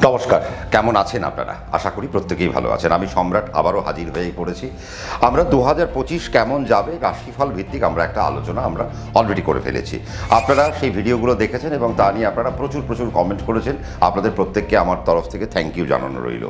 নমস্কার, কেমন আছেন আপনারা? আশা করি প্রত্যেকেই ভালো আছেন। আমি সম্রাট আবারও হাজির হয়ে পড়েছি। আমরা 2025 কেমন যাবে রাশিফল ভিত্তিক আমরা একটা আলোচনা অলরেডি করে ফেলেছি। আপনারা সেই ভিডিওগুলো দেখেছেন এবং তা নিয়ে আপনারা প্রচুর কমেন্ট করেছেন। আপনাদের প্রত্যেককে আমার তরফ থেকে থ্যাংক ইউ জানানো রইল।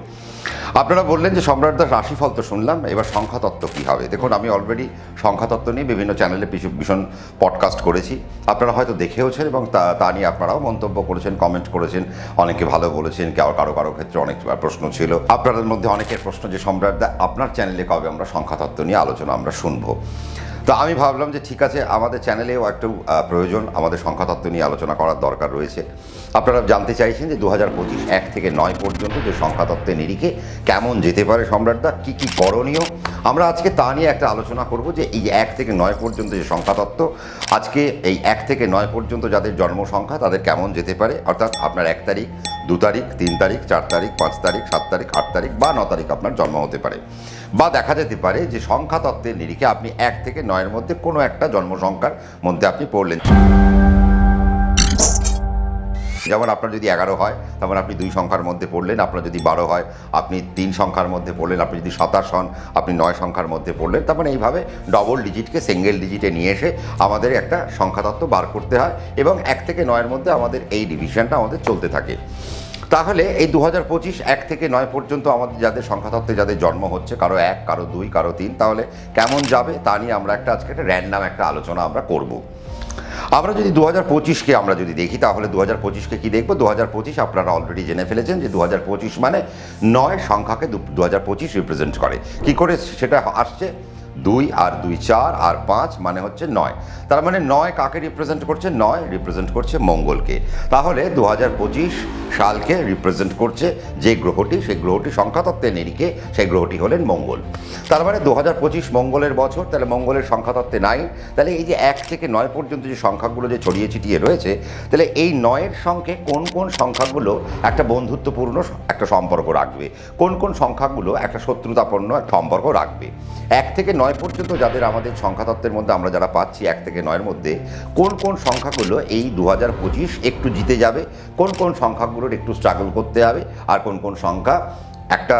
আপনারা বললেন যে সম্রাটদার রাশিফল তো শুনলাম, এবার সংখ্যাতত্ত্ব কী হবে। দেখুন, আমি অলরেডি সংখ্যাতত্ত্ব নিয়ে বিভিন্ন চ্যানেলে ভীষণ পডকাস্ট করেছি। আপনারা হয়তো দেখেওছেন এবং তা নিয়ে আপনারাও মন্তব্য করেছেন, কমেন্ট করেছেন, অনেকে ভালো বলেছেন, কারো ক্ষেত্রে অনেক প্রশ্ন ছিল। আপনাদের মধ্যে অনেকের প্রশ্ন যে সম্রাটদা আপনার চ্যানেলে কবে আমরা সংখ্যাতত্ত্ব নিয়ে আলোচনা আমরা শুনবো। তো আমি ভাবলাম যে ঠিক আছে, আমাদের চ্যানেলেও একটু প্রয়োজন, আমাদের সংখ্যাতত্ত্ব নিয়ে আলোচনা করার দরকার রয়েছে। আপনারা জানতে চাইছেন যে 2025 1 থেকে 9 পর্যন্ত যে সংখ্যাতত্ত্বের নিরিখে কেমন যেতে পারে সম্রাটদা, কী কী করণীয়। আমরা আজকে তা নিয়ে একটা আলোচনা করব যে এই 1 থেকে 9 পর্যন্ত যে সংখ্যাতত্ত্ব, আজকে এই 1 থেকে 9 পর্যন্ত যাদের জন্ম সংখ্যা তাদের কেমন যেতে পারে। অর্থাৎ আপনার 1 তারিখ, 2 তারিখ, 3 তারিখ, 4 তারিখ, 5 তারিখ, 7 তারিখ, 8 তারিখ বা 9 তারিখ আপনার জন্ম হতে পারে। বা দেখা যেতে পারে যে সংখ্যাতত্ত্বের নিরিখে আপনি 1 থেকে 9-এর মধ্যে কোনো একটা জন্ম সংখ্যার মধ্যে আপনি পড়লেন। যেমন আপনার যদি 11 হয় তখন আপনি 2 সংখ্যার মধ্যে পড়লেন, আপনার যদি 12 হয় আপনি 3 সংখ্যার মধ্যে পড়লেন, আপনি যদি 27 হন আপনি 9 সংখ্যার মধ্যে পড়লেন। তার মানে এইভাবে ডবল ডিজিটকে সিঙ্গেল ডিজিটে নিয়ে এসে আমাদের একটা সংখ্যাতত্ত্ব বার করতে হয় এবং 1 থেকে 9-এর মধ্যে আমাদের এই ডিভিশনটা আমাদের চলতে থাকে। তাহলে এই 2025 1 থেকে 9 পর্যন্ত আমাদের যাদের সংখ্যাতত্ত্বে যাদের জন্ম হচ্ছে, কারো 1, কারো 2, কারো 3, তাহলে কেমন যাবে তা নিয়ে আমরা আজকে একটা র্যান্ডাম একটা আলোচনা আমরা করব। আমরা যদি 2025-কে আমরা যদি দেখি তাহলে 2025-কে কী দেখব। 2025 আপনারা অলরেডি জেনে ফেলেছেন যে 2025 মানে 9 সংখ্যাকে 2025 রিপ্রেজেন্ট করে। কি করে সেটা আসছে? 2 আর 2 4 আর 5 মানে হচ্ছে 9। তার মানে 9 কাকে রিপ্রেজেন্ট করছে? 9 রিপ্রেজেন্ট করছে মঙ্গলকে। তাহলে 2025 সালকে রিপ্রেজেন্ট করছে যে গ্রহটি, সেই গ্রহটি সংখ্যাতত্ত্বের নিরিখে সেই গ্রহটি হলেন মঙ্গল। তার মানে 2025 মঙ্গলের বছর, তাহলে মঙ্গলের সংখ্যাতত্ত্বে 9। তাহলে এই যে 1 থেকে 9 পর্যন্ত যে সংখ্যাগুলো যে ছড়িয়ে ছিটিয়ে রয়েছে, তাহলে এই 9-এর সঙ্গে কোন কোন সংখ্যাগুলো একটা বন্ধুত্বপূর্ণ একটা সম্পর্ক রাখবে, কোন কোন সংখ্যাগুলো একটা শত্রুতাপূর্ণ একটা সম্পর্ক রাখবে। 1 থেকে 9 পর্যন্ত যাদের আমাদের সংখ্যাতত্ত্বের মধ্যে আমরা যারা পাচ্ছি 1 থেকে 9-এর মধ্যে কোন কোন সংখ্যাগুলো এই 2025 একটু জিতে যাবে, কোন কোন সংখ্যাগুলোর একটু স্ট্রাগল করতে হবে, আর কোন কোন সংখ্যা একটা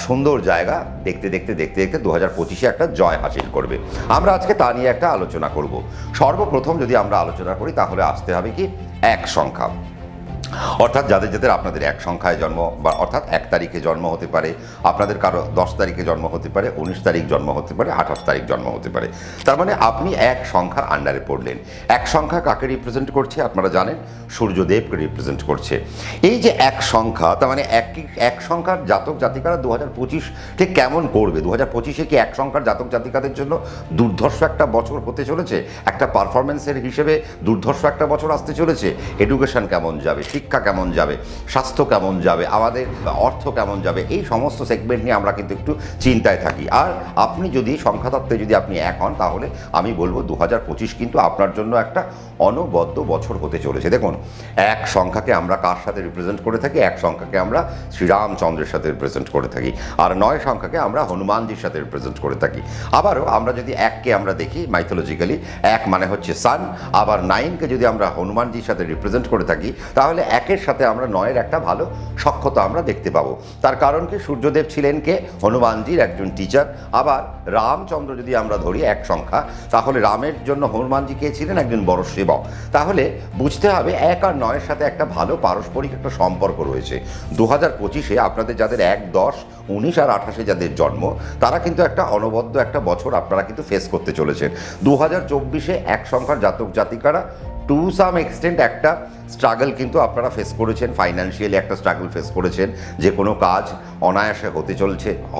সুন্দর জায়গা দেখতে দেখতে 2025-এ একটা জয় হাসিল করবে। আমরা আজকে তা নিয়ে একটা আলোচনা করব। সর্বপ্রথম যদি আমরা আলোচনা করি তাহলে আসতে হবে কি 1 সংখ্যা। অর্থাৎ যাদের আপনাদের 1 সংখ্যায় জন্ম, বা অর্থাৎ 1 তারিখে জন্ম হতে পারে, আপনাদের কারো 10 তারিখে জন্ম হতে পারে, 19 তারিখ জন্ম হতে পারে, 28 তারিখ জন্ম হতে পারে। তার মানে আপনি 1 সংখ্যার আন্ডারে পড়লেন। 1 সংখ্যা কাকে রিপ্রেজেন্ট করছে আপনারা জানেন? সূর্যদেবকে রিপ্রেজেন্ট করছে। এই যে 1 সংখ্যা, তার মানে 1 সংখ্যার জাতক জাতিকারা 2025 ঠিক কেমন করবে? 2025-এ কি 1 সংখ্যার জাতক জাতিকাদের জন্য দুর্ধর্ষ একটা বছর হতে চলেছে? একটা পারফরমেন্সের হিসেবে দুর্ধর্ষ একটা বছর আসতে চলেছে। এডুকেশন কেমন যাবে, শিক্ষা কেমন যাবে, স্বাস্থ্য কেমন যাবে, আমাদের অর্থ কেমন যাবে, এই সমস্ত সেগমেন্ট নিয়ে আমরা কিন্তু একটু চিন্তায় থাকি। আর আপনি যদি সংখ্যাতত্ত্বে যদি আপনি 1 হন তাহলে আমি বলবো 2025 কিন্তু আপনার জন্য একটা অনবদ্য বছর হতে চলেছে। দেখুন, 1 সংখ্যাকে আমরা কার সাথে রিপ্রেজেন্ট করে থাকি? 1 সংখ্যাকে আমরা শ্রীরামচন্দ্রের সাথে রিপ্রেজেন্ট করে থাকি, আর 9 সংখ্যাকে আমরা হনুমানজির সাথে রিপ্রেজেন্ট করে থাকি। আবারও আমরা যদি 1-কে আমরা দেখি মাইথোলজিক্যালি, 1 মানে হচ্ছে সান, আবার 9-কে যদি আমরা হনুমানজির সাথে রিপ্রেজেন্ট করে থাকি তাহলে 1-এর সাথে আমরা 9-এর একটা ভালো সখ্যতা আমরা দেখতে পাবো। তার কারণ কি? সূর্যদেব ছিলেন কে? হনুমানজির একজন টিচার। আবার রামচন্দ্র যদি আমরা ধরি 1 সংখ্যা, তাহলে রামের জন্য হনুমানজি কে ছিলেন? একজন বড় সেবক। তাহলে বুঝতে হবে 1 আর 9-এর সাথে একটা ভালো পারস্পরিক একটা সম্পর্ক রয়েছে। 2025-এ আপনাদের যাদের 1, 10, 19 আর 28-এ যাদের জন্ম, তারা কিন্তু একটা অনবদ্য একটা বছর আপনারা কিন্তু ফেস করতে চলেছেন। 2024-এ 1 সংখ্যার জাতক জাতিকারা টু সাম এক্সটেন্ট একটা স্ট্রাগল কিন্তু আপনারা ফেস করেছেন, ফাইন্যান্সিয়ালি একটা স্ট্রাগল ফেস করেছেন। যে কোনো কাজ অনায়াসে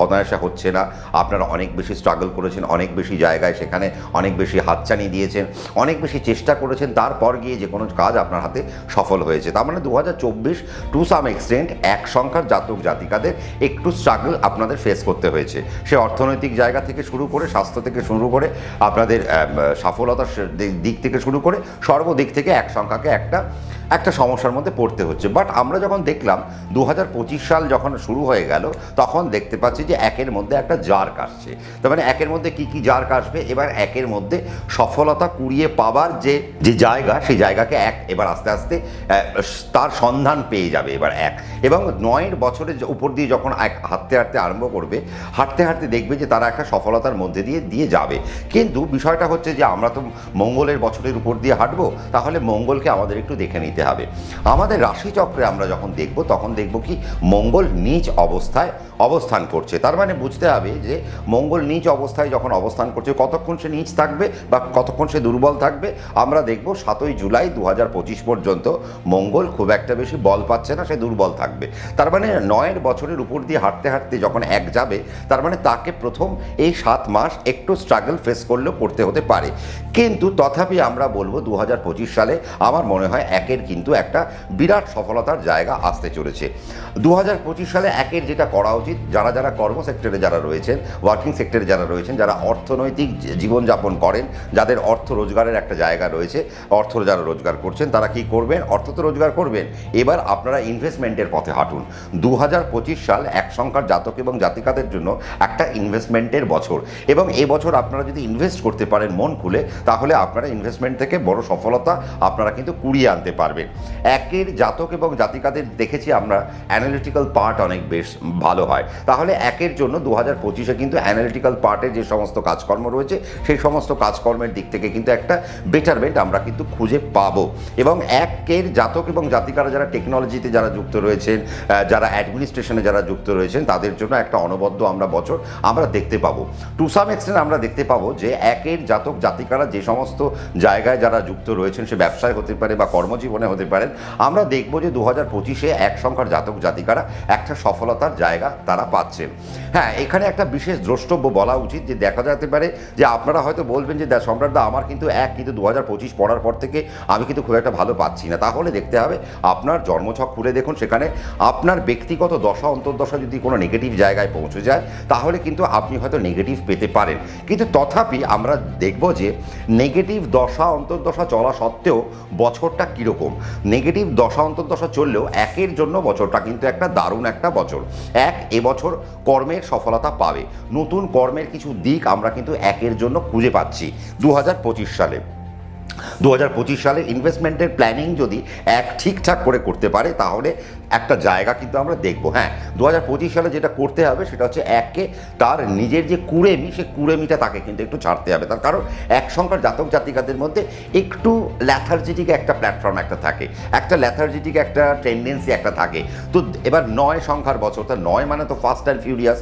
অনায়াসে হচ্ছে না। আপনারা অনেক বেশি স্ট্রাগল করেছেন, অনেক বেশি জায়গায় সেখানে অনেক বেশি হাতছানি দিয়েছেন, অনেক বেশি চেষ্টা করেছেন, তারপর গিয়ে যে কোনো কাজ আপনার হাতে সফল হয়েছে। তার মানে 2024 টু সাম এক্সটেন্ট 1 সংখ্যার জাতক জাতিকাদের একটু স্ট্রাগল আপনাদের ফেস করতে হয়েছে। সে অর্থনৈতিক জায়গা থেকে শুরু করে, স্বাস্থ্য থেকে শুরু করে, আপনাদের সফলতার দিক থেকে শুরু করে, সর্বদিক থেকে 1 সংখ্যাকে একটা একটা সমস্যার মধ্যে পড়তে হচ্ছে। বাট আমরা যখন দেখলাম 2025 সাল যখন শুরু হয়ে গেল, তখন দেখতে পাচ্ছি যে একের মধ্যে একটা জার্ক আসছে। তার মানে একের মধ্যে কি কি জার্ক আসবে, এবার একের মধ্যে সফলতা কুড়িয়ে পাবার যে জায়গা, সেই জায়গাকে এক এবার আস্তে আস্তে তার সন্ধান পেয়ে যাবে এবার এক। এবং 9 বছরের উপর দিয়ে যখন এক হাঁটতে হাঁটতে আরম্ভ করবে, হাঁটতে হাঁটতে দেখবে যে তারা একটা সফলতার মধ্যে দিয়ে যাবে। কিন্তু বিষয়টা হচ্ছে যে আমরা তো মঙ্গলের বছরের উপর দিয়ে হাঁটবো, তাহলে মঙ্গলকে আমাদের একটু দেখে নিতে হবে। আমাদের রাশিচক্রে আমরা যখন দেখব, তখন দেখব কি মঙ্গল নীচ অবস্থায় অবস্থান করছে। তার মানে বুঝতে হবে যে মঙ্গল নীচ অবস্থায় যখন অবস্থান করছে, কতক্ষণ সে নীচ থাকবে বা কতক্ষণ সে দুর্বল থাকবে আমরা দেখব 7ই জুলাই 2025 পর্যন্ত মঙ্গল খুব একটা বেশি বল পাচ্ছে না, সে দুর্বল থাকবে। তার মানে 9 বছরের উপর দিয়ে হাঁটতে হাঁটতে যখন এক যাবে, তার মানে তাকে প্রথম এই 7 মাস একটু স্ট্রাগল ফেস করলেও করতে হতে পারে। কিন্তু তথাপি আমরা বলবো 2025 সালে আমার মনে হয় একের কিন্তু একটা বিরাট সফলতার জায়গা আসতে চলেছে। 2025 সালে একের যেটা করা উচিত, যারা যারা কর্ম সেক্টরে যারা রয়েছেন, ওয়ার্কিং সেক্টরে যারা রয়েছেন, যারা অর্থনৈতিক জীবনযাপন করেন, যাদের অর্থ রোজগারের একটা জায়গা রয়েছে, অর্থ যারা রোজগার করছেন, তারা কি করবেন? অর্থ তো রোজগার করবেন, এবার আপনারা ইনভেস্টমেন্টের পথে হাঁটুন। 2025 সাল এক সংখ্যার জাতক এবং জাতিকাদের জন্য একটা ইনভেস্টমেন্টের বছর, এবং এই বছর আপনারা যদি ইনভেস্ট করতে পারেন মন খুলে, তাহলে আপনারা ইনভেস্টমেন্ট থেকে বড় সফলতা আপনারা কিন্তু কুড়িয়ে আনতে পারবেন। একের জাতক এবং জাতিকাদের দেখেছি আমরা অ্যানালিটিক্যাল পার্ট অনেক বেশ ভালো হয়, তাহলে একের জন্য 2025-এ কিন্তু অ্যানালিটিক্যাল পার্টে যে সমস্ত কাজকর্ম রয়েছে, সেই সমস্ত কাজকর্মের দিক থেকে কিন্তু একটা বেটারমেন্ট আমরা কিন্তু খুঁজে পাবো। এবং একের জাতক এবং জাতিকারা যারা টেকনোলজিতে যারা যুক্ত রয়েছেন, যারা অ্যাডমিনিস্ট্রেশনে যারা যুক্ত রয়েছেন, তাদের জন্য একটা অনবদ্য আমরা বছর আমরা দেখতে পাবো। টু সাম এক্সটেন্ট আমরা দেখতে পাবো যে একের জাতক জাতিকারা যে সমস্ত জায়গায় যারা যুক্ত রয়েছেন, সে ব্যবসায় হতে পারে বা কর্মজীবনে হতে পারেন, আমরা দেখব যে 2025-এ এক সংখ্যার জাতক জাতিকারা একটা সফলতার জায়গা তারা পাচ্ছেন। হ্যাঁ, এখানে একটা বিশেষ দ্রষ্টব্য বলা উচিত যে দেখা যেতে পারে যে আপনারা হয়তো বলবেন যে সম্রাটদা আমার কিন্তু 2025 পড়ার পর থেকে আমি কিন্তু খুব একটা ভালো পাচ্ছি না। তাহলে দেখতে হবে আপনার জন্মছক খুলে দেখুন, সেখানে আপনার ব্যক্তিগত দশা অন্তর্দশা যদি কোনো নেগেটিভ জায়গায় পৌঁছে যায়, তাহলে কিন্তু আপনি হয়তো নেগেটিভ পেতে পারেন। কিন্তু তথাপি আমরা দেখব যে নেগেটিভ দশা অন্তর্দশা চলা সত্ত্বেও বছরটা কীরকম, নেগেটিভ দশা অন্তর্দশা চললেও একের জন্য বছরটা কিন্তু একটা দারুণ একটা বছর। এবছর কর্মের সফলতা পাবে, নতুন কর্মের কিছু দিক আমরা কিন্তু একের জন্য খুঁজে পাচ্ছি 2025 সালে। 2025 সালে ইনভেস্টমেন্টের প্ল্যানিং যদি এক ঠিকঠাক করে করতে পারে, তাহলে একটা জায়গা কিন্তু আমরা দেখব। হ্যাঁ, 2025 সালে যেটা করতে হবে সেটা হচ্ছে এককে তার নিজের যে কুড়েমি, সে কুড়েমিটা তাকে কিন্তু একটু ছাড়তে হবে। তার কারণ এক সংখ্যার জাতক জাতিকাদের মধ্যে একটু ল্যাথার্জিটিক একটা প্ল্যাটফর্ম একটা থাকে, একটা ল্যাথার্জিটিক একটা টেন্ডেন্সি একটা থাকে। তো এবার 9 সংখ্যার বছর, তা 9 মানে তো ফাস্ট অ্যান্ড ফিউরিয়াস,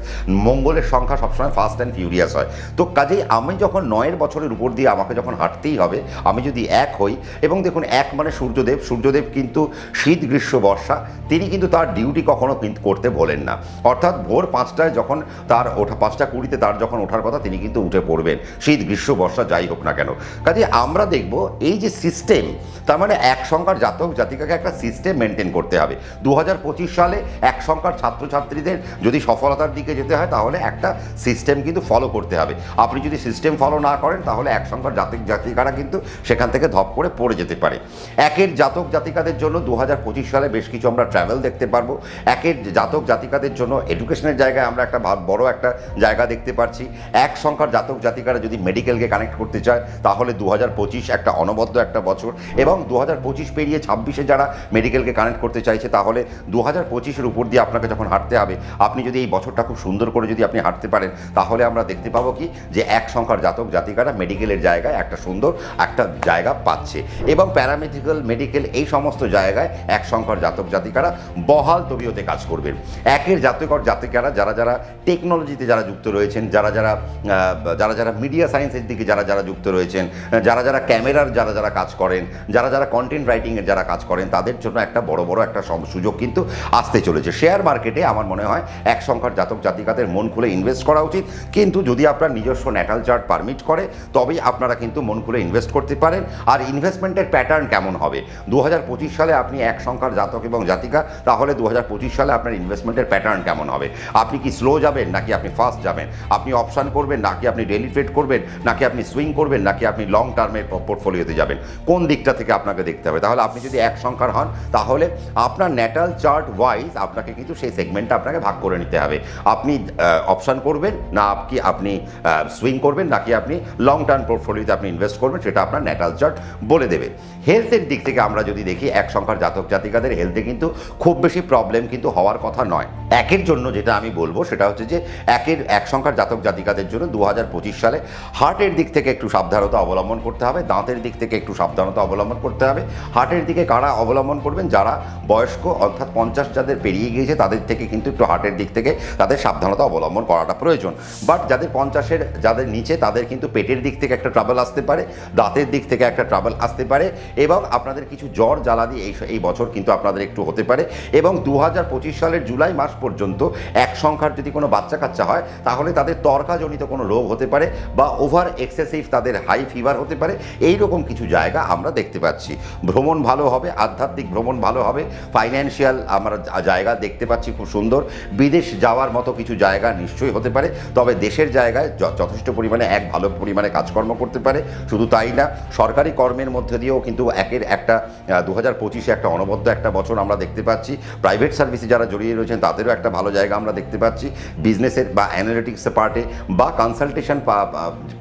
মঙ্গলের সংখ্যা সবসময় ফাস্ট অ্যান্ড ফিউরিয়াস হয়। তো কাজেই আমি যখন 9 বছরের উপর দিয়ে আমাকে যখন হাঁটতেই হবে, আমি যদি এক হই, এবং দেখুন এক মানে সূর্যদেব, সূর্যদেব কিন্তু শীত গ্রীষ্ম বর্ষা, তিনি কিন্তু তার ডিউটি কখনো কিন্তু করতে বলেন না। অর্থাৎ ভোর 5টায় যখন তার 5:20 তার যখন ওঠার কথা, তিনি কিন্তু উঠে পড়বেন, শীত গ্রীষ্ম বর্ষা যাই হোক না কেন। কাজে আমরা দেখব এই যে সিস্টেম, তার মানে এক সংখ্যার জাতক জাতিকাকে একটা সিস্টেম মেনটেন করতে হবে। 2025 সালে এক সংখ্যার ছাত্রছাত্রীদের যদি সফলতার দিকে যেতে হয়, তাহলে একটা সিস্টেম কিন্তু ফলো করতে হবে। আপনি যদি সিস্টেম ফলো না করেন, তাহলে এক সংখ্যার জাতক জাতিকারা কিন্তু সেখান থেকে ধপ করে পড়ে যেতে পারে। একের জাতক জাতিকাদের জন্য 2025 সালে বেশ কিছু আমরা ট্রাভেল দেখতে পারবো। একের জাতক জাতিকাদের জন্য এডুকেশনের জায়গায় আমরা একটা বড় একটা জায়গা দেখতে পাচ্ছি। এক সংখ্যার জাতক জাতিকারা যদি মেডিকেলকে কানেক্ট করতে চায়, তাহলে 2025 একটা অনবদ্য একটা বছর। এবং 2025 পেরিয়ে 26-এ যারা মেডিকেলকে কানেক্ট করতে চাইছে, তাহলে 2025-এর উপর দিয়ে আপনাকে যখন হাঁটতে হবে, আপনি যদি এই বছরটা খুব সুন্দর করে যদি আপনি হাঁটতে পারেন, তাহলে আমরা দেখতে পাবো কি যে এক সংখ্যার জাতক জাতিকারা মেডিকেলের জায়গায় একটা সুন্দর একটা জায়গা পাচ্ছে। এবং প্যারামেডিক্যাল, মেডিকেল, এই সমস্ত জায়গায় এক সংখ্যার জাতক জাতিকারা বহাল তবিয়তে কাজ করবেন। একের জাতক জাতিকারা যারা যারা টেকনোলজিতে যারা যুক্ত রয়েছেন, যারা যারা মিডিয়া সায়েন্সের দিকে যারা যারা যুক্ত রয়েছেন, যারা যারা ক্যামেরার যারা যারা কাজ করেন, যারা যারা কন্টেন্ট রাইটিংয়ের যারা কাজ করেন, তাদের জন্য একটা বড় বড় একটা সুযোগ কিন্তু আসতে চলেছে। শেয়ার মার্কেটে আমার মনে হয় এক সংখ্যার জাতক জাতিকাদের মন খুলে ইনভেস্ট করা উচিত। কিন্তু যদি আপনার নিজস্ব ন্যাটাল চার্ট পারমিট করে, তবেই আপনারা কিন্তু মন খুলে ইনভেস্ট করতে পারেন। আর ইনভেস্টমেন্টের প্যাটার্ন কেমন হবে। 2025 সালে আপনি এক সংখ্যার জাতক এবং জাতিকা, তাহলে 2025 সালে আপনার ইনভেস্টমেন্টের প্যাটার্ন কেমন হবে। আপনি কি স্লো যাবেন নাকি আপনি ফাস্ট যাবেন, আপনি অপশান করবেন নাকি আপনি ডেলি ট্রেড করবেন, নাকি আপনি সুইং করবেন, নাকি আপনি লং টার্মের পোর্টফোলিওতে যাবেন, কোন দিকটা থেকে আপনাকে দেখতে হবে। তাহলে আপনি যদি এক সংখ্যার হন তাহলে আপনার ন্যাটাল চার্ট ওয়াইজ আপনাকে কিন্তু সেই সেগমেন্টটা আপনাকে ভাগ করে নিতে হবে। আপনি অপশান করবেন না আপনি সুইং করবেন, নাকি আপনি লং টার্ম পোর্টফোলিওতে আপনি ইনভেস্ট করবেন, সেটা আপনার ন্যাটাল চার্ট বলে দেবে। হেলথের দিক থেকে আমরা যদি দেখি এক সংখ্যার জাতক জাতিকাদের হেলথে কিন্তু খুব বেশি প্রবলেম কিন্তু হওয়ার কথা নয়। একের জন্য যেটা আমি বলবো সেটা হচ্ছে যে এক সংখ্যার জাতক জাতিকাদের জন্য 2025 সালে হার্টের দিক থেকে একটু সাবধানতা অবলম্বন করতে হবে, দাঁতের দিক থেকে একটু সাবধানতা অবলম্বন করতে হবে। হার্টের দিকে কারা অবলম্বন করবেন, যারা বয়স্ক অর্থাৎ 50 যাদের পেরিয়ে গিয়েছে তাদের থেকে কিন্তু একটু হার্টের দিক থেকে তাদের সাবধানতা অবলম্বন করাটা প্রয়োজন। বাট যাদের 50-এর যাদের নিচে তাদের কিন্তু পেটের দিক থেকে একটা ট্রাবল আসতে পারে, দাঁতের দিক থেকে একটা ট্রাবল আসতে পারে, এবং আপনাদের কিছু জ্বর জ্বালানি এই বছর কিন্তু আপনাদের একটু হতে পারে। এবং 2025 সালের জুলাই মাস পর্যন্ত এক সংখ্যার যদি কোনো বাচ্চা কাচ্চা হয় তাহলে তাদের ত্বরকাজনিত কোনো রোগ হতে পারে, বা ওভার এক্সেসিভ তাদের হাই ফিভার হতে পারে। এই রকম কিছু জায়গা আমরা দেখতে পাচ্ছি। ভ্রমণ ভালো হবে, আধ্যাত্মিক ভ্রমণ ভালো হবে, ফাইন্যান্সিয়াল আমরা জায়গা দেখতে পাচ্ছি খুব সুন্দর। বিদেশ যাওয়ার মতো কিছু জায়গা নিশ্চয়ই হতে পারে, তবে দেশের জায়গায় যথেষ্ট পরিমাণে ভালো পরিমাণে কাজকর্ম করতে পারে। শুধু তাই না, সরকারি কর্মের মধ্যে দিয়েও কিন্তু একটা 2025 একটা অনবদ্য একটা বছর আমরা দেখতে পাচ্ছি। প্রাইভেট সার্ভিসে যারা জড়িয়ে রয়েছেন তাদেরও একটা ভালো জায়গা আমরা দেখতে পাচ্ছি। বিজনেসের বা অ্যানালিটিক্সের পার্টে বা কনসালটেশন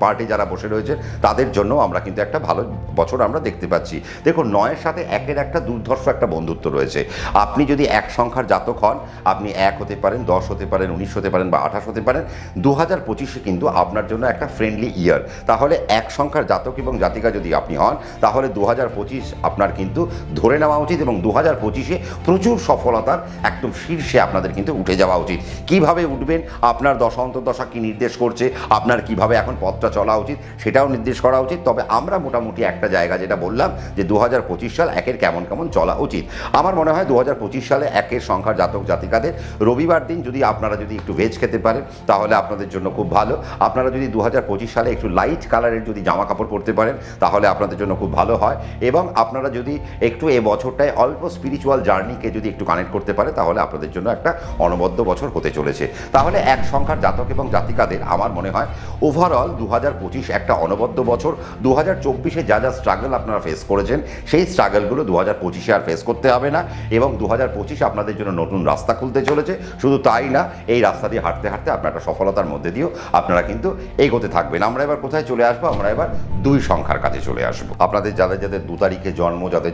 পার্টে যারা বসে রয়েছে তাদের জন্য আমরা কিন্তু একটা ভালো বছর আমরা দেখতে পাচ্ছি। দেখুন, 9-এর সাথে 1-এর একটা দুর্ধর্ষ একটা বন্ধুত্ব রয়েছে। আপনি যদি এক সংখ্যার জাতক হন, আপনি 1 হতে পারেন, 10 হতে পারেন, 19 হতে পারেন বা 28 হতে পারেন। 2025 কিন্তু আপনার জন্য একটা ফ্রেন্ডলি ইয়ার। তাহলে এক সংখ্যার জাতক এবং জাতিকা যদি আপনি হন তাহলে 2025 আপনার কিন্তু ধরে নেওয়া উচিত, এবং 2025-এ প্রচুর সফলতার একদম শীর্ষে আপনাদের কিন্তু উঠে যাওয়া উচিত। কিভাবে উঠবেন, আপনার দশা অন্তর্দশা কী নির্দেশ করছে, আপনার কিভাবে এখন পথটা চলা উচিত সেটাও নির্দেশ করা উচিত। তবে আমরা মোটামুটি একটা জায়গা যেটা বললাম যে 2025 সাল একের কেমন কেমন চলা উচিত। আমার মনে হয় 2025 সালে একের সংখ্যার জাতক জাতিকাদের রবিবার দিন যদি আপনারা একটু ভেজ খেতে পারেন তাহলে আপনাদের জন্য খুব ভালো। আপনারা যদি 2025 সালে একটু লাইট কালারের যদি জামা কাপড় পরতে পারেন তাহলে আপনাদের জন্য খুব ভালো হয়। এবং আপনারা যদি একটু এই বছরটায় অল্প স্পিরিচুয়াল জার্নিকে যদি একটু কানেক্ট করতে পারে তাহলে আপনাদের জন্য একটা অনবদ্য বছর হতে চলেছে। তাহলে এক সংখ্যার জাতক এবং জাতিকাদের আমার মনে হয় ওভারঅল 2025 একটা অনবদ্য বছর। 2024-এ যা যা স্ট্রাগল আপনারা ফেস করেছেন সেই স্ট্রাগলগুলো 2025-এ আর ফেস করতে হবে না, এবং 2025 আপনাদের জন্য নতুন রাস্তা খুলতে চলেছে। শুধু তাই না, এই রাস্তা দিয়ে হাঁটতে হাঁটতে আপনার একটা সফলতার মধ্যে দিয়েও আপনারা কিন্তু এগোতে থাকবেন। আমরা এবার কোথায় চলে আসবো, আমরা এবার 2 সংখ্যার কাছে চলে আসবো। আপনাদের যাদের 2 তারিখে জন্ম, যাদের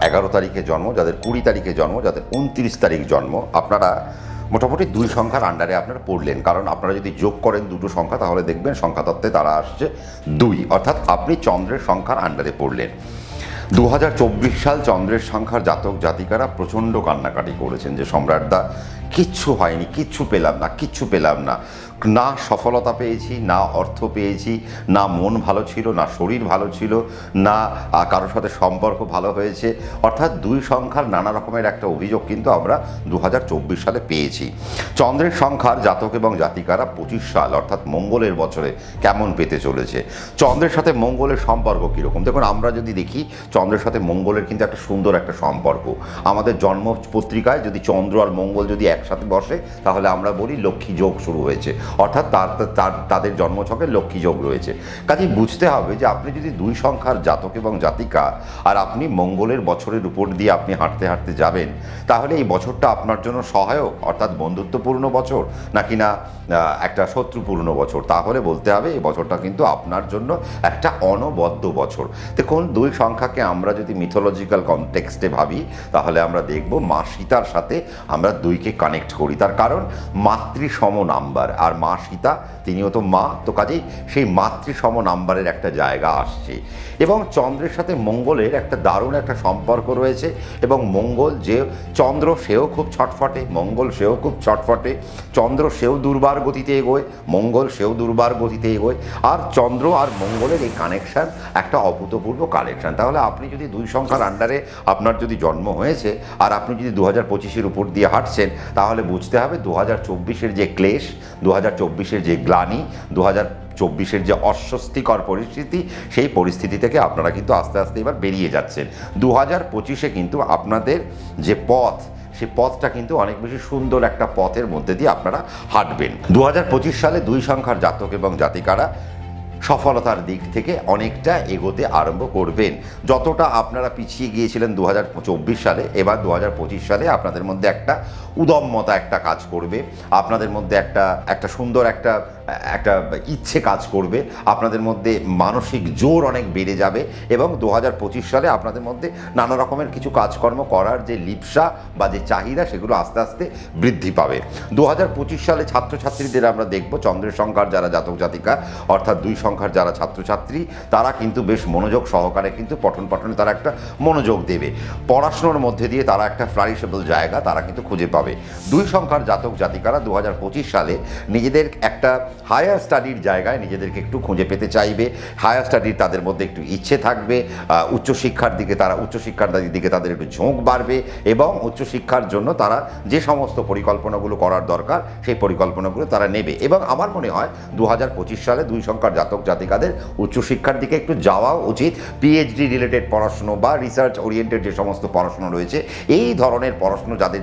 11 তারিখে জন্ম, যাদের 20 তারিখে জন্ম, যাদের 29 তারিখ জন্ম, আপনারা মোটামুটি 2 সংখ্যার আন্ডারে আপনারা পড়লেন। কারণ আপনারা যদি যোগ করেন দুটো সংখ্যা তাহলে দেখবেন সংখ্যাতত্ত্বে তারা আসছে 2, অর্থাৎ আপনি চন্দ্রের সংখ্যার আন্ডারে পড়লেন। 2024 সাল চন্দ্রের সংখ্যার জাতক জাতিকারা প্রচণ্ড কান্নাকাটি করেছেন যে সম্রাটদা কিচ্ছু হয়নি, কিচ্ছু পেলাম না, না সফলতা পেয়েছি, না অর্থ পেয়েছি, না মন ভালো ছিল, না শরীর ভালো ছিল, না কারোর সাথে সম্পর্ক ভালো হয়েছে। অর্থাৎ 2 সংখ্যার নানা রকমের একটা অভিযোগ কিন্তু আমরা 2024 সালে পেয়েছি। চন্দ্রের সংখ্যার জাতক এবং জাতিকারা 25 সাল অর্থাৎ মঙ্গলের বছরে কেমন পেতে চলেছে, চন্দ্রের সাথে মঙ্গলের সম্পর্ক কীরকম। দেখুন, আমরা যদি দেখি চন্দ্রের সাথে মঙ্গলের কিন্তু একটা সুন্দর একটা সম্পর্ক। আমাদের জন্ম পত্রিকায় যদি চন্দ্র আর মঙ্গল যদি একসাথে বসে তাহলে আমরা বলি লক্ষ্মী যোগ শুরু হয়েছে, অর্থাৎ তাদের জন্মছকে লক্ষ্মী যোগ রয়েছে। কাজেই বুঝতে হবে যে আপনি যদি 2 সংখ্যার জাতক এবং জাতিকা আর আপনি মঙ্গলের বছরের উপর দিয়ে আপনি হাঁটতে হাঁটতে যাবেন তাহলে এই বছরটা আপনার জন্য সহায়ক, অর্থাৎ বন্ধুত্বপূর্ণ বছর নাকি না একটা শত্রুপূর্ণ বছর। তাহলে বলতে হবে এই বছরটা কিন্তু আপনার জন্য একটা অনবদ্য বছর। দেখুন, 2 সংখ্যাকে আমরা যদি মিথোলজিক্যাল কনটেক্সটে ভাবি তাহলে আমরা দেখব মা সীতার সাথে আমরা 2কে কানেক্ট করি। তার কারণ মাতৃসম নাম্বার, আর মা সীতা তিনিও তো মা, তো কাজেই সেই মাতৃসম নাম্বারের একটা জায়গা আসছে। এবং চন্দ্রের সাথে মঙ্গলের একটা দারুণ একটা সম্পর্ক রয়েছে। এবং মঙ্গল যে চন্দ্র সেও খুব ছটফটে, মঙ্গল সেও খুব ছটফটে, চন্দ্র সেও দুর্বার গতিতে এগোয়, মঙ্গল সেও দুর্বার গতিতে এগোয়। আর চন্দ্র আর মঙ্গলের এই কানেকশান একটা অভূতপূর্ব কানেকশান। তাহলে আপনি যদি 2 সংখ্যার আন্ডারে আপনার যদি জন্ম হয়েছে আর আপনি যদি 2025-এর উপর দিয়ে হাঁটছেন তাহলে বুঝতে হবে 2024-এর যে ক্লেশ, 2024-এর যে গ্লানি, 2024-এর যে অস্বস্তিকর পরিস্থিতি, সেই পরিস্থিতি থেকে আপনারা কিন্তু আস্তে আস্তে এবার বেরিয়ে যাচ্ছেন। 2025-এ কিন্তু আপনাদের যে পথ, সেই পথটা কিন্তু অনেক বেশি সুন্দর একটা পথের মধ্যে দিয়ে আপনারা হাঁটবেন। 2025 সালে 2 সংখ্যার জাতক এবং জাতিকারা সফলতার দিক থেকে অনেকটা এগোতে আরম্ভ করবেন। যতটা আপনারা পিছিয়ে গিয়েছিলেন 2024 সালে, এবার 2025 সালে আপনাদের মধ্যে একটা উদম্মতা একটা কাজ করবে, আপনাদের মধ্যে একটা সুন্দর একটা ইচ্ছে কাজ করবে, আপনাদের মধ্যে মানসিক জোর অনেক বেড়ে যাবে এবং 2025 সালে আপনাদের মধ্যে নানা রকমের কিছু কাজকর্ম করার যে লিপ্সা বা যে চাহিদা, সেগুলো আস্তে আস্তে বৃদ্ধি পাবে। 2025 সালে ছাত্রছাত্রীদের আমরা দেখব, চন্দ্রের সংখ্যার যারা জাতক জাতিকা অর্থাৎ 2 সংখ্যার যারা ছাত্রছাত্রী, তারা কিন্তু বেশ মনোযোগ সহকারে কিন্তু পঠনে তারা একটা মনোযোগ দেবে। পড়াশোনার মধ্যে দিয়ে তারা একটা ফ্লারিশেবল জায়গা তারা কিন্তু খুঁজে পাবে। 2 সংখ্যার জাতক জাতিকারা 2025 সালে নিজেদের একটা হায়ার স্টাডির জায়গায় নিজেদেরকে একটু খুঁজে পেতে চাইবে। হায়ার স্টাডির তাদের মধ্যে একটু ইচ্ছে থাকবে, উচ্চশিক্ষার দিকে তাদের একটু ঝোঁক বাড়বে এবং উচ্চশিক্ষার জন্য তারা যে সমস্ত পরিকল্পনাগুলো করার দরকার, সেই পরিকল্পনাগুলো তারা নেবে। এবং আমার মনে হয় 2025 সালে 2 সংখ্যার জাতক জাতিকাদের উচ্চশিক্ষার দিকে একটু যাওয়া উচিত। পিএইচডি রিলেটেড পড়াশুনো বা রিসার্চ ওরিয়েন্টেড যে সমস্ত পড়াশুনো রয়েছে, এই ধরনের পড়াশুনো যাদের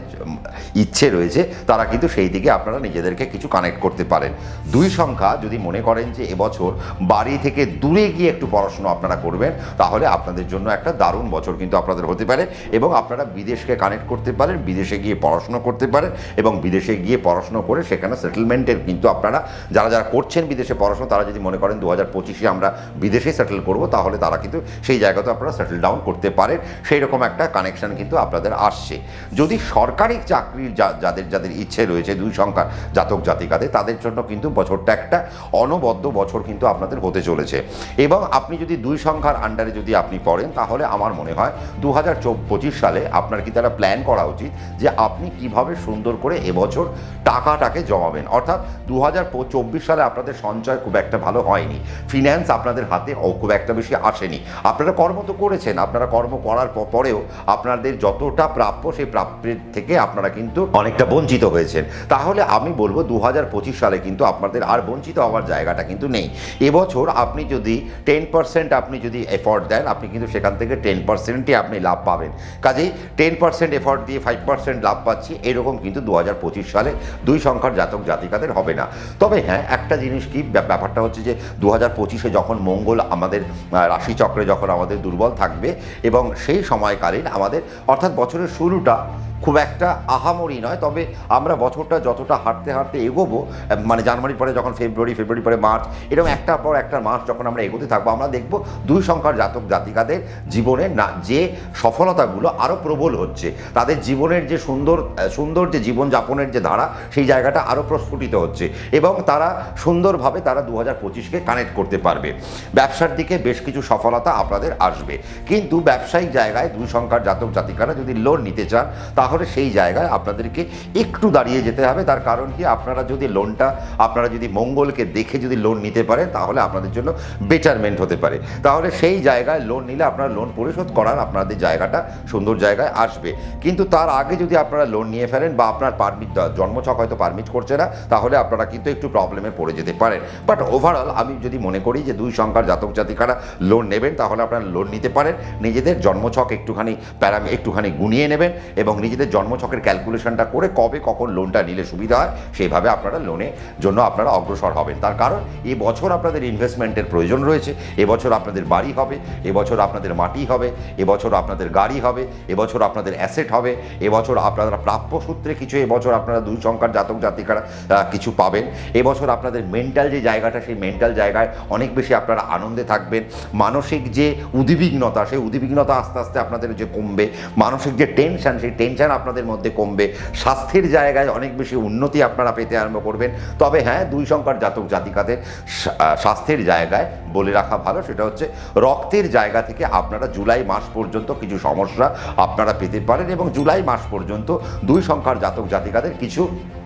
ইচ্ছে রয়েছে, তারা কিন্তু সেই দিকে আপনারা নিজেদেরকে কিছু কানেক্ট করতে পারেন। 2 সংখ্যা যদি মনে করেন যে এবছর বাড়ি থেকে দূরে গিয়ে একটু পড়াশুনো আপনারা করবেন, তাহলে আপনাদের জন্য একটা দারুণ বছর কিন্তু আপনাদের হতে পারে এবং আপনারা বিদেশকে কানেক্ট করতে পারেন, বিদেশে গিয়ে পড়াশুনো করতে পারেন এবং বিদেশে গিয়ে পড়াশুনো করে সেখানে সেটেলমেন্টের কিন্তু আপনারা যারা করছেন বিদেশে পড়াশুনো, তারা যদি মনে করেন 2025-এ আমরা বিদেশে সেটেল করব, তাহলে তারা কিন্তু সেই জায়গাতে আপনারা সেটেল ডাউন করতে পারেন। সেই রকম একটা কানেকশন কিন্তু আপনাদের আসছে। যদি সরকারি চাকরির যাদের ইচ্ছে রয়েছে 2 সংখ্যার জাতক জাতিকাদের, তাদের জন্য কিন্তু বছরটা একটা অনবদ্য বছর কিন্তু আপনাদের হতে চলেছে। এবং আপনি যদি 2 সংখ্যার আন্ডারে যদি আপনি পড়েন, তাহলে আমার মনে হয় 2025 সালে আপনার কি তারা প্ল্যান করা উচিত যে আপনি কিভাবে সুন্দর করে এবছর টাকাটাকে জমাবেন। অর্থাৎ 2024 সালে আপনাদের সঞ্চয় খুব একটা ভালো হয়নি, ফিন্যান্স আপনাদের হাতে খুব একটা বেশি আসেনি। আপনারা কর্ম তো করেছেন, আপনারা কর্ম করার পরেও আপনাদের যতটা প্রাপ্য, সেই প্রাপ্যের থেকে আপনারা কিন্তু অনেকটা বঞ্চিত হয়েছেন। তাহলে আমি বলবো 2025 সালে কিন্তু আপনাদের আর বঞ্চিত হওয়ার জায়গাটা কিন্তু নেই। এবছর আপনি যদি 10% আপনি যদি এফোর্ট দেন, আপনি কিন্তু সেখান থেকে 10%ই আপনি লাভ পাবেন। কাজেই 10% এফোর্ট দিয়ে 5% লাভ পাচ্ছি, এরকম কিন্তু 2025 সালে 2 সংখ্যার জাতক জাতিকাদের হবে না। তবে হ্যাঁ, একটা জিনিস কি ব্যাপারটা হচ্ছে যে 2025-এ যখন মঙ্গল আমাদের রাশিচক্রে যখন আমাদের দুর্বল থাকবে এবং সেই সময়কালীন আমাদের অর্থাৎ বছরের শুরুটা খুব একটা আহামরি নয়, তবে আমরা বছরটা যতটা হাঁটতে এগোবো, মানে জানুয়ারির পরে যখন ফেব্রুয়ারি পরে মার্চ, এরকম একটার পর একটা মাস যখন আমরা এগোতে থাকবো, আমরা দেখব 2 সংখ্যার জাতক জাতিকাদের জীবনে যে সফলতাগুলো আরও প্রবল হচ্ছে, তাদের জীবনের যে সুন্দর যে জীবনযাপনের যে ধারা, সেই জায়গাটা আরও প্রস্ফুটিত হচ্ছে এবং তারা সুন্দরভাবে তারা 2025-কে কানেক্ট করতে পারবে। ব্যবসার দিকে বেশ কিছু সফলতা আপনাদের আসবে, কিন্তু ব্যবসায়িক জায়গায় 2 সংখ্যার জাতক জাতিকারা যদি লোন নিতে চান, তাহলে সেই জায়গায় আপনাদেরকে একটু দাঁড়িয়ে যেতে হবে। তার কারণ কি, আপনারা যদি মঙ্গলকে দেখে যদি লোন নিতে পারেন, তাহলে আপনাদের জন্য বেটারমেন্ট হতে পারে। তাহলে সেই জায়গায় লোন নিলে আপনারা লোন পরিশোধ করার আপনাদের জায়গাটা সুন্দর জায়গায় আসবে। কিন্তু তার আগে যদি আপনারা লোন নিয়ে ফেলেন বা আপনার জন্মছক হয়তো পারমিট করছে না, তাহলে আপনারা কিন্তু একটু প্রবলেমে পড়ে যেতে পারেন। বাট ওভারঅল আমি যদি মনে করি যে 2 সংখ্যার জাতক জাতিকারা লোন নেবেন, তাহলে আপনারা লোন নিতে পারেন। নিজেদের জন্মছক একটুখানি গুনিয়ে নেবেন এবং নিজেদের জন্মছকের ক্যালকুলেশনটা করে কবে কখন লোনটা নিলে সুবিধা হয়, সেইভাবে আপনারা লোনের জন্য আপনারা অগ্রসর হবেন। তার কারণ এবছর আপনাদের ইনভেস্টমেন্টের প্রয়োজন রয়েছে, এবছর আপনাদের বাড়ি হবে, এবছর আপনাদের মাটি হবে, এবছর আপনাদের গাড়ি হবে, এবছর আপনাদের অ্যাসেট হবে, এবছর আপনারা প্রাপ্য সূত্রে কিছু, এবছর আপনারা 2 সংখ্যার জাতক জাতিকারা কিছু পাবেন। এবছর আপনাদের মেন্টাল যে জায়গাটা, সেই মেন্টাল জায়গায় অনেক বেশি আপনারা আনন্দে থাকবেন। মানসিক যে উদ্বিগ্নতা, সেই উদ্বিগ্নতা আস্তে আস্তে আপনাদের যে কমবে। মানসিক যে টেনশন, সেই টেনশন আপনাদের মধ্যে কমবে। স্বাস্থ্যের জায়গায় অনেক বেশি উন্নতি আপনারা পেতে আরম্ভ করবেন। তবে হ্যাঁ, 2 সংখ্যার জাতক জাতিকাদের স্বাস্থ্যের জায়গায় বলে রাখা ভালো, সেটা হচ্ছে রক্তের জায়গা থেকে আপনারা জুলাই মাস পর্যন্ত কিছু সমস্যা আপনারা পেতে পারেন এবং জুলাই মাস পর্যন্ত 2 সংখ্যার জাতক জাতিকাদের কিছু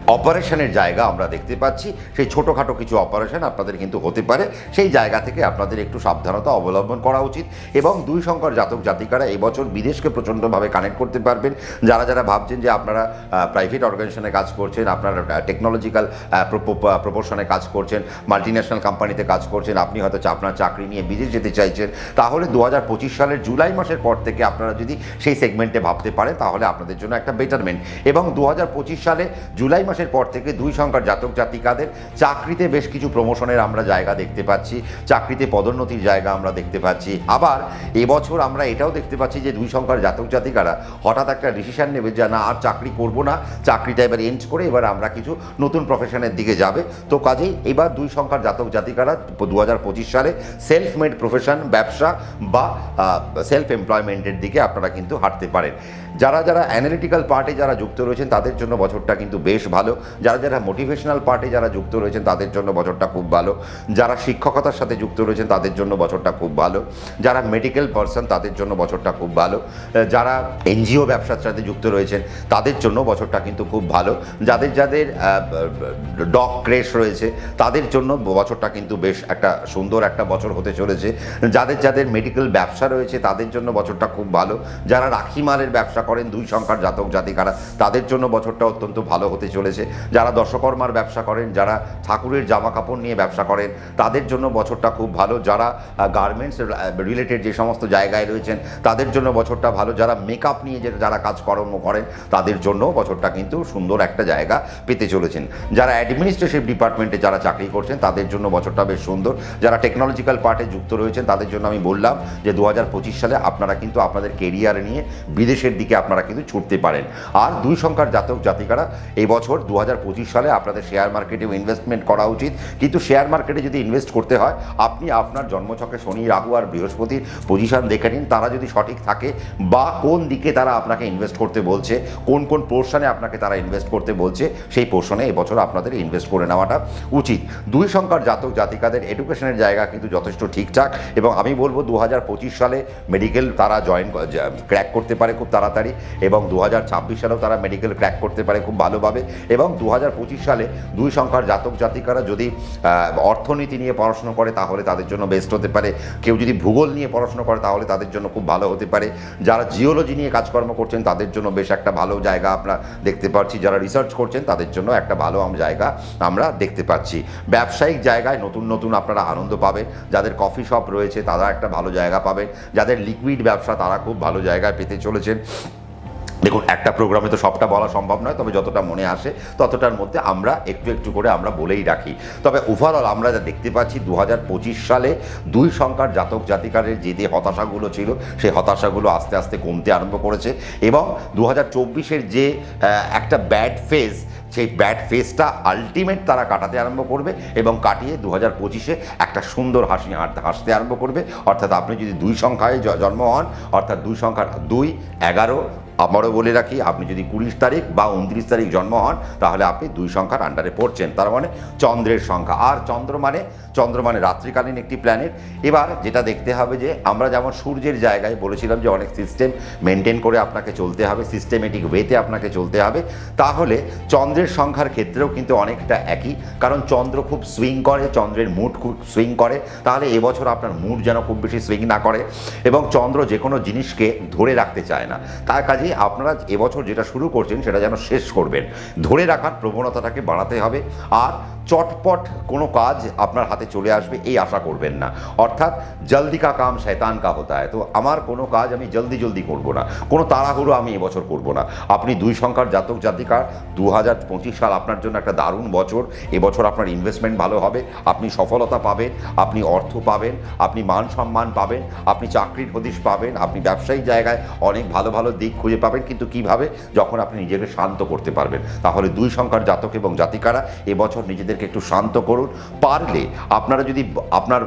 অপারেশনের জায়গা আমরা দেখতে পাচ্ছি। সেই ছোটোখাটো কিছু অপারেশন আপনাদের কিন্তু হতে পারে, সেই জায়গা থেকে আপনাদের একটু সাবধানতা অবলম্বন করা উচিত। এবং 2 সংখ্যার জাতক জাতিকারা এবছর বিদেশকে প্রচণ্ডভাবে কানেক্ট করতে পারবেন। যারা যারা ভাবছেন যে আপনারা প্রাইভেট অর্গানাইজেশনে কাজ করছেন, আপনারা টেকনোলজিক্যাল প্রপোর্শনে কাজ করছেন, মাল্টিন্যাশনাল কোম্পানিতে কাজ করছেন, আপনি হয়তো আপনার চাকরি নিয়ে বিদেশ যেতে চাইছেন, তাহলে 2025 সালের জুলাই মাসের পর থেকে আপনারা যদি সেই সেগমেন্টে ভাবতে পারেন তাহলে আপনাদের জন্য একটা বেটারমেন্ট। এবং 2025 সালে জুলাই মাসের পর থেকে 2 সংখ্যার জাতক জাতিকাদের চাকরিতে বেশ কিছু প্রমোশনের আমরা জায়গা দেখতে পাচ্ছি, চাকরিতে পদোন্নতির জায়গা আমরা দেখতে পাচ্ছি। আবার এবছর আমরা এটাও দেখতে পাচ্ছি যে 2 সংখ্যার জাতক জাতিকারা হঠাৎ একটা ডিসিশন নেবে যে না, আর চাকরি করব না, চাকরিটা এবার এন্ড করে এবার আমরা কিছু নতুন প্রফেশনের দিকে যাবে। তো কাজেই এবার 2 সংখ্যার জাতক জাতিকারা 2025 সালে সেলফ মেড প্রফেশন, ব্যবসা বা সেলফ এমপ্লয়মেন্টের দিকে আপনারা কিন্তু হাঁটতে পারেন। যারা যারা অ্যানালিটিক্যাল পার্টে যারা যুক্ত রয়েছেন তাদের জন্য বছরটা কিন্তু বেশ ভালো। যারা যারা মোটিভেশনাল পার্টে যারা যুক্ত রয়েছেন তাদের জন্য বছরটা খুব ভালো। যারা শিক্ষকতার সাথে যুক্ত রয়েছেন তাদের জন্য বছরটা খুব ভালো। যারা মেডিকেল পার্সন তাদের জন্য বছরটা খুব ভালো। যারা এনজিও ব্যবসার সাথে যুক্ত রয়েছেন তাদের জন্য বছরটা কিন্তু খুব ভালো। যাদের যাদের ডগ ক্রেশ রয়েছে তাদের জন্য বছরটা কিন্তু বেশ একটা সুন্দর একটা বছর হতে চলেছে। যাদের যাদের মেডিকেল ব্যবসা রয়েছে তাদের জন্য বছরটা খুব ভালো। যারা রাখি মালের ব্যবসা করেন 2 সংখ্যার জাতক জাতিকারা তাদের জন্য বছরটা অত্যন্ত ভালো হতে চলেছে। যারা দশকর্মার ব্যবসা করেন, যারা ঠাকুরের জামা কাপড় নিয়ে ব্যবসা করেন তাদের জন্য বছরটা খুব ভালো। যারা গার্মেন্টস রিলেটেড যে সমস্ত জায়গায় রয়েছেন তাদের জন্য বছরটা ভালো। যারা মেকআপ নিয়ে যারা কাজকর্ম করেন তাদের জন্য বছরটা কিন্তু সুন্দর একটা জায়গা পেতে চলেছেন। যারা অ্যাডমিনিস্ট্রেটিভ ডিপার্টমেন্টে যারা চাকরি করছেন তাদের জন্য বছরটা বেশ সুন্দর। যারা টেকনোলজিক্যাল পার্টে যুক্ত রয়েছেন তাদের জন্য আমি বললাম যে 2025 সালে আপনারা কিন্তু আপনাদের কেরিয়ার নিয়ে বিদেশের দিকে আপনারা কিন্তু ছুটতে পারেন। আর 2 সংখ্যার জাতক জাতিকারা এই বছর 2025 সালে আপনাদের শেয়ার মার্কেটেও ইনভেস্টমেন্ট করা উচিত। কিন্তু শেয়ার মার্কেটে যদি ইনভেস্ট করতে হয় আপনি আপনার জন্মছকে শনি, রাহু আর বৃহস্পতির পজিশন দেখে নিন, তারা যদি সঠিক থাকে বা কোন দিকে তারা আপনাকে ইনভেস্ট করতে বলছে, কোন কোন পোর্শনে আপনাকে তারা ইনভেস্ট করতে বলছে, সেই পোর্শনে এবছর আপনাদের ইনভেস্ট করে নেওয়াটা উচিত। 2 সংখ্যার জাতক জাতিকাদের এডুকেশনের জায়গা কিন্তু যথেষ্ট ঠিকঠাক। এবং আমি বলবো 2025 সালে মেডিকেল তারা ক্র্যাক করতে পারে খুব তাড়াতাড়ি, এবং 2026 সালেও তারা মেডিকেল ক্র্যাক করতে পারে খুব ভালোভাবে। এবং 2025 সালে 2 সংখ্যার জাতক জাতিকারা যদি অর্থনীতি নিয়ে পড়াশোনা করে তাহলে তাদের জন্য বেস্ট হতে পারে। কেউ যদি ভূগোল নিয়ে পড়াশোনা করে তাহলে তাদের জন্য খুব ভালো হতে পারে। যারা জিওলজি নিয়ে কাজকর্ম করছেন তাদের জন্য বেশ একটা ভালো জায়গা আমরা দেখতে পাচ্ছি। যারা রিসার্চ করছেন তাদের জন্য একটা ভালো জায়গা আমরা দেখতে পাচ্ছি। ব্যবসায়িক জায়গায় নতুন নতুন আপনারা আনন্দ পাবেন। যাদের কফি শপ রয়েছে তারা একটা ভালো জায়গা পাবেন। যাদের লিকুইড ব্যবসা তারা খুব ভালো জায়গায় পেতে চলেছেন। দেখুন, একটা প্রোগ্রামে তো সবটা বলা সম্ভব নয়, তবে যতটা মনে আসে ততটার মধ্যে আমরা একটু একটু করে আমরা বলেই রাখি। তবে ওভারঅল আমরা যা দেখতে পাচ্ছি 2025 সালে 2 সংখ্যার জাতক জাতিকারের যে হতাশাগুলো ছিল সেই হতাশাগুলো আস্তে আস্তে কমতে আরম্ভ করেছে। এবং 2024-এর যে একটা ব্যাড ফেজ, সেই ব্যাড ফেজটা আলটিমেট তারা কাটাতে আরম্ভ করবে এবং কাটিয়ে 2025-এ একটা সুন্দর হাসতে আরম্ভ করবে। অর্থাৎ আপনি যদি 2 সংখ্যায় জন্ম হন, অর্থাৎ 2 সংখ্যার 2, 11, আমারও বলে রাখি আপনি যদি 20 তারিখ বা 29 তারিখ জন্ম হন তাহলে আপনি 2 সংখ্যার আন্ডারে পড়ছেন। তার মানে চন্দ্রের সংখ্যা। আর চন্দ্র মানে রাত্রিকালীন একটি প্ল্যানেট। এবার যেটা দেখতে হবে যে আমরা যেমন সূর্যের জায়গায় বলেছিলাম যে অনেক সিস্টেম মেনটেন করে আপনাকে চলতে হবে, সিস্টেমেটিক ওয়েতে আপনাকে চলতে হবে, তাহলে চন্দ্রের সংখ্যার ক্ষেত্রেও কিন্তু অনেকটা একই। কারণ চন্দ্র খুব সুইং করে, চন্দ্রের মুড খুব সুইং করে। তাহলে এবছর আপনার মুড যেন খুব বেশি সুইং না করে। এবং চন্দ্র যে কোনো জিনিসকে ধরে রাখতে চায় না, তার কাজে আপনারা এবছর যেটা শুরু করছেন সেটা যেন শেষ করবেন। ধরে রাখার প্রবণতাটাকে বাড়াতে হবে। আর চটপট কোনো কাজ আপনার হাতে চলে আসবে এই আশা করবেন না। অর্থাৎ জলদি কা কাম শয়তান কা হোতা হয়। তো আমার কোনো কাজ আমি জলদি করব না, কোনো তাড়াহুড়ো আমি এবছর করব না। আপনি 2 সংখ্যার জাতক জাতিকার 2025 সাল আপনার জন্য একটা দারুণ বছর। এবছর আপনার ইনভেস্টমেন্ট ভালো হবে, আপনি সফলতা পাবেন, আপনি অর্থ পাবেন, আপনি মান সম্মান পাবেন, আপনি চাকরির হদিশ পাবেন, আপনি ব্যবসায়িক জায়গায় অনেক ভালো ভালো দিক খুঁজে পাবেন। কিন্তু কিভাবে? যখন আপনি নিজেকে শান্ত করতে পারবেন। তাহলে 2 সংখ্যার জাতক এবং জাতিকারা এবছর নিজেদের নিজেদেরকে একটু শান্ত করুন। পারলে আপনারা যদি আপনার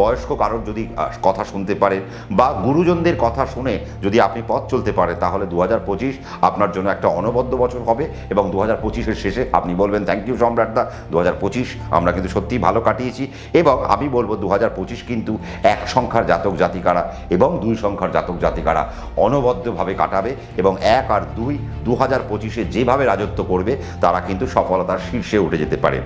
বয়স্ক কারোর যদি কথা শুনতে পারেন বা গুরুজনদের কথা শুনে যদি আপনি পথ চলতে পারেন, তাহলে 2025 আপনার জন্য একটা অনবদ্য বছর হবে এবং 2025-এর শেষে আপনি বলবেন থ্যাংক ইউ সম্রাটদা, 2025 আমরা কিন্তু সত্যিই ভালো কাটিয়েছি। এবং আমি বলবো 2025 কিন্তু 1 সংখ্যার জাতক জাতিকারা এবং 2 সংখ্যার জাতক জাতিকারা অনবদ্যভাবে কাটাবে এবং 1 আর 2 2025-এ যেভাবে রাজত্ব করবে তারা কিন্তু সফলতার শীর্ষে উঠে যেতে পারে।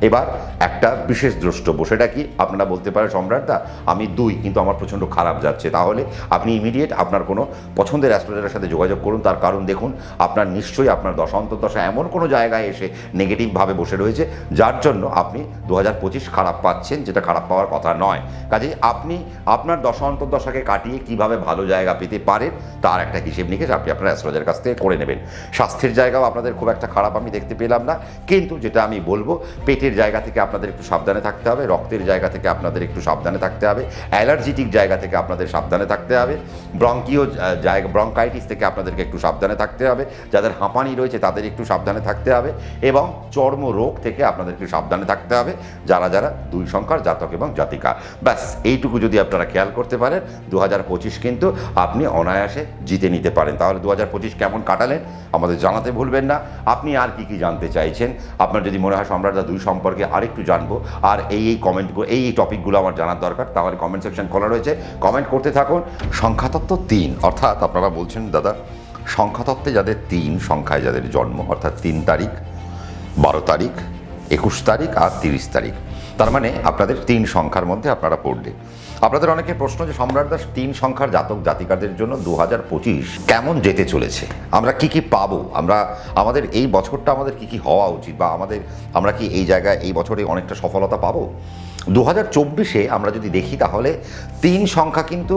এবার একটা বিশেষ দ্রষ্টব্য, সেটা কি? আপনারা বলতে পারেন সম্রাটদা আমি 2 কিন্তু আমার প্রচণ্ড খারাপ যাচ্ছে, তাহলে আপনি ইমিডিয়েট আপনার কোনো পছন্দের অ্যাস্ট্রোলজারের সাথে যোগাযোগ করুন। তার কারণ দেখুন, আপনার নিশ্চয়ই আপনার দশা অন্তর্দশা এমন কোনো জায়গায় এসে নেগেটিভভাবে বসে রয়েছে যার জন্য আপনি 2025 খারাপ পাচ্ছেন, যেটা খারাপ পাওয়ার কথা নয়। কাজেই আপনি আপনার দশা অন্তর্দশাকে কাটিয়ে কিভাবে ভালো জায়গা পেতে পারেন তার একটা হিসেব নিকেশ আপনি আপনার অ্যাস্ট্রোলজারের কাছ থেকে করে নেবেন। স্বাস্থ্যের জায়গাও আপনাদের খুব একটা খারাপ আমি দেখতে পেলাম না, কিন্তু যেটা আমি বলবো পেটের জায়গা থেকে আপনাদের একটু সাবধানে থাকতে হবে, রক্তের জায়গা থেকে আপনাদের একটু সাবধানে থাকতে হবে, অ্যালার্জিটিক জায়গা থেকে আপনাদের সাবধানে থাকতে হবে, ব্রঙ্কিও জায়গা ব্রঙ্কাইটিস থেকে আপনাদেরকে একটু সাবধানে থাকতে হবে, যাদের হাঁপানি রয়েছে তাদের একটু সাবধানে থাকতে হবে এবং চর্মরোগ থেকে আপনাদেরকে সাবধানে থাকতে হবে যারা যারা 2 সংখ্যার জাতক এবং জাতিকা। ব্যাস এইটুকু যদি আপনারা খেয়াল করতে পারেন 2025 কিন্তু আপনি অনায়াসে জিতে নিতে পারেন। তাহলে 2025 কেমন কাটালেন আমাদের জানাতে ভুলবেন না। আপনি আর কি জানতে চাইছেন, আপনার যদি মনে হয় সম্রাটদা 2 সম্পর্কে আরেকটু জানবো আর এই কমেন্টগুলো এই টপিকগুলো আমার জানার দরকার, তাহলে কমেন্ট সেকশন খোলা রয়েছে, কমেন্ট করতে থাকুন। সংখ্যাতত্ত্ব 3, অর্থাৎ আপনারা বলছেন দাদা সংখ্যাতত্ত্বে যাদের 3 সংখ্যায় যাদের জন্ম, অর্থাৎ 3 তারিখ, 12 তারিখ, 21 তারিখ আর 30 তারিখ, তার মানে আপনাদের 3 সংখ্যার মধ্যে আপনারা পড়লে আপনাদের অনেকের প্রশ্ন যে সম্রাটদা 3 সংখ্যার জাতক জাতিকাদের জন্য 2025 কেমন যেতে চলেছে, আমরা কি কি পাবো, আমাদের এই বছরটা আমাদের কি কি হওয়া উচিত বা আমরা কি এই জায়গায় এই বছরে অনেকটা সফলতা পাবো। 2024-এ আমরা যদি দেখি তাহলে 3 সংখ্যা কিন্তু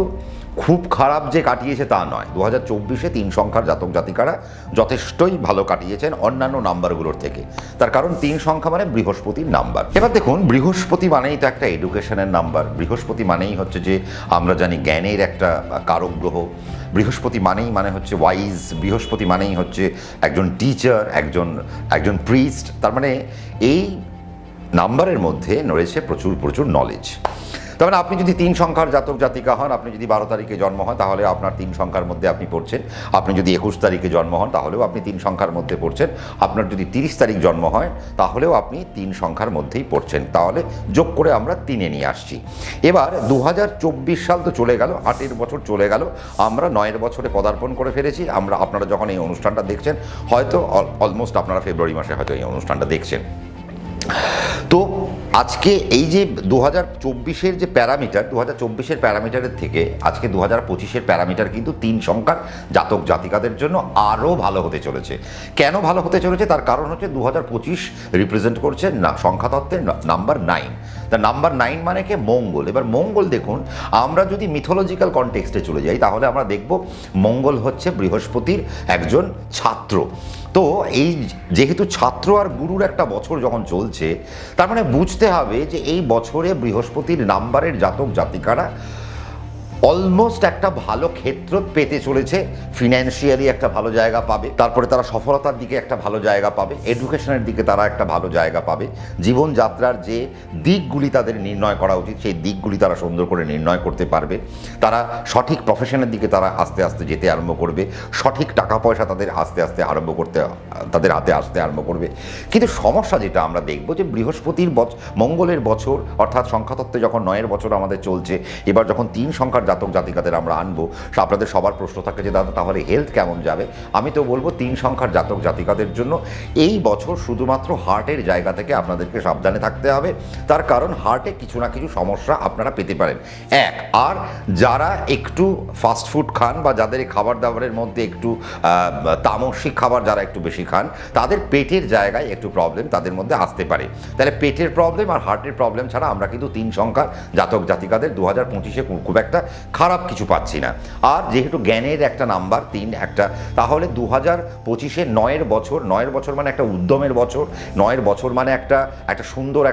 খুব খারাপ যে কাটিয়েছে তা নয়। 2024-এ 3 সংখ্যার জাতক জাতিকারা যথেষ্টই ভালো কাটিয়েছেন অন্যান্য নাম্বারগুলোর থেকে। তার কারণ 3 সংখ্যা মানে বৃহস্পতির নাম্বার। এবার দেখুন, বৃহস্পতি মানেই তো একটা এডুকেশনের নাম্বার, বৃহস্পতি মানেই হচ্ছে যে আমরা জানি জ্ঞানের একটা কারক গ্রহ, বৃহস্পতি মানে হচ্ছে ওয়াইজ, বৃহস্পতি মানেই হচ্ছে একজন টিচার, একজন প্রিস্ট। তার মানে এই নাম্বারের মধ্যে রয়েছে প্রচুর নলেজ। তার মানে আপনি যদি 3 সংখ্যার জাতক জাতিকা হন, আপনি যদি 12 তারিখে জন্ম হন তাহলে আপনার 3 সংখ্যার মধ্যে আপনি পড়ছেন, আপনি যদি 21 তারিখে জন্ম হন তাহলেও আপনি 3 সংখ্যার মধ্যে পড়ছেন, আপনার যদি 30 তারিখ জন্ম হয় তাহলেও আপনি 3 সংখ্যার মধ্যেই পড়ছেন। তাহলে যোগ করে আমরা 3-এ নিয়ে আসছি। এবার 2024 সাল তো চলে গেল, 8 বছর চলে গেল, আমরা 9 বছরে পদার্পণ করে ফেলেছি। আপনারা যখন এই অনুষ্ঠানটা দেখছেন হয়তো অলমোস্ট আপনারা ফেব্রুয়ারি মাসে হয়তো এই অনুষ্ঠানটা দেখছেন। তো আজকে এই যে 2024-এর যে প্যারামিটার, 2024-এর প্যারামিটারের থেকে আজকে 2025-এর প্যারামিটার কিন্তু 3 সংখ্যার জাতক জাতিকাদের জন্য আরও ভালো হতে চলেছে। কেন ভালো হতে চলেছে তার কারণ হচ্ছে 2025 রিপ্রেজেন্ট করছে সংখ্যাতত্ত্বের নাম্বার 9। তা নাম্বার 9 মানে কি? মঙ্গল। এবার মঙ্গল দেখুন, আমরা যদি মিথোলজিক্যাল কনটেক্সটে চলে যাই তাহলে আমরা দেখব মঙ্গল হচ্ছে বৃহস্পতির একজন ছাত্র। তো এই যেহেতু ছাত্র আর গুরুর একটা বছর যখন চলছে, তার মানে বুঝতে হবে যে এই বছরে বৃহস্পতির নাম্বারের জাতক জাতিকারা অলমোস্ট একটা ভালো ক্ষেত্র পেতে চলেছে, ফিনান্সিয়ালি একটা ভালো জায়গা পাবে, তারপরে তারা সফলতার দিকে একটা ভালো জায়গা পাবে, এডুকেশনের দিকে তারা একটা ভালো জায়গা পাবে, জীবনযাত্রার যে দিকগুলি তাদের নির্ণয় করা উচিত সেই দিকগুলি তারা সুন্দর করে নির্ণয় করতে পারবে, তারা সঠিক প্রফেশনের দিকে তারা আস্তে আস্তে যেতে আরম্ভ করবে, সঠিক টাকা পয়সা তাদের তাদের হাতে আসতে আরম্ভ করবে। কিন্তু সমস্যা যেটা আমরা দেখব যে বৃহস্পতির মঙ্গলের বছর অর্থাৎ সংখ্যাতত্ত্বে যখন 9-এর বছর আমাদের চলছে, এবার যখন 3 সংখ্যার জাতক জাতিকাদের আমরা আনবো, আপনাদের সবার প্রশ্ন থাকে যে দাদা তাহলে হেলথ কেমন যাবে। আমি তো বলবো 3 সংখ্যার জাতক জাতিকাদের জন্য এই বছর শুধুমাত্র হার্টের জায়গা থেকে আপনাদেরকে সাবধানে থাকতে হবে। তার কারণ হার্টে কিছু না কিছু সমস্যা আপনারা পেতে পারেন। আর যারা একটু ফাস্টফুড খান বা যাদের খাবার দাবারের মধ্যে একটু তামসিক খাবার যারা একটু বেশি খান, তাদের পেটের জায়গায় একটু প্রবলেম তাদের মধ্যে আসতে পারে। তাহলে পেটের প্রবলেম আর হার্টের প্রবলেম ছাড়া আমরা কিন্তু 3 সংখ্যার জাতক জাতিকাদের 2025-এ খুব একটা খারাপ কিছু পাচ্ছি না। আর যেহেতু জ্ঞানের একটা নাম্বার 3 একটা, তাহলে 2025-এ 9-এর বছর মানে একটা উদ্যমের বছর, 9-এর বছর মানে একটা সুন্দর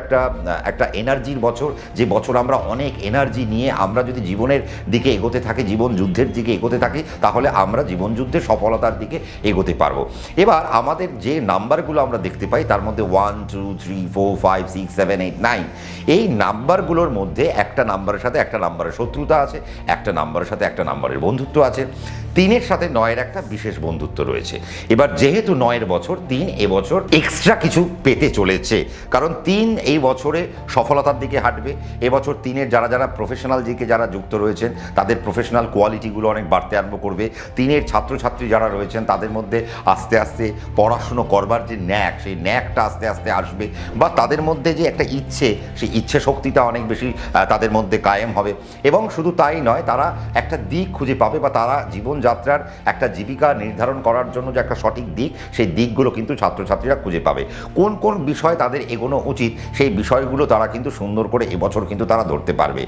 একটা এনার্জির বছর, যে বছর আমরা অনেক এনার্জি নিয়ে আমরা যদি জীবনের দিকে এগোতে থাকি, জীবন যুদ্ধের দিকে এগোতে থাকি, তাহলে আমরা জীবন যুদ্ধে সফলতার দিকে এগোতে পারবো। এবার আমাদের যে নাম্বারগুলো আমরা দেখতে পাই তার মধ্যে 1 2 3 4 5 6 7 8 9, এই নাম্বারগুলোর মধ্যে একটা নাম্বারের সাথে একটা নাম্বারের শত্রুতা আছে, একটা নাম্বারের সাথে একটা নাম্বারের বন্ধুত্ব আছে। 3-এর সাথে 9-এর একটা বিশেষ বন্ধুত্ব রয়েছে। এবার যেহেতু 9-এর বছর, 3 এবছর এক্সট্রা কিছু পেতে চলেছে, কারণ 3 এই বছরে সফলতার দিকে হাঁটবে। এবছর 3-এর যারা প্রফেশনাল দিকে যারা যুক্ত রয়েছেন তাদের প্রফেশনাল কোয়ালিটিগুলো অনেক বাড়তে আরম্ভ করবে। 3-এর ছাত্রছাত্রী যারা রয়েছেন তাদের মধ্যে আস্তে আস্তে পড়াশুনো করবার যে ন্যাক, সেই ন্যাকটা আস্তে আস্তে আসবে, বা তাদের মধ্যে যে একটা ইচ্ছে, সেই ইচ্ছে শক্তিটা অনেক বেশি তাদের মধ্যে কায়েম হবে। এবং শুধু তাই নয়, তারা একটা দিক খুঁজে পাবে, বা তারা জীবনযাত্রার একটা জীবিকা নির্ধারণ করার জন্য যে একটা সঠিক দিক, সেই দিকগুলো কিন্তু ছাত্রছাত্রীরা খুঁজে পাবে। কোন কোন বিষয় তাদের এগোনো উচিত, সেই বিষয়গুলো তারা কিন্তু সুন্দর করে এবছর কিন্তু তারা ধরতে পারবে।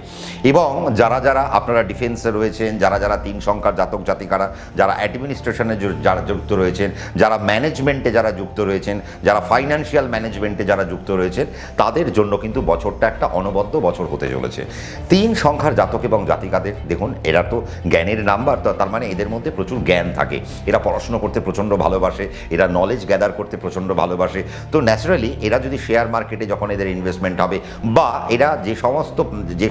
এবং যারা আপনারা ডিফেন্সে রয়েছেন, যারা 3 সংখ্যার জাতক জাতিকারা, যারা অ্যাডমিনিস্ট্রেশনে যারা যুক্ত রয়েছেন, যারা ম্যানেজমেন্টে যারা যুক্ত রয়েছেন, যারা ফাইন্যান্সিয়াল ম্যানেজমেন্টে যারা যুক্ত রয়েছেন, তাদের জন্য কিন্তু বছরটা একটা অনবদ্য বছর হতে চলেছে। 3 সংখ্যার জাতক এবং জাতিকাদের দেখুন, এরা তো জ্ঞানের নাম্বার, তো তার মানে এদের মধ্যে প্রচুর জ্ঞান থাকে, এরা পড়াশুনো করতে প্রচণ্ড ভালোবাসে, এরা নলেজ গ্যাদার করতে প্রচণ্ড ভালোবাসে। তো ন্যাচারালি এরা যদি শেয়ার মার্কেটে যখন এদের ইনভেস্টমেন্ট হবে, বা এরা যে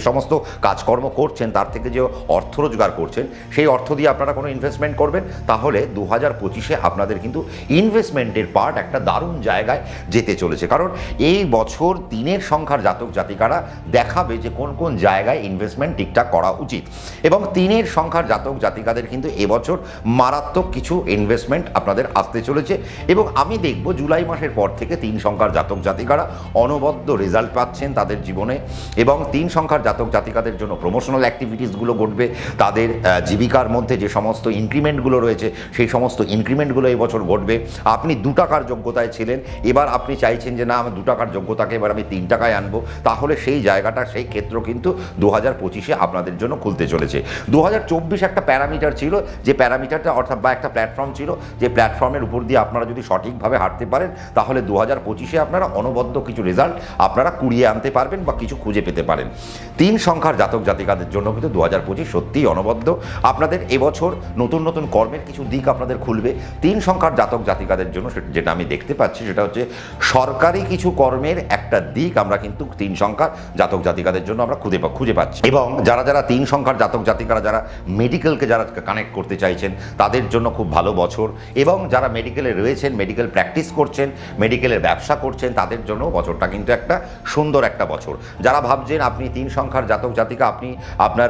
সমস্ত কাজকর্ম করছেন তার থেকে যে অর্থ রোজগার করছেন, সেই অর্থ দিয়ে আপনারা কোনো ইনভেস্টমেন্ট করবেন, তাহলে 2025-এ আপনাদের কিন্তু ইনভেস্টমেন্টের পার্ট একটা দারুণ জায়গায় যেতে চলেছে। কারণ এই বছর 3-এর সংখ্যার জাতক জাতিকারা দেখাবে যে কোন কোন জায়গায় ইনভেস্টমেন্ট ঠিকঠাক করা উচিত। এবং 3-এর সংখ্যার জাতক জাতিকাদের কিন্তু এবছর মারাত্মক কিছু ইনভেস্টমেন্ট আপনাদের আসতে চলেছে। এবং আমি দেখব জুলাই মাসের পর থেকে 3 সংখ্যার জাতক জাতিকারা অনবদ্য রেজাল্ট পাচ্ছেন তাদের জীবনে, এবং 3 সংখ্যার জাতক জাতিকাদের জন্য প্রমোশনাল অ্যাক্টিভিটিসগুলো ঘটবে। তাদের জীবিকার মধ্যে যে সমস্ত ইনক্রিমেন্টগুলো রয়েছে, সেই সমস্ত ইনক্রিমেন্টগুলো এবছর ঘটবে। আপনি 2 টাকার যোগ্যতায় ছিলেন, এবার আপনি চাইছেন যে না, আমি 2 টাকার যোগ্যতাকে এবার আমি 3 টাকায় আনবো, তাহলে সেই জায়গাটা, সেই ক্ষেত্র কিন্তু 2025-এ আপনাদের জন্য খুলতে চলেছে। 2024 একটা প্যারামিটার ছিল, যে প্যারামিটারটা অর্থাৎ বা একটা প্ল্যাটফর্ম ছিল, যে প্ল্যাটফর্মের উপর দিয়ে আপনারা যদি সঠিকভাবে হাঁটতে পারেন, তাহলে 2025-এ আপনারা অনবদ্য কিছু রেজাল্ট আপনারা কুড়িয়ে আনতে পারবেন বা কিছু খুঁজে পেতে পারেন। 3 সংখ্যার জাতক জাতিকাদের জন্য কিন্তু 2025 সত্যিই অনবদ্য। আপনাদের এবছর নতুন নতুন কর্মের কিছু দিক আপনাদের খুলবে। 3 সংখ্যার জাতক জাতিকাদের জন্য যেটা আমি দেখতে পাচ্ছি, সেটা হচ্ছে সরকারি কিছু কর্মের একটা দিক আমরা কিন্তু 3 সংখ্যার জাতক জাতিকাদের জন্য আমরা খুঁজে পাচ্ছি। এবং যারা 3 সংখ্যার জাতক জাতিকারা যারা মেডিকেলকে যারা কানেক্ট করতে চাইছেন, তাদের জন্য খুব ভালো বছর। এবং যারা মেডিকেলে রয়েছেন, মেডিকেল প্র্যাকটিস করছেন, মেডিকেলের ব্যবসা করছেন, তাদের জন্য বছরটা কিন্তু একটা সুন্দর একটা বছর। যারা ভাবছেন আপনি 3 সংখ্যার জাতক জাতিকা, আপনি আপনার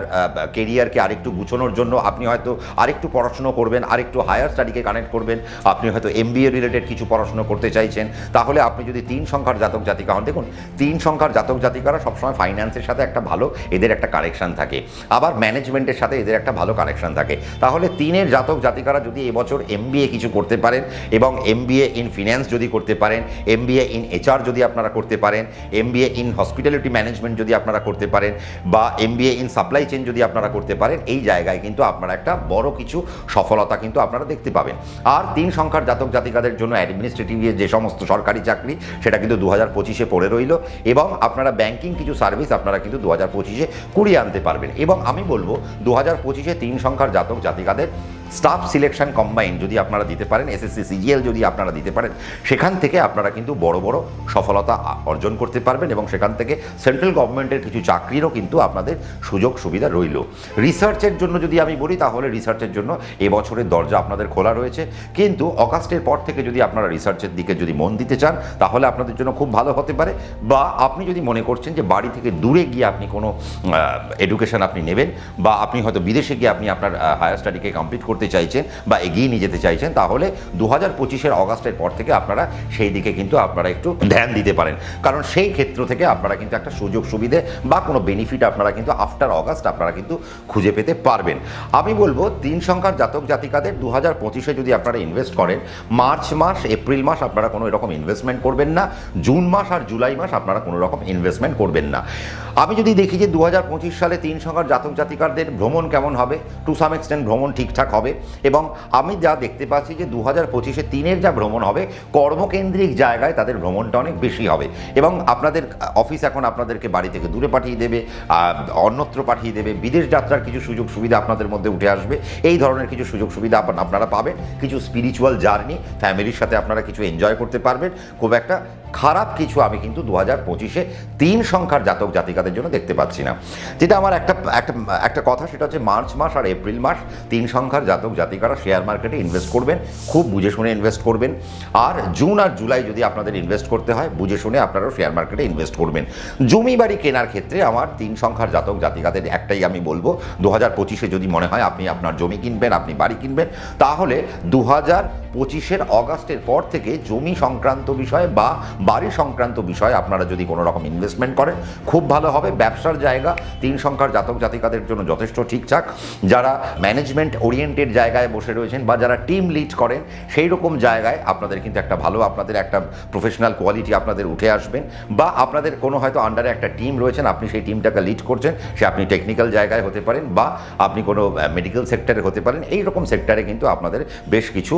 কেরিয়ারকে আরেকটু গুছোনোর জন্য আপনি হয়তো আরেকটু পড়াশুনো করবেন, আরেকটু হায়ার স্টাডিকে কানেক্ট করবেন, আপনি হয়তো MBA রিলেটেড কিছু পড়াশুনো করতে চাইছেন, তাহলে আপনি যদি 3 সংখ্যার জাতক জাতিকা হন, দেখুন 3 সংখ্যার জাতক জাতিকারা সবসময় ফাইন্যান্সের সাথে একটা ভালো এদের একটা কানেকশান থাকে, আবার ম্যানেজমেন্টের সাথে এদের একটা ভালো কানেকশান থাকে। তাহলে 3-এর জাতক জাতিকারা যদি এবছর MBA কিছু করতে পারেন, এবং MBA ইন ফিন্যান্স যদি করতে পারেন, MBA ইন HR যদি আপনারা করতে পারেন, MBA ইন হসপিটালিটি ম্যানেজমেন্ট যদি আপনারা করতে পারেন, বা MBA ইন সাপ্লাই চেইন যদি আপনারা করতে পারেন, এই জায়গায় কিন্তু আপনারা একটা বড় কিছু সফলতা কিন্তু আপনারা দেখতে পাবেন। আর 3 সংখ্যার জাতক জাতিকাদের জন্য অ্যাডমিনিস্ট্রেটিভ যে সমস্ত সরকারি চাকরি, সেটা কিন্তু 2025-এ পড়ে রইল, এবং আপনারা ব্যাংকিং কিছু সার্ভিস আপনারা কিন্তু 2025-এ কুড়িয়ে আনতে পারবেন। এবং আমি বলবো 2025-এ 3 সংখ্যার জাতক জাতিকাদের স্টাফ সিলেকশন কম্বাইন যদি আপনারা দিতে পারেন, SSC CGL যদি আপনারা দিতে পারেন, সেখান থেকে আপনারা কিন্তু বড় বড় সফলতা অর্জন করতে পারবেন, এবং সেখান থেকে সেন্ট্রাল গভর্নমেন্টের কিছু চাকরিরও কিন্তু আপনাদের সুযোগ সুবিধা রইল। রিসার্চের জন্য যদি আমি বলি, তাহলে রিসার্চের জন্য এবছরের দরজা আপনাদের খোলা রয়েছে, কিন্তু অগাস্টের পর থেকে যদি আপনারা রিসার্চের দিকে যদি মন দিতে চান, তাহলে আপনাদের জন্য খুব ভালো হতে পারে। বা আপনি যদি মনে করছেন যে বাড়ি থেকে দূরে গিয়ে আপনি কোনো এডুকেশন আপনি নেবেন, বা আপনি হয়তো বিদেশে গিয়ে আপনি আপনার হায়ার স্টাডিকে কমপ্লিট করতে চাইছেন বা এগিয়ে নিয়ে যেতে চাইছেন, তাহলে 2025-এর অগাস্টের পর থেকে আপনারা সেই দিকে কিন্তু আপনারা একটু ধ্যান দিতে পারেন, কারণ সেই ক্ষেত্র থেকে আপনারা কিন্তু একটা সুযোগ সুবিধে বা কোনো বেনিফিট আপনারা কিন্তু আফটার অগাস্ট আপনারা কিন্তু খুঁজে পেতে পারবেন। আমি বলবো 3 সংখ্যার জাতক জাতিকাদের 2025-এ যদি আপনারা ইনভেস্ট করেন, মার্চ মাস, এপ্রিল মাস আপনারা কোনো রকম ইনভেস্টমেন্ট করবেন না, জুন মাস আর জুলাই মাস আপনারা কোনো রকম ইনভেস্টমেন্ট করবেন না। আমি যদি দেখি যে 2025 সালে 3 সংখ্যার জাতক জাতিকাদের ভ্রমণ কেমন হবে, টু সাম এক্সটেন্ট ভ্রমণ ঠিকঠাক হবে। এবং আমি যা দেখতে পাচ্ছি যে 2025-এ 3-এর যা ভ্রমণ হবে, কর্মকেন্দ্রিক জায়গায় তাদের ভ্রমণটা অনেক বেশি হবে। এবং আপনাদের অফিস এখন আপনাদেরকে বাড়ি থেকে দূরে পাঠিয়ে দেবে, অন্যত্র পাঠিয়ে দেবে, বিদেশ যাত্রার কিছু সুযোগ সুবিধা আপনাদের মধ্যে উঠে আসবে। এই ধরনের কিছু সুযোগ সুবিধা আপনারা পাবেন। কিছু স্পিরিচুয়াল জার্নি ফ্যামিলির সাথে আপনারা কিছু এনজয় করতে পারবেন। খুব একটা খারাপ কিছু আমি কিন্তু 2025-এ 3 সংখ্যার জাতক জাতিকাদের জন্য দেখতে পাচ্ছি না। যেটা আমার একটা কথা, সেটা হচ্ছে মার্চ মাস আর এপ্রিল মাস 3 সংখ্যার জাতক জাতিকারা শেয়ার মার্কেটে ইনভেস্ট করবেন, খুব বুঝে শুনে ইনভেস্ট করবেন। আর জুন আর জুলাই যদি আপনাদের ইনভেস্ট করতে হয়, বুঝে শুনে আপনারাও শেয়ার মার্কেটে ইনভেস্ট করবেন। জমি বাড়ি কেনার ক্ষেত্রে আমার 3 সংখ্যার জাতক জাতিকাদের একটাই আমি বলবো, 2025-এ যদি মনে হয় আপনি আপনার জমি কিনবেন, আপনি বাড়ি কিনবেন, তাহলে 2025-এর অগাস্টের পর থেকে জমি সংক্রান্ত বিষয়ে বা বাড়ি সংক্রান্ত বিষয়ে আপনারা যদি কোনো রকম ইনভেস্টমেন্ট করেন, খুব ভালো হবে। ব্যবসার জায়গা 3 সংখ্যার জাতক জাতিকাদের জন্য যথেষ্ট ঠিকঠাক। যারা ম্যানেজমেন্ট ওরিয়েন্টেড জায়গায় বসে রয়েছেন বা যারা টিম লিড করেন, সেই রকম জায়গায় আপনাদের কিন্তু আপনাদের একটা প্রফেশনাল কোয়ালিটি আপনাদের উঠে আসবেন। বা আপনাদের কোনো হয়তো আন্ডারে একটা টিম রয়েছেন, আপনি সেই টিমটাকে লিড করছেন, সে আপনি টেকনিক্যাল জায়গায় হতে পারেন বা আপনি কোনো মেডিকেল সেক্টরে হতে পারেন। এই রকম সেক্টরে কিন্তু আপনাদের বেশ কিছু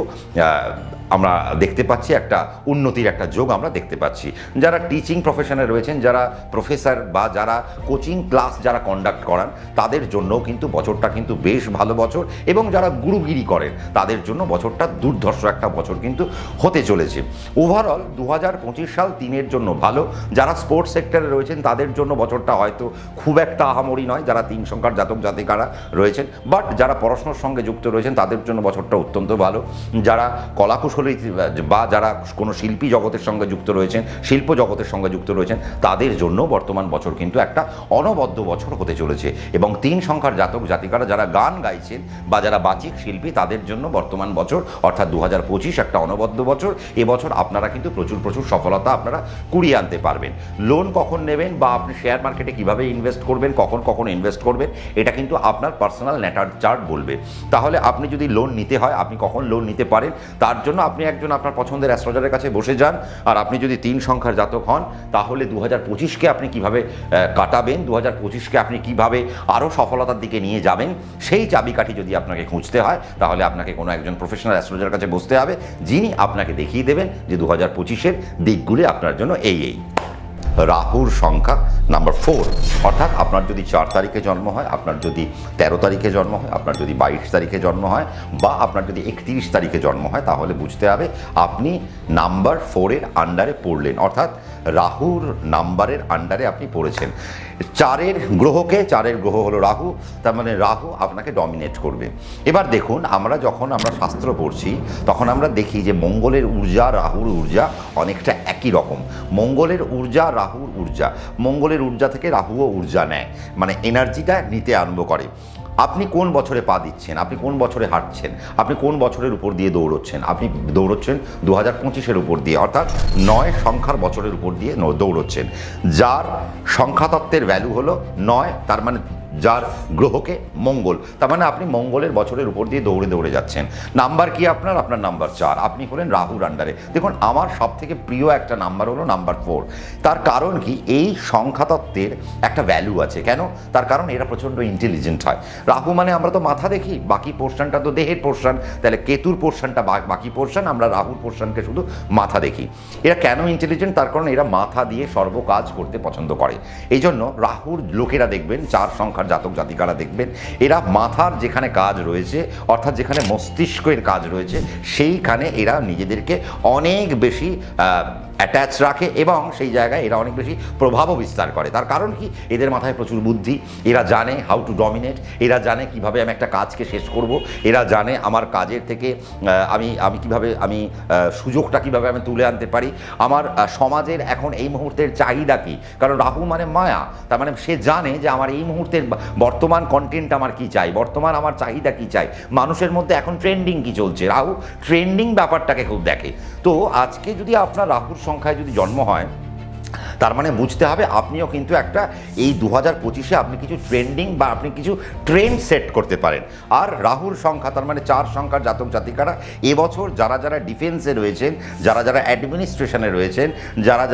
আমরা দেখতে পাচ্ছি, একটা উন্নতির একটা যোগ আমরা দেখতে পাচ্ছি। যারা টিচিং প্রফেশনে রয়েছেন, যারা প্রফেসর বা যারা কোচিং ক্লাস যারা কন্ডাক্ট করান, তাদের জন্যও কিন্তু বছরটা কিন্তু বেশ ভালো বছর। এবং যারা গুরুগিরি করেন, তাদের জন্য বছরটা দুর্ধর্ষ একটা বছর কিন্তু হতে চলেছে। ওভারঅল 2025 সাল 3-এর জন্য ভালো। যারা স্পোর্টস সেক্টরে রয়েছেন, তাদের জন্য বছরটা হয়তো খুব একটা আহামরি নয়, যারা 3 সংখ্যার জাতক জাতিকারা রয়েছেন। বাট যারা পড়াশোনার সঙ্গে যুক্ত রয়েছেন, তাদের জন্য বছরটা অত্যন্ত ভালো। যারা কলাকুশলী বা যারা কোনো শিল্পী জগতের সঙ্গে যুক্ত রয়েছেন, শিল্প জগতের সঙ্গে যুক্ত রয়েছেন, তাদের জন্য বর্তমান বছর কিন্তু একটা অনবদ্য বছর হতে চলেছে। এবং 3 সংখ্যার জাতক জাতিকারা যারা গান গাইছেন বা যারা বাচিক শিল্পী, তাদের জন্য বর্তমান বছর অর্থাৎ 2025 একটা অনবদ্য বছর। এবছর আপনারা কিন্তু প্রচুর সফলতা আপনারা কুড়িয়ে আনতে পারবেন। লোন কখন নেবেন বা আপনি শেয়ার মার্কেটে কিভাবে ইনভেস্ট করবেন, কখন ইনভেস্ট করবেন, এটা কিন্তু আপনার পার্সোনাল ন্যাটার চার্ট বলবে। তাহলে আপনি যদি লোন নিতে হয়, আপনি কখন লোন নিতে পারেন, তার জন্য আপনি একজন আপনার পছন্দের অ্যাস্ট্রোলজারের কাছে বসে যান। আর আপনি যদি 3 সংখ্যার জাতক হন, তাহলে 2025-কে আপনি কিভাবে কাটাবেন, 2025-কে আপনি কিভাবে আরও সফলতার দিকে নিয়ে যাবেন, সেই চাবিকাঠি যদি আপনাকে খুঁজতে হয়, তাহলে আপনাকে কোনো একজন প্রফেশনাল অ্যাস্ট্রোলজারের কাছে বসতে হবে, যিনি আপনাকে দেখিয়ে দেবেন যে 2025-এর দিকগুলি আপনার জন্য এই। রাহুর সংখ্যা নাম্বার 4, অর্থাৎ আপনার যদি 4 তারিখে জন্ম হয়, আপনার যদি 13 তারিখে জন্ম হয়, আপনার যদি 22 তারিখে জন্ম হয় বা আপনার যদি 31 তারিখে জন্ম হয়, তাহলে বুঝতে হবে আপনি নাম্বার 4-এর আন্ডারে পড়লেন, অর্থাৎ রাহুর নাম্বারের আন্ডারে আপনি পড়েছেন। 4-এর গ্রহ হলো রাহু, তার মানে রাহু আপনাকে ডমিনেট করবে। এবার দেখুন, যখন আমরা শাস্ত্র পড়ছি, তখন আমরা দেখি যে মঙ্গলের ঊর্জা, রাহুর ঊর্জা অনেকটা একই রকম। মঙ্গলের ঊর্জা, রাহুর ঊর্জা, মঙ্গলের ঊর্জা থেকে রাহুও ঊর্জা নেয়, মানে এনার্জিটা নিতে আরম্ভ করে। আপনি কোন বছরে পা দিচ্ছেন, আপনি কোন বছরে হাঁটছেন, আপনি কোন বছরের উপর দিয়ে দৌড়চ্ছেন, আপনি দৌড়চ্ছেন 2025-এর উপর দিয়ে, অর্থাৎ 9 সংখ্যার বছরের উপর দিয়ে দৌড়চ্ছেন। যার সংখ্যাতত্ত্বের ভ্যালু হলো 9, তার মানে যার গ্রহকে মঙ্গল, তার মানে আপনি মঙ্গলের বছরের উপর দিয়ে দৌড়ে যাচ্ছেন। নাম্বার কি আপনার নাম্বার 4, আপনি হলেন রাহুর আন্ডারে। দেখুন, আমার সব থেকে প্রিয় একটা নাম্বার হলো নাম্বার 4। তার কারণ কি, এই সংখ্যাতত্ত্বের একটা ভ্যালু আছে। কেন? তার কারণ এরা প্রচণ্ড ইন্টেলিজেন্ট হয়। রাহু মানে আমরা তো মাথা দেখি, বাকি পোর্শনটা তো দেহের পোর্শন, তাহলে কেতুর পোর্শনটা বাকি পোর্শন, আমরা রাহুর পোর্শনকে শুধু মাথা দেখি। এরা কেন ইন্টেলিজেন্ট? তার কারণ এরা মাথা দিয়ে সর্ব কাজ করতে পছন্দ করে। এই জন্য রাহুর লোকেরা দেখবেন, 4 সংখ্যার জাতক জাতিকারা দেখবেন, এরা মাথার যেখানে কাজ রয়েছে, অর্থাৎ যেখানে মস্তিষ্কের কাজ রয়েছে, সেইখানে এরা নিজেদেরকে অনেক বেশি অ্যাটাচ রাখে এবং সেই জায়গায় এরা অনেক বেশি প্রভাবও বিস্তার করে। তার কারণ কি, এদের মাথায় প্রচুর বুদ্ধি, এরা জানে হাউ টু ডমিনেট, এরা জানে কিভাবে আমি একটা কাজকে শেষ করব, এরা জানে আমার কাজের থেকে আমি কিভাবে সুযোগটা কিভাবে আমি তুলে আনতে পারি, আমার সমাজের এখন এই মুহূর্তের চাহিদা কি। কারণ রাহু মানে মায়া, তার মানে সে জানে যে আমার এই মুহূর্তের বর্তমান কন্টেন্ট আমার কি চাই, বর্তমান আমার চাহিদা কি চাই, মানুষের মধ্যে এখন ট্রেন্ডিং কি চলছে। রাহু ট্রেন্ডিং ব্যাপারটাকে খুব দেখে। তো আজকে যদি আপনার রাহুর সংখ্যায় যদি জন্ম হয়, তার মানে বুঝতে হবে আপনিও কিন্তু একটা এই 2025-এ আপনি কিছু ট্রেন্ডিং বা আপনি কিছু ট্রেন্ড সেট করতে পারেন। আর রাহুর সংখ্যা, তার মানে 4 সংখ্যার জাতক জাতিকারা এবছর যারা যারা ডিফেন্সে রয়েছেন, যারা যারা অ্যাডমিনিস্ট্রেশনে রয়েছেন, যারা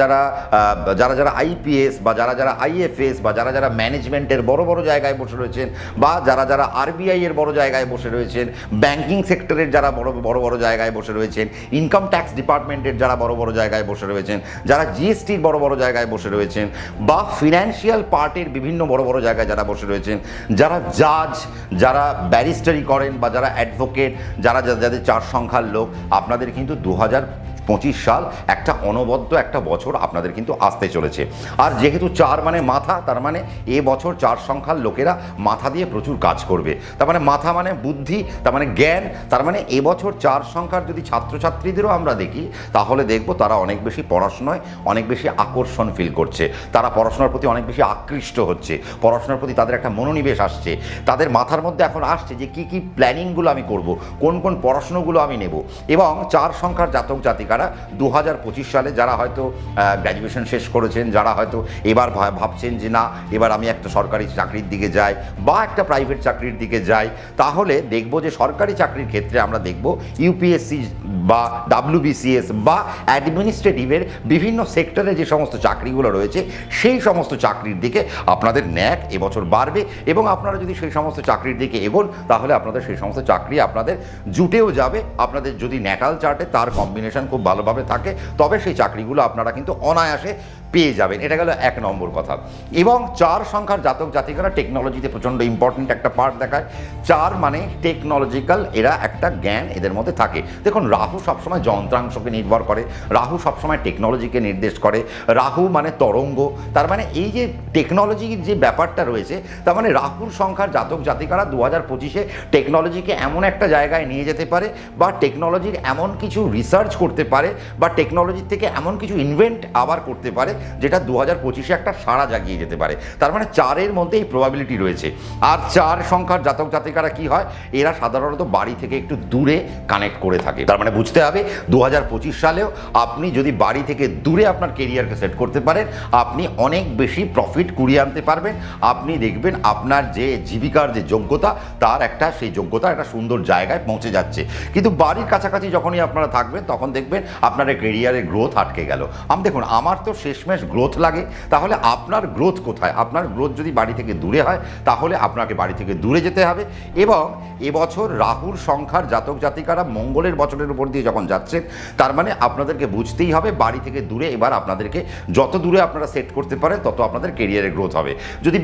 যারা আইপিএস বা যারা যারা আইএফএস বা যারা যারা ম্যানেজমেন্টের বড় বড় জায়গায় বসে রয়েছেন, বা যারা যারা আরবিআই এর বড় জায়গায় বসে রয়েছেন, ব্যাংকিং সেক্টরের যারা বড় বড় জায়গায় বসে রয়েছেন, ইনকাম ট্যাক্স ডিপার্টমেন্টের যারা বড় বড় জায়গায় বসে রয়েছেন, যারা জিএসটির বড় বড় জায়গায় বসে রয়েছেন, বা ফিনান্সিয়াল পার্টের বিভিন্ন বড় বড় জায়গায় যারা বসে রয়েছেন, যারা জাজ, যারা ব্যারিস্টারি করেন বা যারা অ্যাডভোকেট, যাদের 4 সংখ্যার লোক, আপনাদের কিন্তু 2025 সাল একটা অনবদ্য একটা বছর আপনাদের কিন্তু আসতে চলেছে। আর যেহেতু 4 মানে মাথা, তার মানে এ বছর 4 সংখ্যার লোকেরা মাথা দিয়ে প্রচুর কাজ করবে। তার মানে মাথা মানে বুদ্ধি, তার মানে জ্ঞান, তার মানে এবছর 4 সংখ্যার যদি ছাত্রছাত্রীদেরও আমরা দেখি তাহলে দেখব তারা অনেক বেশি পড়াশোনায় অনেক বেশি আকর্ষণ ফিল করছে, তারা পড়াশোনার প্রতি অনেক বেশি আকৃষ্ট হচ্ছে, পড়াশোনার প্রতি তাদের একটা মনোনিবেশ আসছে, তাদের মাথার মধ্যে এখন আসছে যে কী কী প্ল্যানিংগুলো আমি করব, কোন কোন পড়াশোনাগুলো আমি নেব। এবং 4 সংখ্যার জাতক জাতিকা 2025 সালে যারা হয়তো গ্র্যাজুয়েশন শেষ করেছেন, যারা হয়তো এবার ভাবছেন যে না এবার আমি একটা সরকারি চাকরির দিকে যাই বা একটা প্রাইভেট চাকরির দিকে যাই, তাহলে দেখব যে সরকারি চাকরির ক্ষেত্রে আমরা দেখব ইউপিএসসি বা WBCS বা অ্যাডমিনিস্ট্রেটিভের বিভিন্ন সেক্টরে যে সমস্ত চাকরিগুলো রয়েছে সেই সমস্ত চাকরির দিকে আপনাদের ন্যাক এবছর বাড়বে। এবং আপনারা যদি সেই সমস্ত চাকরির দিকে এগোন তাহলে আপনাদের সেই সমস্ত চাকরি আপনাদের জুটেও যাবে। আপনাদের যদি ন্যাটাল চার্টে তার কম্বিনেশন খুব ভালোভাবে থাকে তবে সেই চাকরিগুলো আপনারা কিন্তু অনায়াসে পেয়ে যাবেন। এটা গেল 1 নম্বর কথা। এবং 4 সংখ্যার জাতক জাতিকারা টেকনোলজিতে প্রচণ্ড ইম্পর্টেন্ট একটা পার্ট দেখায়। 4 মানে টেকনোলজিক্যাল, এরা একটা জ্ঞান এদের মধ্যে থাকে। দেখুন রাহু সবসময় যন্ত্রাংশকে নির্ভর করে, রাহু সবসময় টেকনোলজিকে নির্দেশ করে, রাহু মানে তরঙ্গ, তার মানে এই যে টেকনোলজির যে ব্যাপারটা রয়েছে তার মানে রাহুর সংখ্যার জাতক জাতিকারা 2025-এ টেকনোলজিকে এমন একটা জায়গায় নিয়ে যেতে পারে বা টেকনোলজির এমন কিছু রিসার্চ করতে পারে বা টেকনোলজির থেকে এমন কিছু ইনভেন্ট আবার করতে পারে যেটা 2025-এ একটা সাড়া জাগিয়ে যেতে পারে। তার মানে 4-এর মধ্যে এই প্রবাবিলিটি রয়েছে। আর 4 সংখ্যার জাতক জাতিকারা কি হয়, এরা সাধারণত বাড়ি থেকে একটু দূরে কানেক্ট করে থাকে। তার মানে বুঝতে হবে 2025 সালেও আপনি যদি বাড়ি থেকে দূরে আপনার কেরিয়ারকে সেট করতে পারেন আপনি অনেক বেশি প্রফিট কুড়িয়ে আনতে পারবেন। আপনি দেখবেন আপনার যে জীবিকার যে যোগ্যতা তার সেই যোগ্যতা একটা সুন্দর জায়গায় পৌঁছে যাচ্ছে। কিন্তু বাড়ির কাছাকাছি যখনই আপনারা থাকবেন তখন দেখবেন আপনার কেরিয়ারের গ্রোথ আটকে গেল। দেখুন আমার তো শেষমেশ গ্রোথ লাগে, তাহলে আপনার গ্রোথ কোথায়? আপনার গ্রোথ যদি বাড়ি থেকে দূরে হয় তাহলে আপনাকে বাড়ি থেকে দূরে যেতে হবে। এবং এবছর রাহুর সংখ্যার জাতক জাতিকারা মঙ্গলের বছরের উপর দিয়ে যখন যাচ্ছেন তার মানে আপনাদেরকে বুঝতেই হবে বাড়ি থেকে দূরে এবার আপনাদেরকে যত দূরে আপনারা সেট করতে পারেন তত আপনাদের কেরিয়ারের গ্রোথ হবে। যদি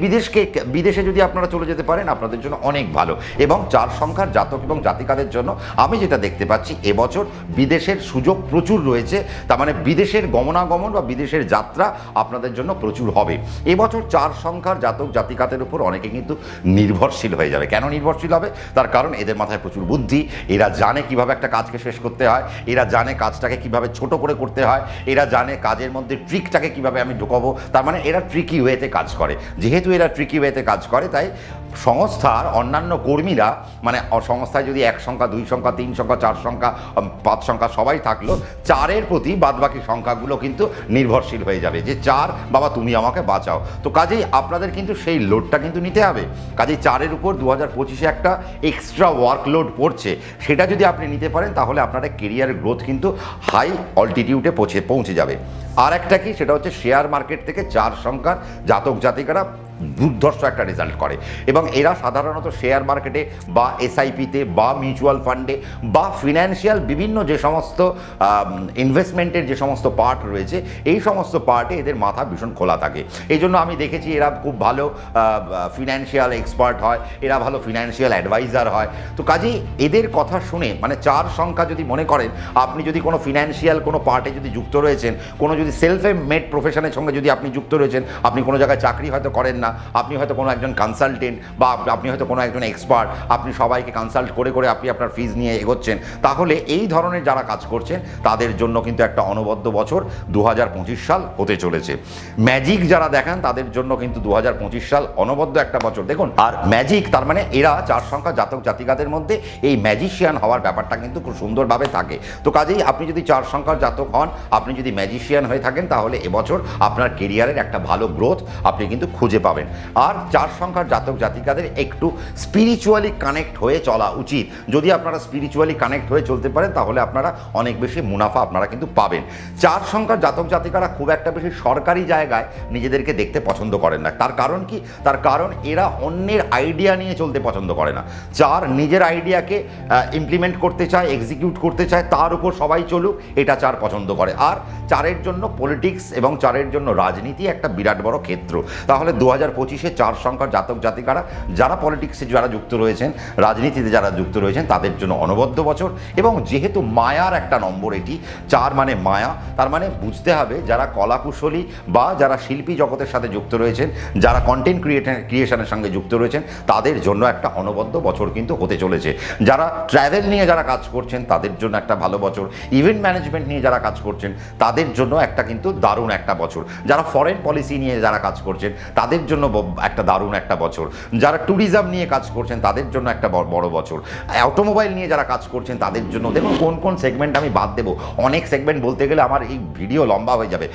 বিদেশে যদি আপনারা চলে যেতে পারেন আপনাদের জন্য অনেক ভালো। এবং 4 সংখ্যার জাতক এবং জাতিকাদের জন্য আমি যেটা দেখতে পাচ্ছি এবছর বিদেশের সুযোগ প্রচুর রয়েছে। তার মানে বিদেশের গমনাগমন বা বিদেশের যাত্রা আপনাদের জন্য প্রচুর হবে। এবছর 4 সংখ্যার জাতক জাতিকাদের উপর অনেকে কিন্তু নির্ভরশীল হয়ে যাবে। কেন নির্ভরশীল হবে? তার কারণ এদের মাথায় প্রচুর বুদ্ধি, এরা জানে কিভাবে একটা কাজকে শেষ করতে হয়, এরা জানে কাজটাকে কিভাবে ছোট করে করতে হয়, এরা জানে কাজের মধ্যে ট্রিকটাকে কিভাবে আমি ঢোকাবো। তার মানে এরা ট্রিকি ওয়েতে কাজ করে। যেহেতু এরা ট্রিকি ওয়েতে কাজ করে তাই সংস্থার অন্যান্য কর্মীরা মানে সংস্থায় যদি 1 সংখ্যা 2 সংখ্যা 3 সংখ্যা 4 সংখ্যা 5 সংখ্যা সবাই থাকলো 4-এর প্রতি বাদবাকি সংখ্যাগুলো কিন্তু নির্ভরশীল হয়ে যাবে যে 4 বাবা তুমি আমাকে বাঁচাও। তো কাজেই আপনাদের কিন্তু সেই লোডটা কিন্তু নিতে হবে। কাজেই 4-এর উপর 2025-এ একটা এক্সট্রা ওয়ার্কলোড পড়ছে, সেটা যদি আপনি নিতে পারেন তাহলে আপনার কেরিয়ারের গ্রোথ কিন্তু হাই অল্টিটিউডে পৌঁছে যাবে। আর একটা কি, সেটা হচ্ছে শেয়ার মার্কেট থেকে 4 সংখ্যার জাতক জাতিকারা দুর্ধর্ষ একটা রেজাল্ট করে। এবং এরা সাধারণত শেয়ার মার্কেটে বা এসআইপিতে বা মিউচুয়াল ফান্ডে বা ফিনান্সিয়াল বিভিন্ন যে সমস্ত ইনভেস্টমেন্টের যে সমস্ত পার্ট রয়েছে এই সমস্ত পার্টে এদের মাথা ভীষণ খোলা থাকে। এই জন্য আমি দেখেছি এরা খুব ভালো ফিনান্সিয়াল এক্সপার্ট হয়, এরা ভালো ফিনান্সিয়াল অ্যাডভাইজার হয়। তো কাজেই এদের কথা শুনে মানে 4 সংখ্যা যদি মনে করেন আপনি যদি কোনো ফিনান্সিয়াল কোনো পার্টে যদি যুক্ত রয়েছেন, কোনো যদি সেলফ মেড প্রফেশনের সঙ্গে যদি আপনি যুক্ত রয়েছেন, আপনি কোনো জায়গায় চাকরি হয়তো করেন না আপনি হয়তো কোনো একজন কনসালটেন্ট বা আপনি হয়তো কোনো একজন এক্সপার্ট, আপনি সবাইকে কনসাল্ট করে করে আপনি আপনার ফিজ নিয়ে এগোচ্ছেন, তাহলে এই ধরনের যারা কাজ করছেন তাদের জন্য কিন্তু একটা অনবদ্য বছর 2025 সাল হতে চলেছে। ম্যাজিক যারা দেখান তাদের জন্য কিন্তু 2025 সাল অনবদ্য একটা বছর। দেখুন, আর ম্যাজিক তার মানে এরা 4 সংখ্যা জাতক জাতিকাদের মধ্যে এই ম্যাজিশিয়ান হওয়ার ব্যাপারটা কিন্তু খুব সুন্দরভাবে থাকে। তো কাজেই আপনি যদি 4 সংখ্যার জাতক হন, আপনি যদি ম্যাজিশিয়ান হয়ে থাকেন, তাহলে এবছর আপনার কেরিয়ারের একটা ভালো গ্রোথ আপনি কিন্তু খুঁজে পাবেন। আর 4 সংখ্যার জাতক জাতিকাদের একটু স্পিরিচুয়ালি কানেক্ট হয়ে চলা উচিত। যদি আপনারা স্পিরিচুয়ালি কানেক্ট হয়ে চলতে পারেন, তাহলে আপনারা অনেক বেশি মুনাফা আপনারা কিন্তু পাবেন। 4 সংখ্যার জাতক জাতিকারা খুব একটা বেশি সরকারি জায়গায় নিজেদেরকে দেখতে পছন্দ করেন না। তার কারণ কি? তার কারণ এরা অন্যের আইডিয়া নিয়ে চলতে পছন্দ করে না। 4 নিজের আইডিয়াকে ইমপ্লিমেন্ট করতে চায়, এক্সিকিউট করতে চায়, তার উপর সবাই চলুক, এটা 4 পছন্দ করে। আর 4-এর জন্য পলিটিক্স এবং 4-এর জন্য রাজনীতি একটা বিরাট বড় ক্ষেত্র। তাহলে 2025-এ 4 সংখ্যার জাতক জাতিকারা যারা পলিটিক্সে যারা যুক্ত রয়েছেন, রাজনীতিতে যারা যুক্ত রয়েছেন, তাদের জন্য অনবদ্য বছর। এবং যেহেতু মায়ার একটা নম্বর এটি, 4 মানে মায়া, তার মানে বুঝতে হবে যারা কলাকুশলী বা যারা শিল্পী জগতের সাথে যুক্ত রয়েছেন, যারা কন্টেন্ট ক্রিয়েশনের সঙ্গে যুক্ত রয়েছেন, তাদের জন্য একটা অনবদ্য বছর কিন্তু হতে চলেছে। যারা ট্র্যাভেল নিয়ে যারা কাজ করছেন তাদের জন্য একটা ভালো বছর। ইভেন্ট ম্যানেজমেন্ট নিয়ে যারা কাজ করছেন তাদের জন্য একটা কিন্তু দারুণ একটা বছর। যারা ফরেন পলিসি নিয়ে যারা কাজ করছেন তাদের জন্য একটা দারুণ একটা বছর। যারা ট্যুরিজম নিয়ে কাজ করছেন তাদের জন্য একটা বড় বছর। অটোমোবাইল নিয়ে যারা কাজ করছেন তাদের জন্য, দেখুন কোন কোন সেগমেন্ট আমি বাদ দেবো, অনেক সেগমেন্ট বলতে গেলে আমার এই ভিডিও লম্বা হয়ে যাবে।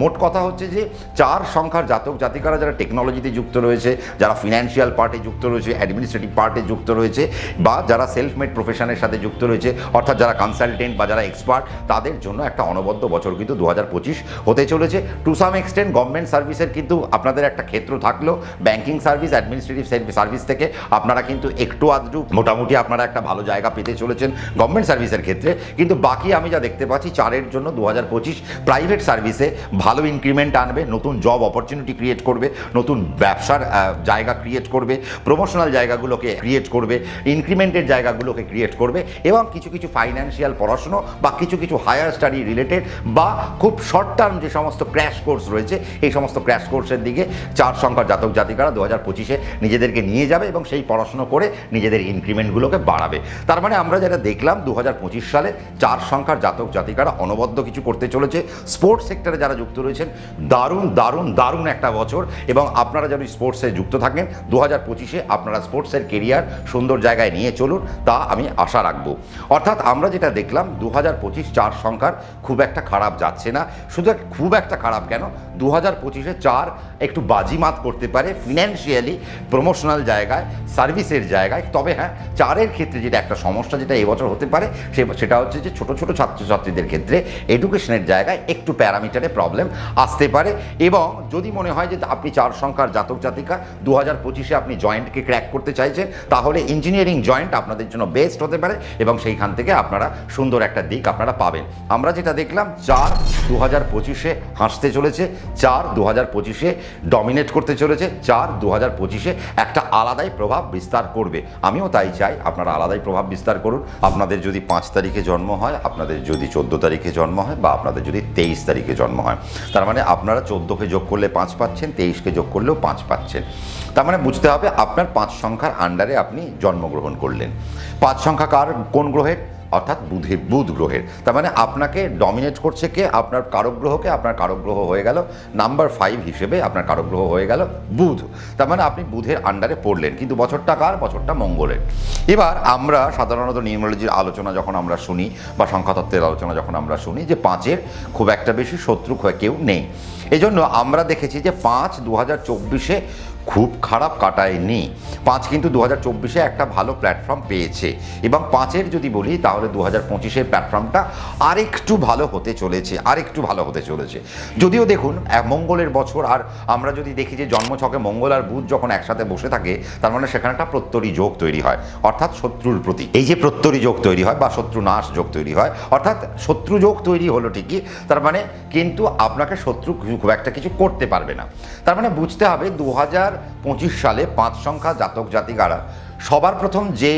মোট কথা হচ্ছে যে 4 সংখ্যার জাতক জাতিকারা যারা টেকনোলজিতে যুক্ত রয়েছে, যারা ফিনান্সিয়াল পার্টে যুক্ত রয়েছে, অ্যাডমিনিস্ট্রেটিভ পার্টে যুক্ত রয়েছে, বা যারা সেলফ মেড প্রফেশনের সাথে যুক্ত রয়েছে, অর্থাৎ যারা কনসালটেন্ট বা যারা এক্সপার্ট, তাদের জন্য একটা অনবদ্য বছর কিন্তু 2025 হতে চলেছে। টু সাম এক্সটেন্ট গভর্নমেন্ট সার্ভিসের কিন্তু আপনাদের একটা ক্ষেত্র থাকলেও, ব্যাংকিং সার্ভিস, অ্যাডমিনিস্ট্রেটিভ সার্ভিস থেকে আপনারা কিন্তু একটু আধটু মোটামুটি আপনারা একটা ভালো জায়গা পেতে চলেছেন গভর্নমেন্ট সার্ভিসের ক্ষেত্রে। কিন্তু বাকি আমি যা দেখতে পাচ্ছি 4-এর জন্য 2025 প্রাইভেট সার্ভিসে ভালো ইনক্রিমেন্ট আনবে, নতুন জব অপরচুনিটি ক্রিয়েট করবে, নতুন ব্যবসার জায়গা ক্রিয়েট করবে, প্রমোশনাল জায়গাগুলোকে ক্রিয়েট করবে, ইনক্রিমেন্টের জায়গাগুলোকে ক্রিয়েট করবে, এবং কিছু কিছু ফাইন্যান্সিয়াল পড়াশুনো বা কিছু কিছু হায়ার স্টাডি রিলেটেড বা খুব শর্ট টার্ম যে সমস্ত ক্র্যাশ কোর্স রয়েছে, এই সমস্ত ক্র্যাশ কোর্সের দিকে 4 সংখ্যার জাতক জাতিকারা 2025-এ নিজেদেরকে নিয়ে যাবে এবং সেই পড়াশুনো করে নিজেদের ইনক্রিমেন্টগুলোকে বাড়াবে। তার মানে আমরা যেটা দেখলাম 2025 সালে 4 সংখ্যার জাতক জাতিকারা অনবদ্য কিছু করতে চলেছে। স্পোর্টস সেক্টরে যারা যুক্ত রয়েছেন, দারুণ দারুণ দারুণ একটা বছর। এবং আপনারা যদি স্পোর্টসে যুক্ত থাকেন, 2025-এ আপনারা স্পোর্টসের কেরিয়ার সুন্দর জায়গায় নিয়ে চলুন, তা আমি আশা রাখবো। অর্থাৎ আমরা যেটা দেখলাম 2025 4 সংখ্যার খুব একটা খারাপ যাচ্ছে না। শুধু খুব একটা খারাপ কেন, 2025-এ 4 একটু বাজিমাত করতে পারে ফিনান্সিয়ালি, প্রমোশনাল জায়গায়, সার্ভিসের জায়গায়। তবে হ্যাঁ, 4-এর ক্ষেত্রে যেটা একটা সমস্যা যেটা এবছর হতে পারে সেটা হচ্ছে যে ছোট ছোট ছাত্রছাত্রীদের ক্ষেত্রে এডুকেশনের জায়গায় একটু প্যারামিটারে প্রবলেম আসতে পারে। এবং যদি মনে হয় যে আপনি 4 সংখ্যার জাতক জাতিকা 2025-এ আপনি জয়েন্টকে ক্র্যাক করতে চাইছেন, তাহলে ইঞ্জিনিয়ারিং জয়েন্ট আপনাদের জন্য বেস্ট হতে পারে এবং সেইখান থেকে আপনারা সুন্দর একটা দিক আপনারা পাবেন। আমরা যেটা দেখলাম 4 2025-এ হাসতে চলেছে, 4 2025-এ ডমিনেট করতে চলেছে, 4 2025-এ একটা আলাদাই প্রভাব বিস্তার করবে। আমিও তাই চাই আপনারা আলাদাই প্রভাব বিস্তার করুন। আপনাদের যদি 5 তারিখে জন্ম হয়, আপনাদের যদি 14 তারিখে জন্ম হয়, বা আপনাদের যদি 23 তারিখে জন্ম হয়, তার মানে আপনারা 14কে যোগ করলে 5 পাচ্ছেন, 23কে যোগ করলেও 5 পাচ্ছেন। তার মানে বুঝতে হবে আপনার 5 সংখ্যার আন্ডারে আপনি জন্মগ্রহণ করলেন। 5 সংখ্যা কোন গ্রহের? অর্থাৎ বুধ গ্রহের। তার মানে আপনাকে ডমিনেট করছে কে? আপনার কারক গ্রহকে। আপনার কারক গ্রহ হয়ে গেল নাম্বার 5 হিসেবে, আপনার কারক গ্রহ হয়ে গেল বুধ। তার মানে আপনি বুধের আন্ডারে পড়লেন, কিন্তু বছরটা কার? বছরটা মঙ্গলের। এবার আমরা সাধারণত নিউমেরোলজির আলোচনা যখন আমরা শুনি বা সংখ্যাতত্ত্বের আলোচনা যখন আমরা শুনি, যে 5-এর খুব একটা বেশি শত্রু কেউ নেই। এজন্য আমরা দেখেছি যে 5 2024-এ খুব খারাপ কাটায়নি। 5 কিন্তু 2024-এ একটা ভালো প্ল্যাটফর্ম পেয়েছে। এবং 5-এর যদি বলি তাহলে 2025-এর প্ল্যাটফর্মটা আরেকটু ভালো হতে চলেছে। যদিও দেখুন মঙ্গলের বছর, আর আমরা যদি দেখি যে জন্মছকে মঙ্গল আর বুধ যখন একসাথে বসে থাকে, তার মানে সেখানে একটা প্রত্যরী যোগ তৈরি হয়, অর্থাৎ শত্রুর প্রতি এই যে প্রত্যরী যোগ তৈরি হয় বা শত্রু নাশ যোগ তৈরি হয়, অর্থাৎ শত্রু যোগ তৈরি হলো ঠিকই, তার মানে কিন্তু আপনাকে শত্রু খুব একটা কিছু করতে পারবে না। তার মানে বুঝতে হবে 2025 সালে 5 সংখ্যা জাতক জাতিকারা সবার প্রথম যে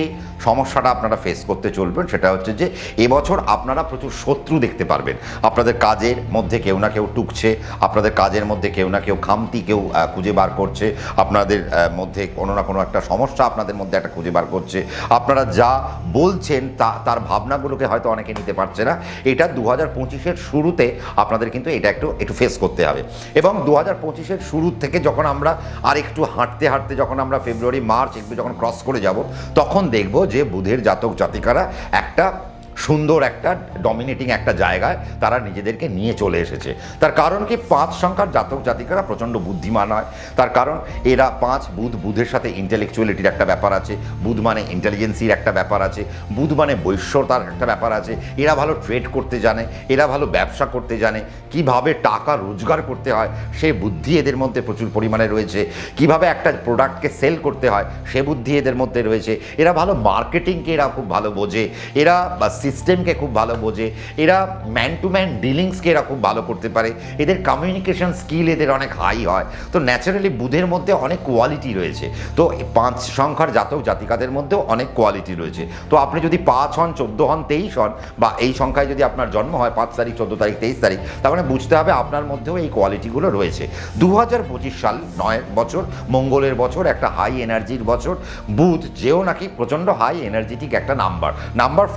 সমস্যাটা আপনারা ফেস করতে চলবেন সেটা হচ্ছে যে এবছর আপনারা প্রচুর শত্রু দেখতে পারবেন। আপনাদের কাজের মধ্যে কেউ না কেউ টুকছে, আপনাদের কাজের মধ্যে কেউ না কেউ খামতি কেউ খুঁজে বার করছে, আপনাদের মধ্যে কোনো না কোনো একটা সমস্যা আপনাদের মধ্যে একটা খুঁজে বার করছে। আপনারা যা বলছেন তার ভাবনাগুলোকে হয়তো অনেকে নিতে পারছে না। এটা 2025-এর শুরুতে আপনাদের কিন্তু এটা একটু ফেস করতে হবে। এবং 2025-এর শুরু থেকে যখন আমরা আর একটু হাঁটতে হাঁটতে যখন আমরা ফেব্রুয়ারি মার্চ একটু যখন ক্রস করে যাব, তখন দেখব যে বুধের জাতক জাতিকারা একটা সুন্দর একটা ডমিনেটিং একটা জায়গায় তারা নিজেদেরকে নিয়ে চলে এসেছে। তার কারণ কি, 5 সংখ্যার জাতক জাতিকারা প্রচণ্ড বুদ্ধিমান হয়। তার কারণ এরা বুধের সাথে ইন্টেলেকচুয়ালিটির একটা ব্যাপার আছে, বুধ মানে ইন্টেলিজেন্সির একটা ব্যাপার আছে, বুধ মানে বৈশ্যতার একটা ব্যাপার আছে। এরা ভালো ট্রেড করতে জানে, এরা ভালো ব্যবসা করতে জানে, কিভাবে টাকা রোজগার করতে হয় সে বুদ্ধি এদের মধ্যে প্রচুর পরিমাণে রয়েছে, কিভাবে একটা প্রোডাক্টকে সেল করতে হয় সে বুদ্ধি এদের মধ্যে রয়েছে। এরা ভালো মার্কেটিংকে এরা খুব ভালো বোঝে, এরা সিস্টেমকে খুব ভালো বোঝে, এরা ম্যান টু ম্যান ডিলিংসকে এরা খুব ভালো করতে পারে, এদের কমিউনিকেশন স্কিল এদের অনেক হাই হয়। তো ন্যাচারালি বুধের মধ্যে অনেক কোয়ালিটি রয়েছে। তো 5 সংখ্যার জাতক জাতিকাদের মধ্যেও অনেক কোয়ালিটি রয়েছে। তো আপনি যদি 5 হন, 14 হন, 23 হন, বা এই সংখ্যায় যদি আপনার জন্ম হয় 5 তারিখ, 14 তারিখ, 23 তারিখ, তার মানে বুঝতে হবে আপনার মধ্যেও এই কোয়ালিটিগুলো রয়েছে। 2025 সাল 9 বছর, মঙ্গলের বছর, একটা হাই এনার্জির বছর। বুধ যেও নাকি প্রচণ্ড হাই এনার্জেটিক একটা নাম্বার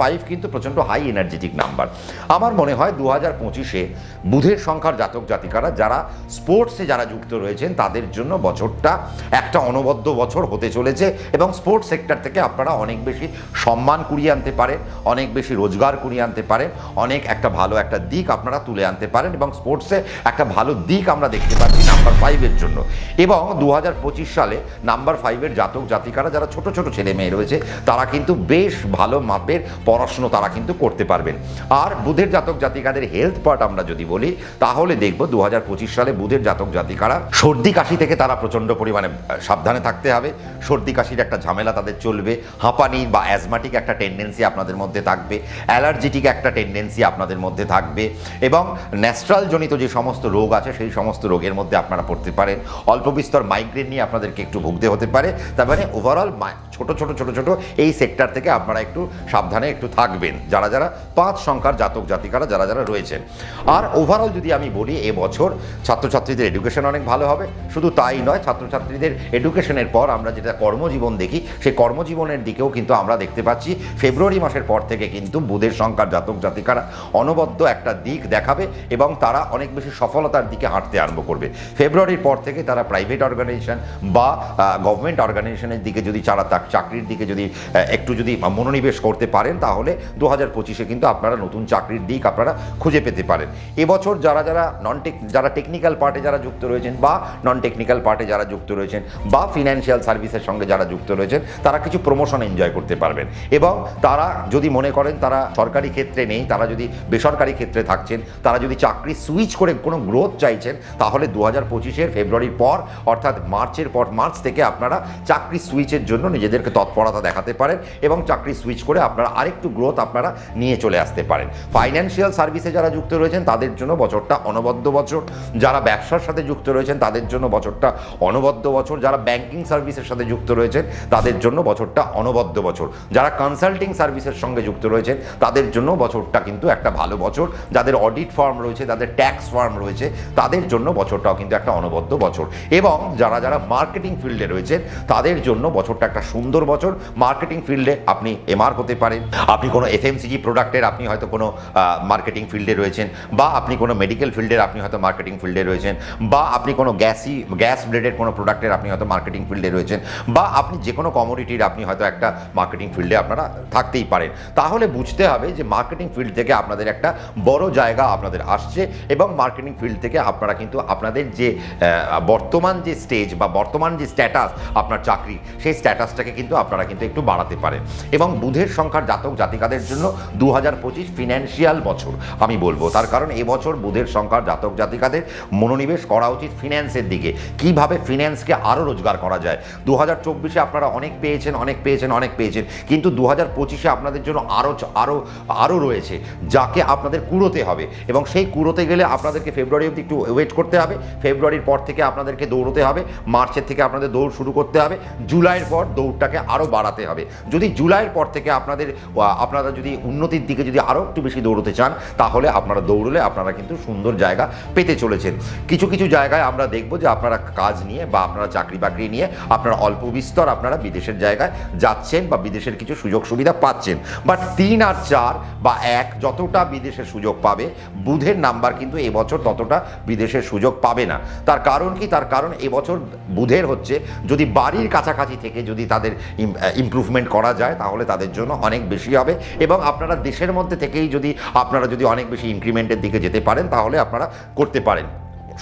5 কিন্তু প্রচণ্ড হাই এনার্জেটিক নাম্বার। আমার মনে হয় 2025-এ বুধের সংখ্যার জাতক জাতিকারা যারা স্পোর্টসে যারা যুক্ত রয়েছেন তাদের জন্য বছরটা একটা অনবদ্য বছর হতে চলেছে। এবং স্পোর্টস সেক্টর থেকে আপনারা অনেক বেশি সম্মান কুড়িয়ে আনতে পারেন, অনেক বেশি রোজগার কুড়িয়ে আনতে পারেন, অনেক একটা ভালো একটা দিক আপনারা তুলে আনতে পারেন। এবং স্পোর্টসে একটা ভালো দিক আমরা দেখতে পাচ্ছি নাম্বার 5-এর জন্য। এবং 2025 সালে নাম্বার 5-এর জাতক জাতিকারা যারা ছোট ছোট ছেলে মেয়ে রয়েছে তারা কিন্তু বেশ ভালো মাপের পড়াশুনো তারা কিন্তু করতে পারবেন। আর বুধের জাতক জাতিকাদের হেলথ পার্ট আমরা যদি বলি তাহলে দেখব 2025 সালে বুধের জাতক জাতিকারা সর্দি কাশি থেকে তারা প্রচণ্ড পরিমাণে সাবধানে থাকতে হবে। সর্দি কাশির একটা ঝামেলা তাদের চলবে, হাঁপানি বা অ্যাজমাটিক একটা টেন্ডেন্সি আপনাদের মধ্যে থাকবে, অ্যালার্জিটিক একটা টেন্ডেন্সি আপনাদের মধ্যে থাকবে, এবং ন্যাস্ট্রাল জনিত যে সমস্ত রোগ আছে সেই সমস্ত রোগের মধ্যে আপনারা পড়তে পারেন। অল্প বিস্তর মাইগ্রেন নিয়ে আপনাদেরকে একটু ভুগতে হতে পারে। তার মানে ওভারঅল ছোট ছোট এই সেক্টর থেকে আপনারা একটু সাবধানে একটু থাকবেন যারা যারা 5 সংখ্যার জাতক জাতিকারা যারা যারা রয়েছেন। আর ওভারঅল যদি আমি বলি এবছর ছাত্রছাত্রীদের এডুকেশন অনেক ভালো হবে। শুধু তাই নয়, ছাত্রছাত্রীদের এডুকেশনের পর আমরা যেটা কর্মজীবন দেখি সেই কর্মজীবনের দিকেও কিন্তু আমরা দেখতে পাচ্ছি ফেব্রুয়ারি মাসের পর থেকে কিন্তু বুধের সংখ্যার জাতক জাতিকারা অনবদ্য একটা দিক দেখাবে এবং তারা অনেক বেশি সফলতার দিকে হাঁটতে আরম্ভ করবে। ফেব্রুয়ারির পর থেকে তারা প্রাইভেট অর্গানাইজেশন বা গভর্নমেন্ট অর্গানাইজেশনের দিকে যদি চাকরির দিকে একটু মনোনিবেশ করতে পারেন তাহলে 2025-এ কিন্তু আপনারা নতুন চাকরির দিক আপনারা খুঁজে পেতে পারেন। এবছর যারা টেকনিক্যাল পার্টে যারা যুক্ত রয়েছেন বা নন টেকনিক্যাল পার্টে যারা যুক্ত রয়েছেন বা ফিনান্সিয়াল সার্ভিসের সঙ্গে যারা যুক্ত রয়েছেন তারা কিছু প্রমোশন এনজয় করতে পারবেন। এবং তারা যদি মনে করেন তারা সরকারি ক্ষেত্রে নেই, তারা যদি বেসরকারি ক্ষেত্রে থাকছেন, তারা যদি চাকরি সুইচ করে কোনো গ্রোথ চাইছেন তাহলে 2025-এর ফেব্রুয়ারির পর অর্থাৎ মার্চ থেকে আপনারা চাকরি সুইচের জন্য নিজেদেরকে তৎপরতা দেখাতে পারেন এবং চাকরি সুইচ করে আপনারা আরেকটু গ্রোথ আপনারা নিয়ে চলে আসতে পারেন। ফাইন্যান্সিয়াল সার্ভিসে যারা যুক্ত রয়েছেন তাদের জন্য বছরটা অনবদ্য বছর। যারা ব্যবসার সাথে যুক্ত রয়েছেন তাদের জন্য বছরটা অনবদ্য বছর। যারা ব্যাংকিং সার্ভিসের সাথে যুক্ত রয়েছেন তাদের জন্য বছরটা অনবদ্য বছর। যারা কনসাল্টিং সার্ভিসের সঙ্গে যুক্ত রয়েছেন তাদের জন্য বছরটা কিন্তু একটা ভালো বছর। যাদের অডিট ফার্ম রয়েছে, যাদের ট্যাক্স ফার্ম রয়েছে তাদের জন্য বছরটাও কিন্তু একটা অনবদ্য বছর। এবং যারা মার্কেটিং ফিল্ডে রয়েছেন তাদের জন্য বছরটা একটা সুন্দর বছর। মার্কেটিং ফিল্ডে আপনি এমআর হতে পারেন, আপনি কোনো এফএমসিজি প্রোডাক্টের আপনি হয়তো কোনো মার্কেটিং ফিল্ডে রয়েছেন, বা আপনি কোনো মেডিকেল ফিল্ডের আপনি হয়তো মার্কেটিং ফিল্ডে রয়েছেন, বা আপনি কোনো গ্যাস ব্লেডের কোনো প্রোডাক্টের আপনি হয়তো মার্কেটিং ফিল্ডে রয়েছেন, বা আপনি যে কোনো কমোডিটির আপনি হয়তো একটা মার্কেটিং ফিল্ডে আপনারা থাকতেই পারেন। তাহলে বুঝতে হবে যে মার্কেটিং ফিল্ড থেকে আপনাদের একটা বড় জায়গা আপনাদের আসছে এবং মার্কেটিং ফিল্ড থেকে আপনারা কিন্তু আপনাদের যে বর্তমান যে স্টেজ বা বর্তমান যে স্ট্যাটাস আপনার চাকরি সেই স্ট্যাটাসটাকে কিন্তু আপনারা কিন্তু একটু বাড়াতে পারেন। এবং বুধের সংখ্যার জাতক জাতিকাদের জন্য 2025 ফিনান্সিয়াল বছর আমি বলবো। তার কারণ এবছর বুধের সংখ্যার জাতক জাতিকাদের মনোনিবেশ করা উচিত ফিন্যান্সের দিকে, কিভাবে ফিন্যান্সকে আরও রোজগার করা যায়। 2024-এ আপনারা অনেক পেয়েছেন, কিন্তু 2025-এ আপনাদের জন্য আরও রয়েছে যাকে আপনাদের কুড়োতে হবে। এবং সেই কুড়োতে গেলে আপনাদেরকে ফেব্রুয়ারি অবধি একটু ওয়েট করতে হবে। ফেব্রুয়ারির পর থেকে আপনাদেরকে দৌড়তে হবে, মার্চের থেকে আপনাদের দৌড় শুরু করতে হবে, জুলাইয়ের পর দৌড় দৌড়টাকে আরও বাড়াতে হবে। যদি জুলাইয়ের পর থেকে আপনারা যদি উন্নতির দিকে যদি আরও একটু বেশি দৌড়তে চান, তাহলে আপনারা দৌড়লে আপনারা কিন্তু সুন্দর জায়গা পেতে চলেছেন। কিছু কিছু জায়গায় আমরা দেখব যে আপনারা কাজ নিয়ে বা আপনারা চাকরি বাকরি নিয়ে আপনারা অল্প বিস্তর আপনারা বিদেশের জায়গায় যাচ্ছেন বা বিদেশের কিছু সুযোগ সুবিধা পাচ্ছেন। বাট 3 আর 4 বা 1 যতটা বিদেশের সুযোগ পাবে, বুধের নাম্বার কিন্তু এবছর ততটা বিদেশের সুযোগ পাবে না। তার কারণ কি? তার কারণ এবছর বুধের হচ্ছে যদি বাড়ির কাছাকাছি থেকে যদি তাদের ইমপ্রুভমেন্ট করা যায়, তাহলে তাদের জন্য অনেক বেশি হবে। এবং আপনারা দেশের মধ্যে থেকেই আপনারা যদি অনেক বেশি ইনক্রিমেন্টের দিকে যেতে পারেন, তাহলে আপনারা করতে পারেন,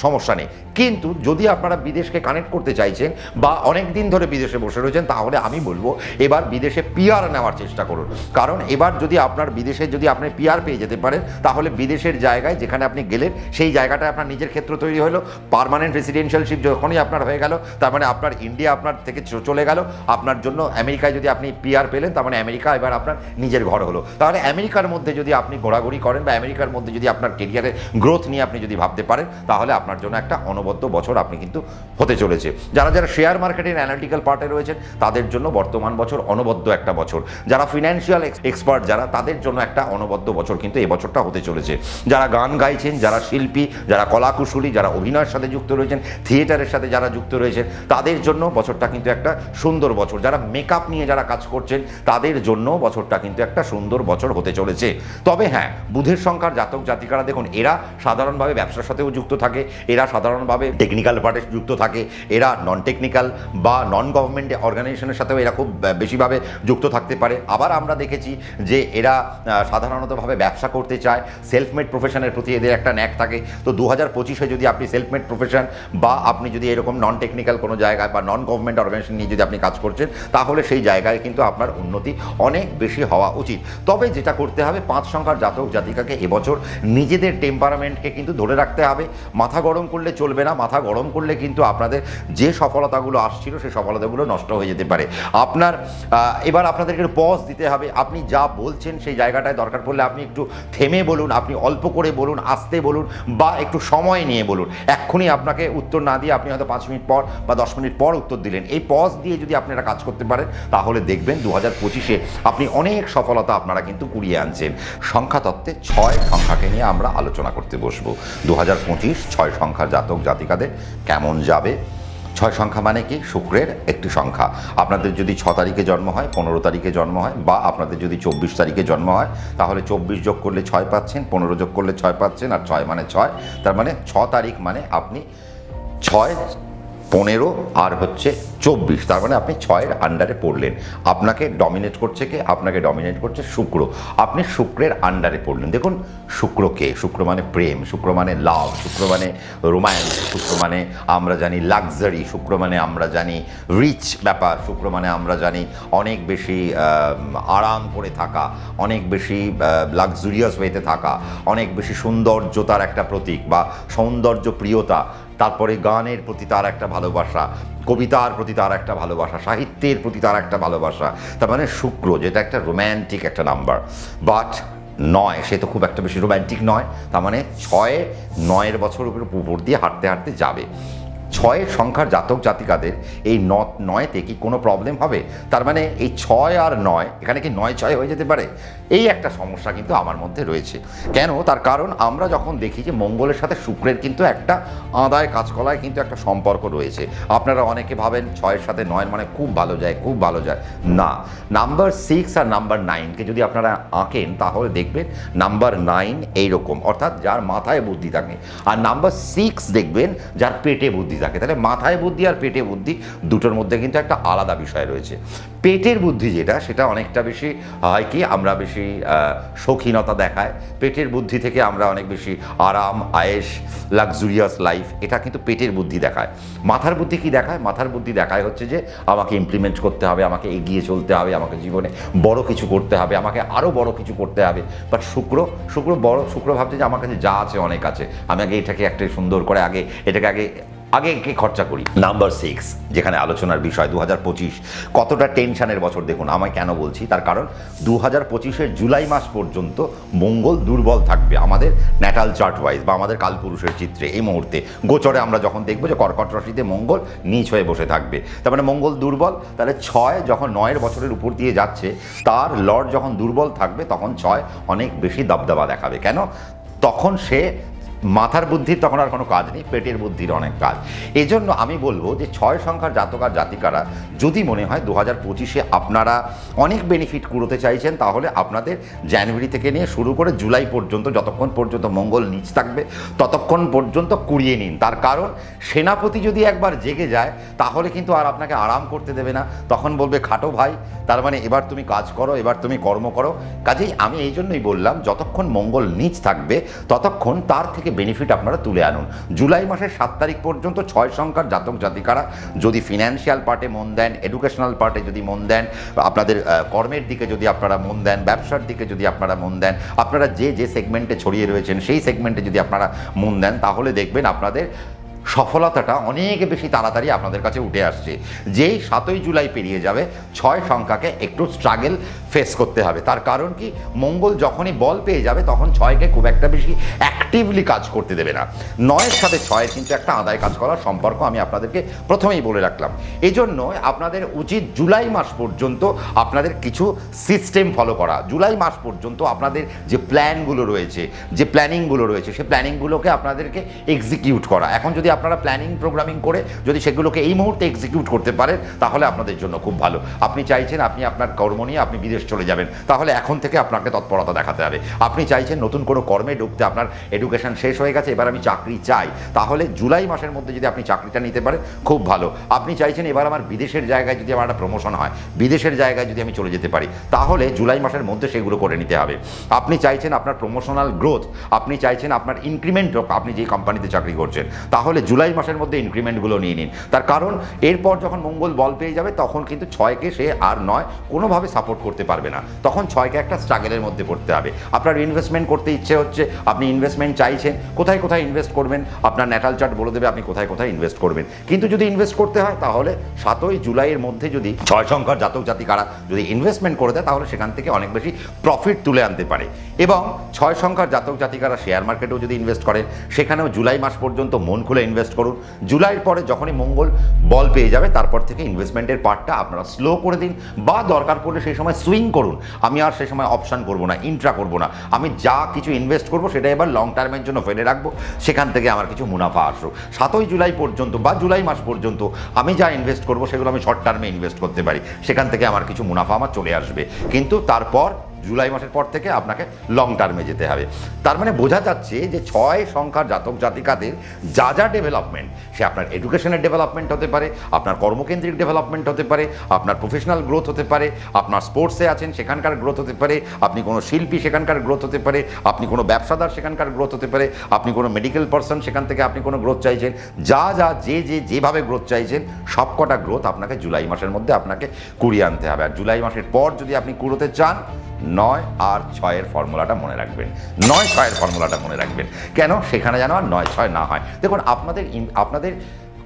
সমস্যা নেই। কিন্তু যদি আপনারা বিদেশকে কানেক্ট করতে চাইছেন বা অনেক দিন ধরে বিদেশে বসে রয়েছেন, তাহলে আমি বলবো এবার বিদেশে পিআর নেওয়ার চেষ্টা করুন। কারণ এবার যদি আপনার বিদেশে যদি আপনি পিআর পেয়ে যেতে পারেন, তাহলে বিদেশের জায়গায় যেখানে আপনি গেলেন সেই জায়গাটায় আপনার নিজের ক্ষেত্র তৈরি হলো। পার্মানেন্ট রেসিডেন্সিয়ালশিপ যখনই আপনার হয়ে গেল, তার মানে আপনার ইন্ডিয়া আপনার থেকে চলে গেল। আপনার জন্য আমেরিকায় যদি আপনি পিআর পেলেন, তার মানে আমেরিকা এবার আপনার নিজের ঘর হলো। তাহলে আমেরিকার মধ্যে যদি আপনি ঘোরাঘুরি করেন বা আমেরিকার মধ্যে যদি আপনার কেরিয়ারের গ্রোথ নিয়ে আপনি যদি ভাবতে পারেন, তাহলে আপনার জন্য একটা অনবদ্য বছর আপনি কিন্তু হতে চলেছে। যারা শেয়ার মার্কেটের অ্যানালিটিক্যাল পার্টে রয়েছেন, তাদের জন্য বর্তমান বছর অনবদ্য একটা বছর। যারা ফিনান্সিয়াল এক্সপার্ট যারা, তাদের জন্য একটা অনবদ্য বছর কিন্তু এই বছরটা হতে চলেছে। যারা গান গাইছেন, যারা শিল্পী, যারা কলাকুশলী, যারা অভিনয়ের সাথে যুক্ত রয়েছেন, থিয়েটারের সাথে যারা যুক্ত রয়েছেন, তাদের জন্য বছরটা কিন্তু একটা সুন্দর বছর। যারা মেকআপ নিয়ে যারা কাজ করছেন, তাদের জন্য বছরটা কিন্তু একটা সুন্দর বছর হতে চলেছে। তবে হ্যাঁ, বুধের সংখ্যার জাতক জাতিকারা দেখুন, এরা সাধারণভাবে ব্যবসার সাথেও যুক্ত থাকে, এরা সাধারণভাবে টেকনিক্যাল পার্টে যুক্ত থাকে, এরা নন টেকনিক্যাল বা নন গভর্নমেন্ট অর্গানাইজেশনের সাথেও এরা খুব বেশিভাবে যুক্ত থাকতে পারে। আবার আমরা দেখেছি যে এরা সাধারণতভাবে ব্যবসা করতে চায়, সেলফ মেড প্রফেশনের প্রতি এদের একটা ন্যাক থাকে। তো 2025-এ যদি আপনি সেলফ মেড প্রফেশন বা আপনি যদি এরকম নন টেকনিক্যাল কোনো জায়গায় বা নন গভর্নমেন্ট অর্গানাইজেশন নিয়ে যদি আপনি কাজ করছেন, তাহলে সেই জায়গায় কিন্তু আপনার উন্নতি অনেক বেশি হওয়া উচিত। তবে যেটা করতে হবে, 5 সংখ্যার জাতক জাতিকাকে এবছর নিজেদের টেম্পারামেন্টকে কিন্তু ধরে রাখতে হবে। মাথা গরম করলে চলবে না। মাথা গরম করলে কিন্তু আপনাদের যে সফলতাগুলো আসছিল, সেই সফলতাগুলো নষ্ট হয়ে যেতে পারে। এবার আপনাদেরকে পজ দিতে হবে। আপনি যা বলছেন সেই জায়গাটায় দরকার পড়লে আপনি একটু থেমে বলুন, আপনি অল্প করে বলুন, আস্তে বলুন বা একটু সময় নিয়ে বলুন। এক্ষুনি আপনাকে উত্তর না দিয়ে আপনি হয়তো 5 মিনিট পর বা 10 মিনিট পর উত্তর দিলেন। এই পজ দিয়ে যদি আপনারা কাজ করতে পারেন, তাহলে দেখবেন 2025-এ আপনি অনেক সফলতা আপনারা কিন্তু কুড়িয়ে আনছেন। সংখ্যা তত্ত্বে 6 সংখ্যাকে নিয়ে আমরা আলোচনা করতে বসবো। 2025 6 সংখ্যার জাতক জাতিকাদের কেমন যাবে? 6 সংখ্যা মানে কি? শুক্রের একটি সংখ্যা। আপনাদের যদি 6 তারিখে জন্ম হয়, 15 তারিখে জন্ম হয়, বা আপনাদের যদি 24 তারিখে জন্ম হয়, তাহলে 24 যোগ করলে 6 পাচ্ছেন, 15 যোগ করলে 6 পাচ্ছেন, আর 6 মানে 6। তার মানে 6 তারিখ মানে আপনি 6, 15 আর 24, তার মানে আপনি 6-এর আন্ডারে পড়লেন। আপনাকে ডমিনেট করছে কে? আপনাকে ডমিনেট করছে শুক্র। আপনি শুক্রের আন্ডারে পড়লেন। দেখুন, শুক্র কে? শুক্র মানে প্রেম, শুক্র মানে লাভ, শুক্র মানে রোম্যান্স, শুক্র মানে আমরা জানি লাক্সারি, শুক্র মানে আমরা জানি রিচ ব্যাপার, শুক্র মানে আমরা জানি অনেক বেশি আরাম করে থাকা, অনেক বেশি লাক্সুরিয়াস ওয়েতে থাকা, অনেক বেশি সৌন্দর্যতার একটা প্রতীক বা সৌন্দর্য প্রিয়তা। তারপরে গানের প্রতি তার একটা ভালোবাসা, কবিতার প্রতি তার একটা ভালোবাসা, সাহিত্যের প্রতি তার একটা ভালোবাসা। তার মানে শুক্র, যেটা একটা রোম্যান্টিক একটা নাম্বার। বাট 9, সে তো খুব একটা বেশি রোম্যান্টিক নয়। তার মানে 6 9-এর বছর উপর দিয়ে হাঁটতে হাঁটতে যাবে। 6 সংখ্যার জাতক জাতিকাদের এই 9-তে কি কোনো প্রবলেম হবে? তার মানে এই 6 আর 9, এখানে কি 9-6 হয়ে যেতে পারে? এই একটা সমস্যা কিন্তু আমার মধ্যে রয়েছে। কেন? তার কারণ আমরা যখন দেখি যে মঙ্গলের সাথে শুক্রের কিন্তু একটা আদায় কাজকলায় কিন্তু একটা সম্পর্ক রয়েছে। আপনারা অনেকে ভাবেন 6-এর সাথে 9 মানে খুব ভালো যায়, খুব ভালো যায়। না, নাম্বার 6 আর নাম্বার 9-কে যদি আপনারা আঁকেন, তাহলে দেখবেন নাম্বার 9 এইরকম, অর্থাৎ যার মাথায় বুদ্ধি থাকে, আর নাম্বার 6 দেখবেন যার পেটে বুদ্ধি থাকে। তাহলে মাথায় বুদ্ধি আর পেটে বুদ্ধি দুটোর মধ্যে কিন্তু একটা আলাদা বিষয় রয়েছে। পেটের বুদ্ধি যেটা, সেটা অনেকটা বেশি হয় কি, আমরা বেশি শৌখিনতা দেখায়। পেটের বুদ্ধি থেকে আমরা অনেক বেশি আরাম, আয়েশ, লাক্সুরিয়াস লাইফ, এটা কিন্তু পেটের বুদ্ধি দেখায়। মাথার বুদ্ধি কি দেখায়? মাথার বুদ্ধি দেখায় হচ্ছে যে আমাকে ইমপ্লিমেন্ট করতে হবে, আমাকে এগিয়ে চলতে হবে, আমাকে জীবনে বড় কিছু করতে হবে, আমাকে আরও বড় কিছু করতে হবে। বাট শুক্র ভাবছে যে আমার কাছে যা আছে অনেক আছে, আমি আগে এটাকে একটা সুন্দর করে এটাকে আগে একে খরচা করি। নাম্বার 6 যেখানে আলোচনার বিষয় 2025 কতটা টেনশনের বছর দেখুন। আমায় কেন বলছি, তার কারণ 2025-এর জুলাই মাস পর্যন্ত মঙ্গল দুর্বল থাকবে আমাদের ন্যাটাল চার্ট ওয়াইজ বা আমাদের কালপুরুষের চিত্রে। এই মুহূর্তে গোচরে আমরা যখন দেখবো যে কর্কট রাশিতে মঙ্গল নীচ হয়ে বসে থাকবে, তার মানে মঙ্গল দুর্বল। তাহলে 6 যখন 9-এর বছরের উপর দিয়ে যাচ্ছে, তার লর্ড যখন দুর্বল থাকবে তখন 6 অনেক বেশি দবদবা দেখাবে। কেন? তখন সে মাথার বুদ্ধির তখন আর কোনো কাজ নেই, পেটের বুদ্ধির অনেক কাজ। এই জন্য আমি বলবো যে 6 সংখ্যার জাতক আর জাতিকারা যদি মনে হয় 2025-এ আপনারা অনেক বেনিফিট কুড়োতে চাইছেন, তাহলে আপনাদের জানুয়ারি থেকে নিয়ে শুরু করে জুলাই পর্যন্ত, যতক্ষণ পর্যন্ত মঙ্গল নিচ থাকবে ততক্ষণ পর্যন্ত কুড়িয়ে নিন। তার কারণ সেনাপতি যদি একবার জেগে যায় তাহলে কিন্তু আর আপনাকে আরাম করতে দেবে না, তখন বলবে খাটো ভাই, তার মানে এবার তুমি কাজ করো, এবার তুমি কর্ম করো। কাজেই আমি এই জন্যই বললাম যতক্ষণ মঙ্গল নিচ থাকবে ততক্ষণ তার থেকে বেনিফিট আপনারা তুলে আনুন। জুলাই মাসের 7 তারিখ পর্যন্ত 6 সংখ্যার জাতক জাতিকারা যদি ফিনান্সিয়াল পার্টে মন দেন, এডুকেশনাল পার্টে যদি মন দেন, আপনাদের কর্মের দিকে যদি আপনারা মন দেন, ব্যবসার দিকে যদি আপনারা মন দেন, আপনারা যে যে সেগমেন্টে ছড়িয়ে রয়েছেন সেই সেগমেন্টে যদি আপনারা মন দেন, তাহলে দেখবেন আপনাদের সফলতাটা অনেক বেশি তাড়াতাড়ি আপনাদের কাছে উঠে আসছে। যেই 7ই জুলাই পেরিয়ে যাবে 6 সংখ্যাকে একটু স্ট্রাগল ফেস করতে হবে। তার কারণ কি, মঙ্গল যখনই বল পেয়ে যাবে তখন 6কে খুব একটা বেশি অ্যাক্টিভলি কাজ করতে দেবে না। 9-এর সাথে 6-এর কিন্তু একটা আদায় কাজ করার সম্পর্ক আমি আপনাদেরকে প্রথমেই বলে রাখলাম। এই জন্য আপনাদের উচিত জুলাই মাস পর্যন্ত আপনাদের কিছু সিস্টেম ফলো করা। জুলাই মাস পর্যন্ত আপনাদের যে প্ল্যানগুলো রয়েছে, যে প্ল্যানিংগুলো রয়েছে, সেই প্ল্যানিংগুলোকে আপনাদেরকে এক্সিকিউট করা। এখন যদি আপনারা প্ল্যানিং প্রোগ্রামিং করে যদি সেগুলোকে এই মুহূর্তে এক্সিকিউট করতে পারেন তাহলে আপনাদের জন্য খুব ভালো। আপনি চাইছেন আপনি আপনার কর্ম নিয়ে আপনি বিদেশ চলে যাবেন, তাহলে এখন থেকে আপনাকে তৎপরতা দেখাতে হবে। আপনি চাইছেন নতুন কোনো কর্মে ঢুকতে, আপনার এডুকেশন শেষ হয়ে গেছে, এবার আমি চাকরি চাই, তাহলে জুলাই মাসের মধ্যে যদি আপনি চাকরিটা নিতে পারেন খুব ভালো। আপনি চাইছেন এবার আমার বিদেশের জায়গায় যদি আমার একটা প্রমোশন হয়, বিদেশের জায়গায় যদি আমি চলে যেতে পারি, তাহলে জুলাই মাসের মধ্যে সেগুলো করে নিতে হবে। আপনি চাইছেন আপনার প্রমোশনাল গ্রোথ, আপনি চাইছেন আপনার ইনক্রিমেন্ট হোক, আপনি যে কোম্পানিতে চাকরি করছেন, তাহলে জুলাই মাসের মধ্যে ইনক্রিমেন্টগুলো নিয়ে নিন। তার কারণ এরপর যখন মঙ্গল বল পেয়ে যাবে তখন কিন্তু 6কে সে আর 9 কোনোভাবে সাপোর্ট করতে পারবে না, তখন 6কে একটা স্ট্রাগলের মধ্যে পড়তে হবে। আপনার ইনভেস্টমেন্ট করতে ইচ্ছে হচ্ছে, আপনি ইনভেস্টমেন্ট চাইছেন, কোথায় কোথায় ইনভেস্ট করবেন আপনার ন্যাটাল চার্ট বলে দেবে আপনি কোথায় কোথায় ইনভেস্ট করবেন। কিন্তু যদি ইনভেস্ট করতে হয় তাহলে 7ই জুলাইয়ের মধ্যে যদি 6 সংখ্যার জাতক জাতিকারা যদি ইনভেস্টমেন্ট করে দেয় তাহলে সেখান থেকে অনেক বেশি প্রফিট তুলে আনতে পারে। এবং 6 সংখ্যার জাতক জাতিকারা শেয়ার মার্কেটেও যদি ইনভেস্ট করেন সেখানেও জুলাই মাস পর্যন্ত মন খুলে ইনভেস্ট করুন। জুলাইয়ের পরে যখনই মঙ্গল বল পেয়ে যাবে তারপর থেকে ইনভেস্টমেন্টের পার্টটা আপনারা স্লো করে দিন, বা দরকার পড়লে সেই সময় সুইং করুন। আমি আর সেই সময় অপশান করব না, ইন্ট্রা করব না, আমি যা কিছু ইনভেস্ট করব সেটা এবার লং টার্মের জন্য ফেলে রাখবো, সেখান থেকে আমার কিছু মুনাফা আসুক। 7ই জুলাই পর্যন্ত বা জুলাই মাস পর্যন্ত আমি যা ইনভেস্ট করব সেগুলো আমি শর্ট টার্মে ইনভেস্ট করতে পারি, সেখান থেকে আমার কিছু মুনাফা আমার চলে আসবে। কিন্তু তারপর জুলাই মাসের পর থেকে আপনাকে লং টার্মে যেতে হবে। তার মানে বোঝা যাচ্ছে যে 6 সংখ্যার জাতক জাতিকাদের যা যা ডেভেলপমেন্ট, সে আপনার এডুকেশনের ডেভেলপমেন্ট হতে পারে, আপনার কর্মকেন্দ্রিক ডেভেলপমেন্ট হতে পারে, আপনার প্রফেশনাল গ্রোথ হতে পারে, আপনার স্পোর্টসে আছেন সেখানকার গ্রোথ হতে পারে, আপনি কোনো শিল্পী সেখানকার গ্রোথ হতে পারে, আপনি কোনো ব্যবসাদার সেখানকার গ্রোথ হতে পারে, আপনি কোনো মেডিকেল পার্সন সেখান থেকে আপনি কোনো গ্রোথ চাইছেন, যা যা যেভাবে গ্রোথ চাইছেন সবকটা গ্রোথ আপনাকে জুলাই মাসের মধ্যে আপনাকে কুড়িয়ে আনতে হবে। আর জুলাই মাসের পর যদি আপনি কুড়োতে চান 9 আর 6-এর ফর্মুলাটা মনে রাখবেন, 9-6-এর ফর্মুলাটা মনে রাখবেন। কেন? সেখানে যেন আর 9-6 না হয়। দেখুন আপনাদের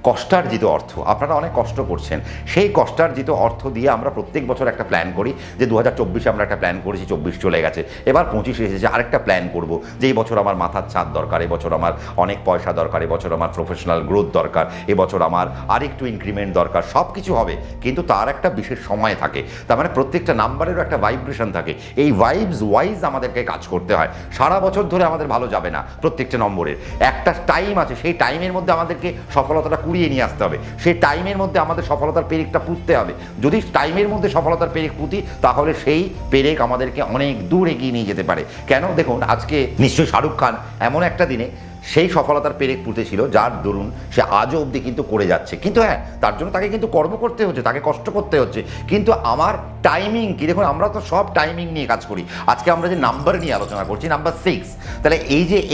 কষ্টার্জিত অর্থ, আপনারা অনেক কষ্ট করছেন, সেই কষ্টার্জিত অর্থ দিয়ে আমরা প্রত্যেক বছর একটা প্ল্যান করি যে 2024-এ আমরা একটা প্ল্যান করেছি, 24 চলে গেছে, এবার 25 এসেছে, আরেকটা প্ল্যান করব যে এই বছর আমার মাথার ছাদ দরকার, এবছর আমার অনেক পয়সা দরকার, এবছর আমার প্রফেশনাল গ্রোথ দরকার, এবছর আমার আরেকটু ইনক্রিমেন্ট দরকার। সব কিছু হবে কিন্তু তার একটা বিশেষ সময় থাকে। তার মানে প্রত্যেকটা নাম্বারেরও একটা ভাইব্রেশন থাকে, এই ভাইবস ওয়াইজ আমাদেরকে কাজ করতে হয়। সারা বছর ধরে আমাদের ভালো যাবে না, প্রত্যেকটা নম্বরের একটা টাইম আছে, সেই টাইমের মধ্যে আমাদেরকে সফলতাটা কুড়িয়ে নিয়ে আসতে হবে, সেই টাইমের মধ্যে আমাদের সফলতার পেরেকটা পুঁততে হবে। যদি টাইমের মধ্যে সফলতার পেরেক পুঁতি তাহলে সেই পেরেক আমাদেরকে অনেক দূর এগিয়ে নিয়ে যেতে পারে। কেন? দেখুন আজকে নিশ্চয়ই শাহরুখ খান এমন একটা দিনে সেই সফলতার পেরেক পুঁতেছিল যার দরুন সে আজও অবধি কিন্তু করে যাচ্ছে। কিন্তু হ্যাঁ, তার জন্য তাকে কিন্তু কর্ম করতে হচ্ছে, তাকে কষ্ট করতে হচ্ছে। কিন্তু আমার টাইমিং কি, দেখুন আমরা তো সব টাইমিং নিয়ে কাজ করি। আজকে আমরা যে নাম্বার নিয়ে আলোচনা করছি, নাম্বার 6, তাহলে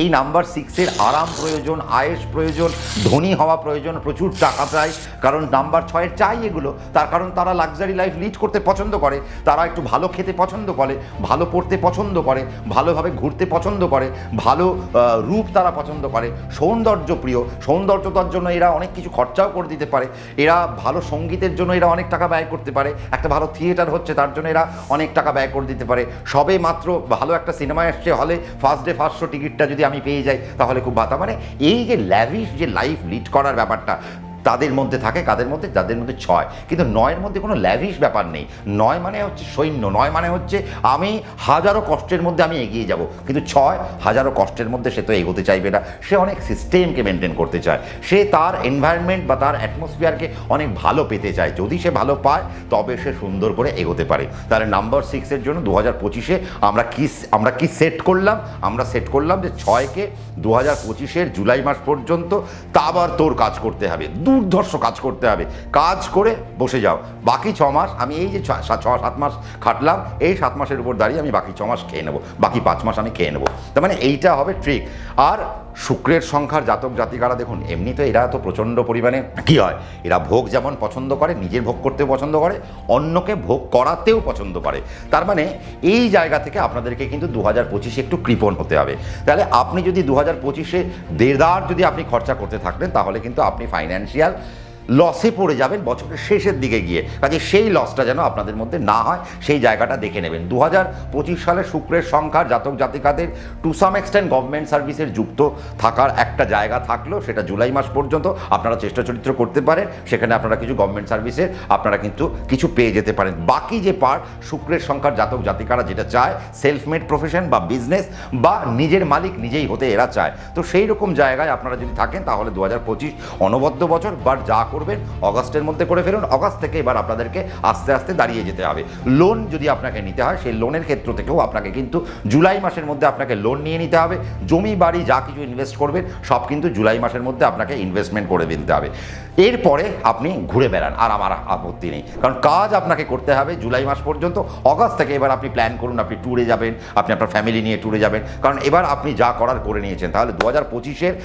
এই নাম্বার 6-এর আরাম প্রয়োজন, আয়েশ প্রয়োজন, ধনী হওয়া প্রয়োজন, প্রচুর টাকা চাই, কারণ নাম্বার 6-এর চাই এগুলো। তার কারণ তারা লাক্সারি লাইফ লিড করতে পছন্দ করে, তারা একটু ভালো খেতে পছন্দ করে, ভালো পড়তে পছন্দ করে, ভালোভাবে ঘুরতে পছন্দ করে, ভালো রূপ তারা পছন্দ পছন্দ করে, সৌন্দর্য প্রিয়, সৌন্দর্যতার জন্য এরা অনেক কিছু খরচাও করে দিতে পারে, এরা ভালো সঙ্গীতের জন্য এরা অনেক টাকা ব্যয় করতে পারে, একটা ভালো থিয়েটার হচ্ছে তার জন্য এরা অনেক টাকা ব্যয় করে দিতে পারে, সবে মাত্র ভালো একটা সিনেমা এসছে হলে ফার্স্ট ডে ফার্স্ট শো টিকিটটা যদি আমি পেয়ে যাই তাহলে খুব ভালো। মানে এই যে ল্যাভিশ যে লাইফ লিড করার ব্যাপারটা তাদের মধ্যে থাকে, কাদের মধ্যে, যাদের মধ্যে 6, কিন্তু 9-এর মধ্যে কোনো ল্যাভিশ ব্যাপার নেই। 9 মানে হচ্ছে সৈন্য, 9 মানে হচ্ছে আমি হাজারো কষ্টের মধ্যে আমি এগিয়ে যাব, কিন্তু 6 হাজারো কষ্টের মধ্যে সে তো এগোতে চাইবে না, সে অনেক সিস্টেমকে মেনটেন করতে চায়, সে তার এনভায়রনমেন্ট বা তার অ্যাটমসফিয়ারকে অনেক ভালো পেতে চায়, যদি সে ভালো পায় তবে সে সুন্দর করে এগোতে পারে। তাহলে নাম্বার 6-এর জন্য 2025-এ আমরা কি সেট করলাম? আমরা সেট করলাম যে 6কে 2025-এর জুলাই মাস পর্যন্ত তাবার তোর কাজ করতে হবে, দুর্ধর্ষ কাজ করতে হবে, কাজ করে বসে যাও। বাকি 6 মাস আমি এই যে 6-7 মাস খাটলাম, এই 7 মাসের উপর দাঁড়িয়ে আমি বাকি 6 মাস খেয়ে নেবো, বাকি 5 মাস আমি খেয়ে নেবো। তার মানে এইটা হবে ট্রিক। আর শুক্রের সংখ্যার জাতক জাতিকারা দেখুন, এমনি তো এরা তো প্রচণ্ড পরিমাণে কী হয়, এরা ভোগ যেমন পছন্দ করে, নিজের ভোগ করতেও পছন্দ করে, অন্যকে ভোগ করাতেও পছন্দ করে। তার মানে এই জায়গা থেকে আপনাদেরকে কিন্তু 2025-এ একটু কৃপণ হতে হবে। তাহলে আপনি যদি 2025-এ দেড়দার যদি আপনি খরচা করতে থাকলেন তাহলে কিন্তু আপনি ফাইন্যান্সিয়াল লসে পড়ে যাবেন বছরের শেষের দিকে গিয়ে। কাজে সেই লসটা যেন আপনাদের মধ্যে না হয় সেই জায়গাটা দেখে নেবেন। 2025 সালে শুক্রের সংখ্যার জাতক জাতিকাদের টু সাম এক্সটেন্ট গভর্নমেন্ট সার্ভিসের যুক্ত থাকার একটা জায়গা থাকলেও সেটা জুলাই মাস পর্যন্ত আপনারা চেষ্টা চরিত্র করতে পারেন, সেখানে আপনারা কিছু গভর্নমেন্ট সার্ভিসের আপনারা কিন্তু কিছু পেয়ে যেতে পারেন। বাকি যে পার্ট শুক্রের সংখ্যার জাতক জাতিকারা যেটা চায়, সেলফ মেড প্রফেশন বা বিজনেস বা নিজের মালিক নিজেই হতে এরা চায়, তো সেই রকম জায়গায় আপনারা যদি থাকেন তাহলে 2025 অনবদ্য বছর। বাট যা করবেন অগাস্টের মধ্যে করে ফেলুন, অগাস্ট থেকে এবার আপনাদেরকে আস্তে আস্তে দাঁড়িয়ে যেতে হবে। লোন যদি আপনাকে নিতে হয় সেই লোনের ক্ষেত্র থেকেও আপনাকে কিন্তু জুলাই মাসের মধ্যে আপনাকে লোন নিয়ে নিতে হবে। জমি বাড়ি যা কিছু ইনভেস্ট করবেন সব কিন্তু জুলাই মাসের মধ্যে আপনাকে ইনভেস্টমেন্ট করে দিতে হবে। এরপরে আপনি ঘুরে বেড়ান, আর আমার আপত্তি নেই, কারণ কাজ আপনাকে করতে হবে জুলাই মাস পর্যন্ত। অগাস্ট থেকে এবার আপনি প্ল্যান করুন, আপনি ট্যুরে যাবেন, আপনি আপনার ফ্যামিলি নিয়ে ট্যুরে যাবেন, কারণ এবার আপনি যা করার করে নিয়েছেন। তাহলে 2025-এর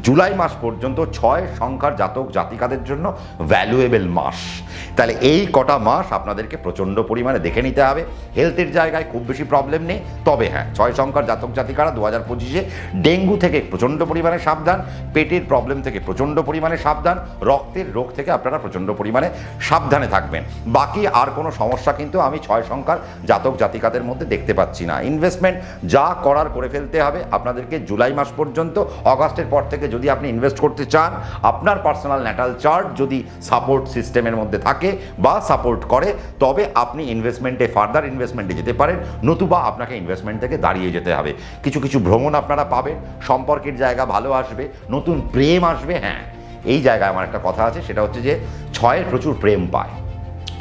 জুলাই মাস পর্যন্ত 6 সংখ্যার জাতক জাতিকাদের জন্য ভ্যালুয়েবল মাস। তাহলে এই কটা মাস আপনাদেরকে প্রচণ্ড পরিমাণে দেখে নিতে হবে। হেলথের জায়গায় খুব বেশি প্রবলেম নেই, তবে হ্যাঁ 6 সংখ্যার জাতক জাতিকারা 2025-এ ডেঙ্গু থেকে প্রচণ্ড পরিমাণে সাবধান, পেটের প্রবলেম থেকে প্রচণ্ড পরিমাণে সাবধান, রক্তের রোগ থেকে আপনারা প্রচণ্ড পরিমাণে সাবধানে থাকবেন। বাকি আর কোনো সমস্যা কিন্তু আমি 6 সংখ্যার জাতক জাতিকাদের মধ্যে দেখতে পাচ্ছি না। ইনভেস্টমেন্ট যা করার করে ফেলতে হবে আপনাদেরকে জুলাই মাস পর্যন্ত। অগাস্টের পর থেকে যদি আপনি ইনভেস্ট করতে চান, আপনার পার্সোনাল ন্যাটাল চার্ট যদি সাপোর্ট সিস্টেমের মধ্যে থাকে বা সাপোর্ট করে, তবে আপনি ইনভেস্টমেন্টে ফার্দার ইনভেস্টমেন্টে যেতে পারেন, নতুবা আপনাকে ইনভেস্টমেন্ট থেকে দাঁড়িয়ে যেতে হবে। কিছু কিছু ভ্রমণ আপনারা পাবেন, সম্পর্কের জায়গা ভালো আসবে, নতুন প্রেম আসবে। হ্যাঁ, এই জায়গায় আমার একটা কথা আছে, সেটা হচ্ছে যে 6 প্রচুর প্রেম পায়,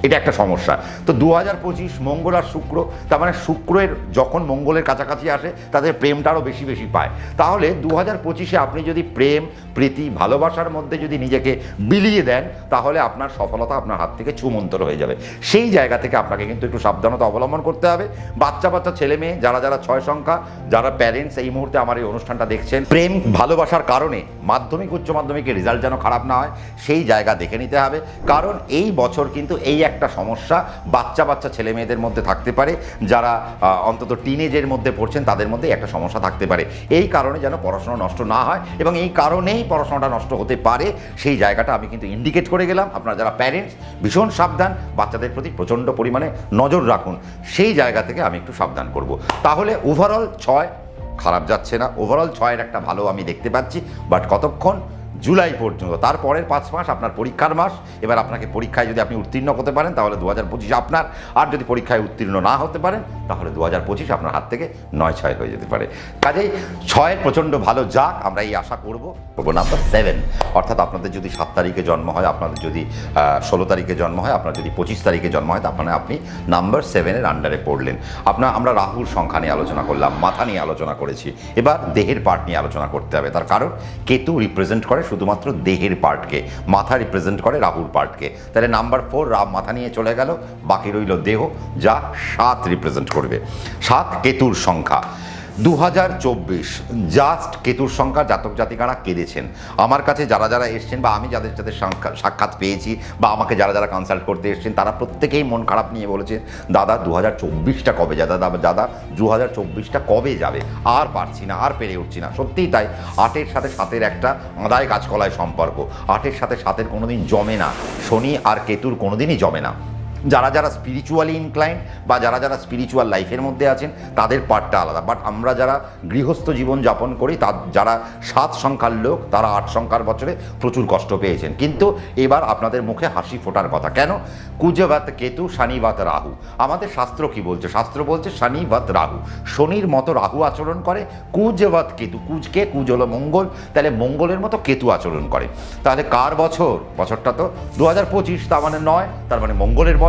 এটা একটা সমস্যা। তো 2025 মঙ্গল আর শুক্র, তার মানে শুক্রের যখন মঙ্গলের কাছাকাছি আসে তাদের প্রেমটা আরও বেশি বেশি পায়। তাহলে 2025-এ আপনি যদি প্রেম প্রীতি ভালোবাসার মধ্যে যদি নিজেকে বিলিয়ে দেন তাহলে আপনার সফলতা আপনার হাত থেকে ছুমন্তর হয়ে যাবে। সেই জায়গা থেকে আপনাকে কিন্তু একটু সাবধানতা অবলম্বন করতে হবে। বাচ্চা ছেলে মেয়ে যারা 6 সংখ্যা, যারা প্যারেন্টস এই মুহূর্তে আমার এই অনুষ্ঠানটা দেখছেন, প্রেম ভালোবাসার কারণে মাধ্যমিক উচ্চ মাধ্যমিকের রেজাল্ট যেন খারাপ না হয় সেই জায়গা দেখে নিতে হবে। কারণ এই বছর কিন্তু এই একটা সমস্যা বাচ্চা ছেলে মেয়েদের মধ্যে থাকতে পারে, যারা অন্তত টিনেজের মধ্যে পড়ছেন তাদের মধ্যে একটা সমস্যা থাকতে পারে। এই কারণে যেন পড়াশোনা নষ্ট না হয়, এবং এই কারণেই পড়াশোনাটা নষ্ট হতে পারে সেই জায়গাটা আমি কিন্তু ইন্ডিকেট করে গেলাম। আপনারা যারা প্যারেন্টস ভীষণ সাবধান, বাচ্চাদের প্রতি প্রচণ্ড পরিমাণে নজর রাখুন, সেই জায়গা থেকে আমি একটু সাবধান করব। তাহলে ওভারঅল 6 খারাপ যাচ্ছে না, ওভারঅল 6-এর একটা ভালো আমি দেখতে পাচ্ছি। বাট কতক্ষণ? জুলাই পর্যন্ত। তারপরের 5 মাস আপনার পরীক্ষার মাস। এবার আপনাকে পরীক্ষায় যদি আপনি উত্তীর্ণ হতে পারেন তাহলে 2025 আপনার, আর যদি পরীক্ষায় উত্তীর্ণ না হতে পারেন তাহলে 2025 আপনার হাত থেকে 9-6 হয়ে যেতে পারে। কাজেই 6-এর প্রচণ্ড ভালো যাক, আমরা এই আশা করব। নাম্বার 7, অর্থাৎ আপনাদের যদি 7 তারিখে জন্ম হয়, আপনাদের যদি 16 তারিখে জন্ম হয়, আপনার যদি 25 তারিখে জন্ম হয়, তার মানে আপনি নাম্বার 7-এর আন্ডারে পড়লেন। আমরা রাহুর সংখ্যা নিয়ে আলোচনা করলাম, মাথা নিয়ে আলোচনা করেছি, এবার দেহের পার্ট নিয়ে আলোচনা করতে হবে। তার কারণ কেতু রিপ্রেজেন্ট করে শুধুমাত্র দেহের পার্টকে, মাথা রিপ্রেজেন্ট করে রাহুর পার্টকে। তাহলে নাম্বার 4 মাথা নিয়ে চলে গেল, বাকি রইল দেহ, যা 7 রিপ্রেজেন্ট করবে। 7 কেতুর সংখ্যা। 2024 জাস্ট কেতুর সংখ্যা জাতক জাতিকারা কেঁদেছেন। আমার কাছে যারা যারা এসছেন বা আমি যাদের যাদের সাক্ষাৎ পেয়েছি বা আমাকে যারা যারা কনসাল্ট করতে এসছেন তারা প্রত্যেকেই মন খারাপ নিয়ে বলেছে, দাদা 2024টা কবে যাবে, দাদা 2024টা কবে যাবে, আর পারছি না, আর পেরে উঠছি না। সত্যিই তাই, 8-এর সাথে 7-এর একটা আদায় কাজকলায় সম্পর্ক, 8-এর সাথে 7-এর কোনোদিন জমে না, শনি আর কেতুর কোনোদিনই জমে না। যারা যারা স্পিরিচুয়ালি ইনক্লাইন্ড বা যারা যারা স্পিরিচুয়াল লাইফের মধ্যে আছেন তাদের পার্টটা আলাদা, বাট আমরা যারা গৃহস্থ জীবন যাপন করি যারা 7 সংখ্যার লোক তারা 8 সংখ্যার বছরে প্রচুর কষ্ট পেয়েছেন। কিন্তু এবার আপনাদের মুখে হাসি ফোটার কথা। কেন? কুজবাত কেতু শনিবাত রাহু। আমাদের শাস্ত্র কি বলছে? শাস্ত্র বলছে শনিবাত রাহু, শনির মতো রাহু আচরণ করে। কুজবাত কেতু, কুজকে, কুজ হলো মঙ্গল, তাহলে মঙ্গলের মতো কেতু আচরণ করে। তাহলে কার বছর? বছরটা তো 2025, তার মানে 9, তার মানে মঙ্গলের বছর।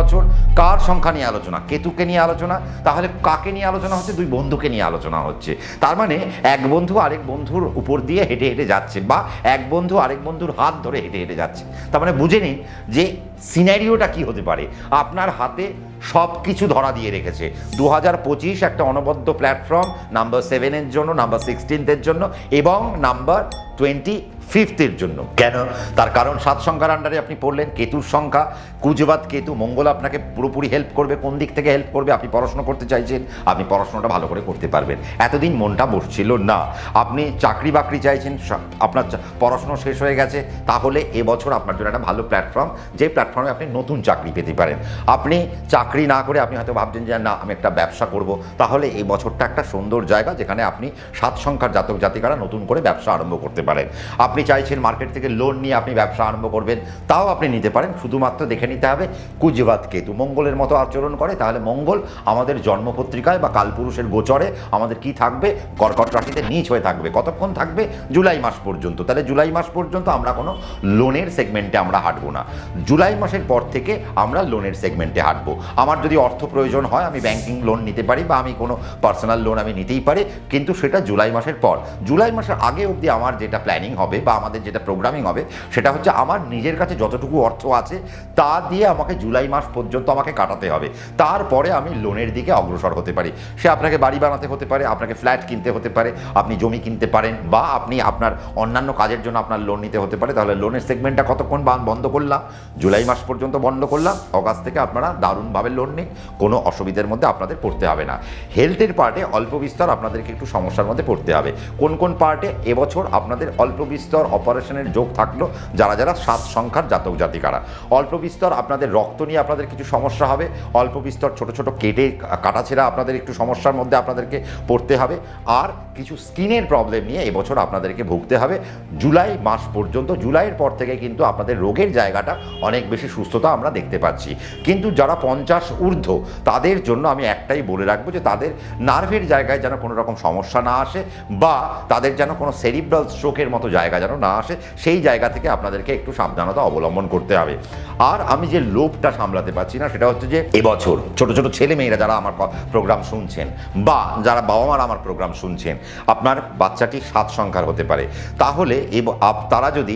কার সংখ্যা নিয়ে আলোচনা? কেতুকে নিয়ে আলোচনা। তাহলে কাকে নিয়ে আলোচনা হচ্ছে? 2 বন্ধুকে নিয়ে আলোচনা হচ্ছে। তার মানে এক বন্ধু আরেক বন্ধুর উপর দিয়ে হেঁটে হেঁটে যাচ্ছে, বা এক বন্ধু আরেক বন্ধুর হাত ধরে হেঁটে হেঁটে যাচ্ছে। তার মানে বুঝে নিন যে সিনারিওটা কি হতে পারে। আপনার হাতে সব কিছু ধরা দিয়ে রেখেছে। 2025 একটা অনবদ্য প্ল্যাটফর্ম নাম্বার 7-এর জন্য, নাম্বার 16-এর জন্য এবং নাম্বার 25-এর জন্য। কেন? তার কারণ 7 সংখ্যার আন্ডারে আপনি পড়লেন, কেতুর সংখ্যা, কুজবাত কেতু, মঙ্গল আপনাকে পুরোপুরি হেল্প করবে। কোন দিক থেকে হেল্প করবে? আপনি পড়াশোনা করতে চাইছেন, আপনি পড়াশোনাটা ভালো করে করতে পারবেন। এতদিন মনটা বসছিল না। আপনি চাকরি বাকরি চাইছেন, আপনার পড়াশোনা শেষ হয়ে গেছে, তাহলে এবছর আপনার জন্য একটা ভালো প্ল্যাটফর্ম, যে প্ল্যাটফর্মে আপনি নতুন চাকরি পেতে পারেন। আপনি চাকরি না করে আপনি হয়তো ভাবছেন যে না আমি একটা ব্যবসা করব, তাহলে এই বছরটা একটা সুন্দর জায়গা যেখানে আপনি 7 সংখ্যার জাতক জাতিকারা নতুন করে ব্যবসা আরম্ভ করতে পারেন। আপনি চাইছেন মার্কেট থেকে লোন নিয়ে আপনি ব্যবসা আরম্ভ করবেন, তাও আপনি নিতে পারেন। শুধুমাত্র দেখে নিতে হবে কুজবাত কেতু মঙ্গলের মতো আচরণ করে। তাহলে মঙ্গল আমাদের জন্মপত্রিকায় বা কালপুরুষের গোচরে আমাদের কি থাকবে? কর্কট রাশিতে নীচ হয়ে থাকবে। কতক্ষণ থাকবে? জুলাই মাস পর্যন্ত। তাহলে জুলাই মাস পর্যন্ত আমরা কোনো লোনের সেগমেন্টে আমরা হাঁটবো না। জুলাই মাসের পর থেকে আমরা লোনের সেগমেন্টে হাঁটবো। আমার যদি অর্থ প্রয়োজন হয় আমি ব্যাংকিং লোন নিতে পারি বা আমি কোনো পার্সোনাল লোন আমি নিতেই পারি, কিন্তু সেটা জুলাই মাসের পর। জুলাই মাসের আগে অবধি আমার যেটা প্ল্যানিং হবে বা আমাদের যেটা প্রোগ্রামিং হবে সেটা হচ্ছে আমার নিজের কাছে যতটুকু অর্থ আছে তা দিয়ে আমাকে জুলাই মাস পর্যন্ত আমাকে কাটাতে হবে। তারপরে আমি লোনের দিকে অগ্রসর হতে পারি। সে আপনাকে বাড়ি বানাতে হতে পারে, আপনাকে ফ্ল্যাট কিনতে হতে পারে, আপনি জমি কিনতে পারেন, বা আপনি আপনার অন্যান্য কাজের জন্য আপনার লোন নিতে হতে পারে। তাহলে লোনের সেগমেন্টটা কতক্ষণ বন্ধ করলাম? জুলাই মাস পর্যন্ত বন্ধ করলাম। অগাস্ট থেকে আপনারা দারুণভাবে লোন নিন, কোনো অসুবিধার মধ্যে আপনাদের পড়তে হবে না। হেলথের পার্টে অল্প বিস্তর আপনাদেরকে একটু সমস্যার মধ্যে পড়তে হবে। কোন কোন পার্টে এবছর আপনাদের অল্প বিস্তর অপারেশনের যোগ থাকলো? যারা যারা 7 সংখ্যার জাতক জাতিকারা, অল্প বিস্তর আপনাদের রক্ত নিয়ে আপনাদের কিছু সমস্যা হবে, অল্প বিস্তর ছোট ছোট কাটাছেঁড়া আপনাদের একটু সমস্যার মধ্যে আপনাদেরকে পড়তে হবে, আর কিছু স্কিনের প্রবলেম নিয়ে এবছর আপনাদেরকে ভুগতে হবে জুলাই মাস পর্যন্ত। জুলাইয়ের পর থেকে কিন্তু আপনাদের রোগের জায়গাটা অনেক বেশি সুস্থতা আমরা দেখতে পাচ্ছি। কিন্তু যারা 50 ঊর্ধ্ব তাদের জন্য আমি একটাই বলে রাখবো যে তাদের নার্ভের জায়গায় যেন কোনো রকম সমস্যা না আসে, বা তাদের যেন কোনো সেরিব্রাল স্ট্রোকের মতো জায়গা যেন না আসে। সেই জায়গা থেকে আপনাদেরকে একটু সাবধানতা অবলম্বন করতে হবে। আর আমি যে লোভটা সামলাতে পারছি না সেটা হচ্ছে যে এবছর ছোট ছোট ছেলে মেয়েরা যারা আমার প্রোগ্রাম শুনছেন বা যারা বাবা মারা আমার প্রোগ্রাম শুনছেন, আপনার বাচ্চাটি 7 সংখ্যার হতে পারে। তাহলে তারা যদি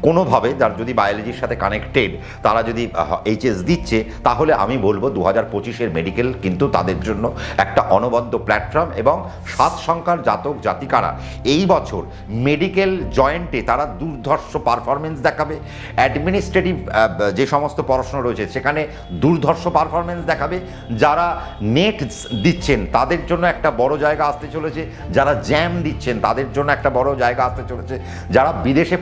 কোনোভাবে, যার যদি বায়োলজির সাথে কানেক্টেড, তারা যদি এইচএস দিচ্ছে, তাহলে আমি বলবো 2025-এর মেডিকেল কিন্তু তাদের জন্য একটা অনবদ্য প্ল্যাটফর্ম। এবং 7 সংখ্যার জাতক জাতিকারা এই বছর মেডিকেল জয়েন্টে তারা দুর্ধর্ষ পারফরমেন্স দেখাবে। অ্যাডমিনিস্ট্রেটিভ যে সমস্ত পড়াশোনা রয়েছে সেখানে দুর্ধর্ষ পারফরমেন্স দেখাবে। যারা নেট দিচ্ছেন তাদের জন্য একটা বড় জায়গা আসতে চলেছে, যারা জ্যাম দিচ্ছেন তাদের জন্য একটা বড় জায়গা আসতে চলেছে, যারা বিদেশে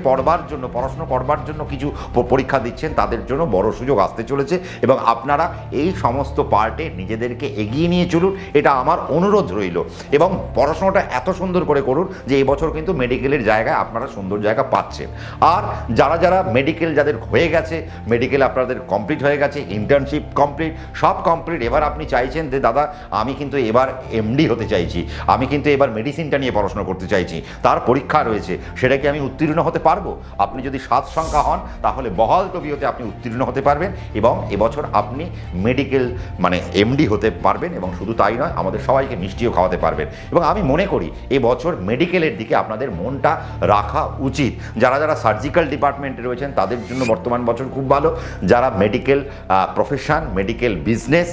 পড়াশোনা করবার জন্য কিছু পরীক্ষা দিচ্ছেন তাদের জন্য বড় সুযোগ আসতে চলেছে। এবং আপনারা এই সমস্ত পার্টে নিজেদেরকে এগিয়ে নিয়ে চলুন, এটা আমার অনুরোধ রইল। এবং পড়াশোনাটা এত সুন্দর করে করুন যে এবছর কিন্তু মেডিকেলের জায়গায় আপনারা সুন্দর জায়গা পাচ্ছেন। আর যারা যারা মেডিকেল যাদের হয়ে গেছে, মেডিকেল আপনাদের কমপ্লিট হয়ে গেছে, ইন্টার্নশিপ কমপ্লিট, সব কমপ্লিট, এবার আপনি চাইছেন যে দাদা আমি কিন্তু এবার এমডি হতে চাইছি, আমি কিন্তু এবার মেডিসিনটা নিয়ে পড়াশোনা করতে চাইছি, তার পরীক্ষা রয়েছে, সেটা কি আমি উত্তীর্ণ হতে পারবো? আপনি যদি 7 সংখ্যা হন তাহলে বহাল তবিয়তে আপনি উত্তীর্ণ হতে পারবেন এবং এবছর আপনি মেডিকেল এমডি হতে পারবেন। এবং শুধু তাই নয়, আমাদের সবাইকে মিষ্টিও খাওয়াতে পারবেন। এবং আমি মনে করি এবছর মেডিকেলের দিকে আপনাদের মনটা রাখা উচিত। যারা যারা সার্জিক্যাল ডিপার্টমেন্টে রয়েছেন তাদের জন্য বর্তমান বছর খুব ভালো। যারা medical profession, medical business,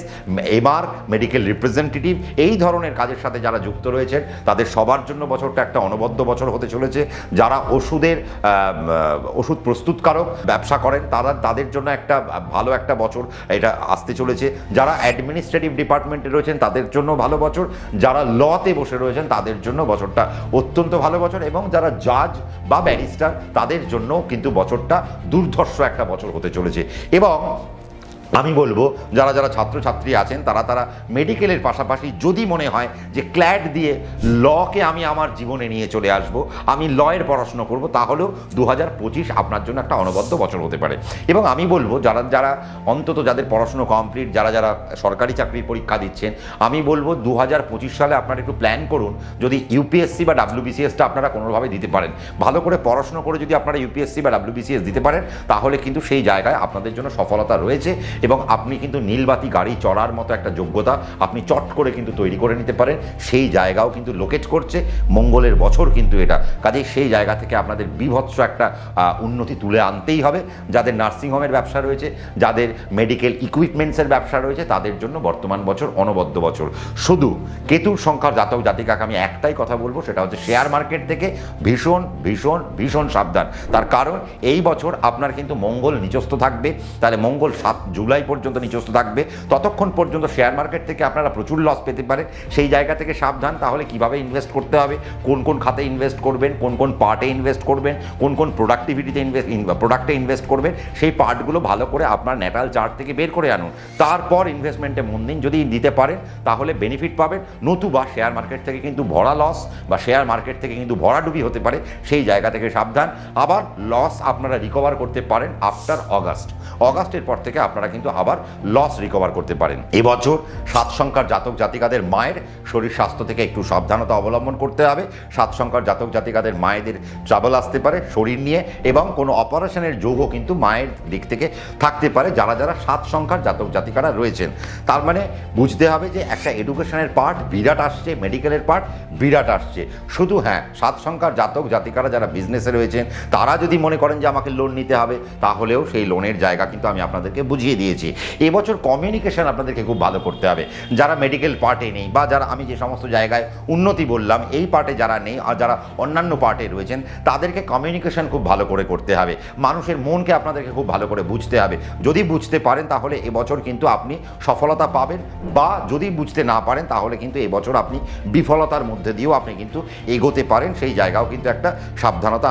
MR, medical representative এই ধরনের কাজের সাথে যারা যুক্ত রয়েছেন তাদের সবার জন্য বছরটা একটা অনবদ্য বছর হতে চলেছে। যারা ওষুধ প্রস্তুতকারক ব্যবসা করেন তাদের জন্য একটা ভালো একটা বছর এটা আসতে চলেছে। যারা অ্যাডমিনিস্ট্রেটিভ ডিপার্টমেন্টে রয়েছেন তাদের জন্য ভালো বছর। যারা লতে বসে রয়েছেন তাদের জন্য বছরটা অত্যন্ত ভালো বছর, এবং যারা জাজ বা ব্যারিস্টার তাদের জন্য কিন্তু বছরটা দুর্ধর্ষ একটা বছর হতে চলেছে। এবং আমি বলবো যারা যারা ছাত্রছাত্রী আছেন তারা মেডিকেলের পাশাপাশি যদি মনে হয় যে ক্ল্যাট দিয়ে লকে আমি আমার জীবনে নিয়ে চলে আসব, আমি লয়ের পড়াশোনা করব, তাহলেও 2025 আপনার জন্য একটা অনবদ্য বছর হতে পারে। এবং আমি বলবো যারা যারা অন্তত যাদের পড়াশুনো কমপ্লিট, যারা যারা সরকারি চাকরির পরীক্ষা দিচ্ছেন, আমি বলবো 2025 সালে আপনারা একটু প্ল্যান করুন। যদি ইউপিএসসি বা ডাব্লিউবিসিএসটা আপনারা কোনোভাবে দিতে পারেন, ভালো করে পড়াশোনা করে যদি আপনারা ইউপিএসসি বা ডাব্লিউবিসিএস দিতে পারেন, তাহলে কিন্তু সেই জায়গায় আপনাদের জন্য সফলতা রয়েছে এবং আপনি কিন্তু নীলবাতি গাড়ি চড়ার মতো একটা যোগ্যতা আপনি চট করে কিন্তু তৈরি করে নিতে পারেন। সেই জায়গাও কিন্তু লোকেট করছে, মঙ্গলের বছর কিন্তু এটা। কাজেই সেই জায়গা থেকে আপনাদের বিভৎস একটা উন্নতি তুলে আনতেই হবে। যাদের নার্সিংহোমের ব্যবসা রয়েছে, যাদের মেডিকেল ইকুইপমেন্টসের ব্যবসা রয়েছে, তাদের জন্য বর্তমান বছর অনবদ্য বছর। শুধু কেতুর সংখ্যার জাতক জাতিকাকে আমি একটাই কথা বলবো, সেটা হচ্ছে শেয়ার মার্কেট থেকে ভীষণ ভীষণ ভীষণ সাবধান। তার কারণ এই বছর আপনার কিন্তু মঙ্গল নিচস্থ থাকবে। তাহলে মঙ্গল 7 জুলাই পর্যন্ত নিচস্থ থাকবে। ততক্ষণ পর্যন্ত শেয়ার মার্কেট থেকে আপনারা প্রচুর লস পেতে পারেন। সেই জায়গা থেকে সাবধান। তাহলে কিভাবে ইনভেস্ট করতে হবে, কোন কোন খাতে ইনভেস্ট করবেন, কোন কোন পার্টে ইনভেস্ট করবেন, কোন কোন প্রোডাক্টিভিটিতে প্রোডাক্টে ইনভেস্ট করবেন, সেই পার্টগুলো ভালো করে আপনার ন্যাটাল চার্ট থেকে বের করে আনুন। তারপর ইনভেস্টমেন্টে মন দিন। যদি দিতে পারেন তাহলে বেনিফিট পাবেন, নতুবা শেয়ার মার্কেট থেকে কিন্তু ভরা লস বা শেয়ার মার্কেট থেকে কিন্তু ভরাডুবি হতে পারে। সেই জায়গা থেকে সাবধান। আবার লস আপনারা রিকভার করতে পারেন আফটার অগাস্টের পর থেকে আপনারা কিন্তু আবার লস রিকভার করতে পারেন। এবছর 7 সংখ্যার জাতক জাতিকাদের মায়ের শরীর স্বাস্থ্য থেকে একটু সাবধানতা অবলম্বন করতে হবে। 7 সংখ্যার জাতক জাতিকাদের মায়েদের ট্রাবল আসতে পারে শরীর নিয়ে, এবং কোনো অপারেশনের যোগও কিন্তু মায়ের দিক থেকে থাকতে পারে যারা যারা 7 সংখ্যার জাতক জাতিকারা রয়েছেন। তার মানে বুঝতে হবে যে একটা এডুকেশনের পার্ট বিরাট আসছে, মেডিকেলের পার্ট বিরাট আসছে। শুধু হ্যাঁ, 7 সংখ্যার জাতক জাতিকারা যারা বিজনেসে রয়েছেন তারা যদি মনে করেন যে আমাকে লোন নিতে হবে, তাহলেও সেই লোনের জায়গা কিন্তু আমি আপনাদেরকে বুঝিয়ে দিয়েছি। এবছর কমিউনিকেশন আপনাদেরকে খুব ভালো করতে হবে। যারা মেডিকেল পার্টে নেই বা যারা আমি যে সমস্ত জায়গায় উন্নতি বললাম এই পার্টে যারা নেই আর যারা অন্যান্য পার্টে রয়েছেন, তাদেরকে কমিউনিকেশন খুব ভালো করে করতে হবে। মানুষের মনকে আপনাদেরকে খুব ভালো করে বুঝতে হবে। যদি বুঝতে পারেন তাহলে এবছর কিন্তু আপনি সফলতা পাবেন, বা যদি বুঝতে না পারেন তাহলে কিন্তু এবছর আপনি বিফলতার মধ্যে দিয়েও আপনি কিন্তু এগোতে পারেন। সেই জায়গাও কিন্তু একটা সাবধানতা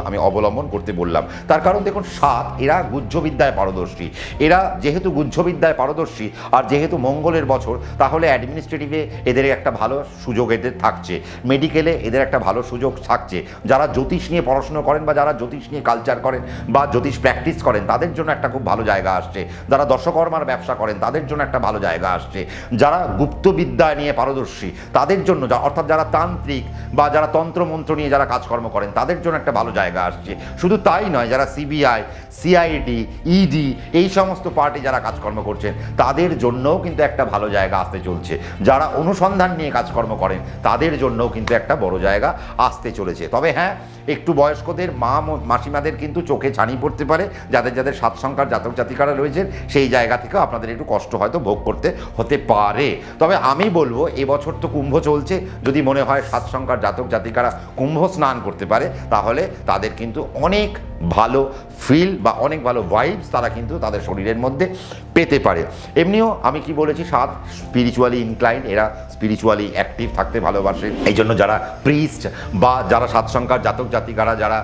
আমি অবলম্বন করতে বললাম। তার কারণ দেখুন, 7 এরা গুহ্যবিদ্যায় পারদর্শী। এরা যেহেতু গুহ্যবিদ্যায় পারদর্শী আর যেহেতু মঙ্গলের বছর, তাহলে অ্যাডমিনিস্ট্রেটিভে এদের একটা ভালো সুযোগ এদের থাকছে, মেডিকেলে এদের একটা ভালো সুযোগ থাকছে। যারা জ্যোতিষ নিয়ে পড়াশুনো করেন বা যারা জ্যোতিষ নিয়ে কালচার করেন বা জ্যোতিষ প্র্যাকটিস করেন, তাদের জন্য একটা খুব ভালো জায়গা আসছে। যারা দশকর্মার ব্যবসা করেন তাদের জন্য একটা ভালো জায়গা আসছে। যারা গুপ্তবিদ্যা নিয়ে পারদর্শী তাদের জন্য, অর্থাৎ যারা তান্ত্রিক বা যারা তন্ত্রমন্ত্র নিয়ে যারা কাজকর্ম করেন তাদের জন্য একটা ভালো জায়গা আসছে। শুধু তাই নয়, যারা সিবিআই, সিআইডি, ইডি এই সমস্ত পার্টি যারা কাজকর্ম করছেন তাদের জন্যও কিন্তু একটা ভালো জায়গা আসতে চলছে। যারা অনুসন্ধান নিয়ে কাজকর্ম করেন তাদের জন্যও কিন্তু একটা বড় জায়গা আসতে চলেছে। তবে হ্যাঁ, একটু বয়স্কদের মাসিমাদের কিন্তু চোখে ছানি পড়তে পারে। যাদের যাদের 7 সংখ্যার জাতক জাতিকারা রয়েছেন সেই জায়গা থেকেও আপনাদের একটু কষ্ট হয়তো ভোগ করতে হতে পারে। তবে আমি বলবো এবছর তো কুম্ভ চলছে, যদি মনে হয় 7 সংখ্যার জাতক জাতিকারা কুম্ভ স্নান করতে পারে তাহলে তাদের কিন্তু অনেক ভালো ফিল বা অনেক ভালো ভাইবস তারা কিন্তু তাদের শরীরের মধ্যে পেতে পারে। এমনিও আমি কি বলেছি, 7 স্পিরিচুয়ালি ইনক্লাইন্ড, এরা স্পিরিচুয়ালি অ্যাক্টিভ থাকতে ভালোবাসে। এই জন্য যারা প্রিস্ট বা যারা 7 সংখ্যার জাতক জাতিকারা যারা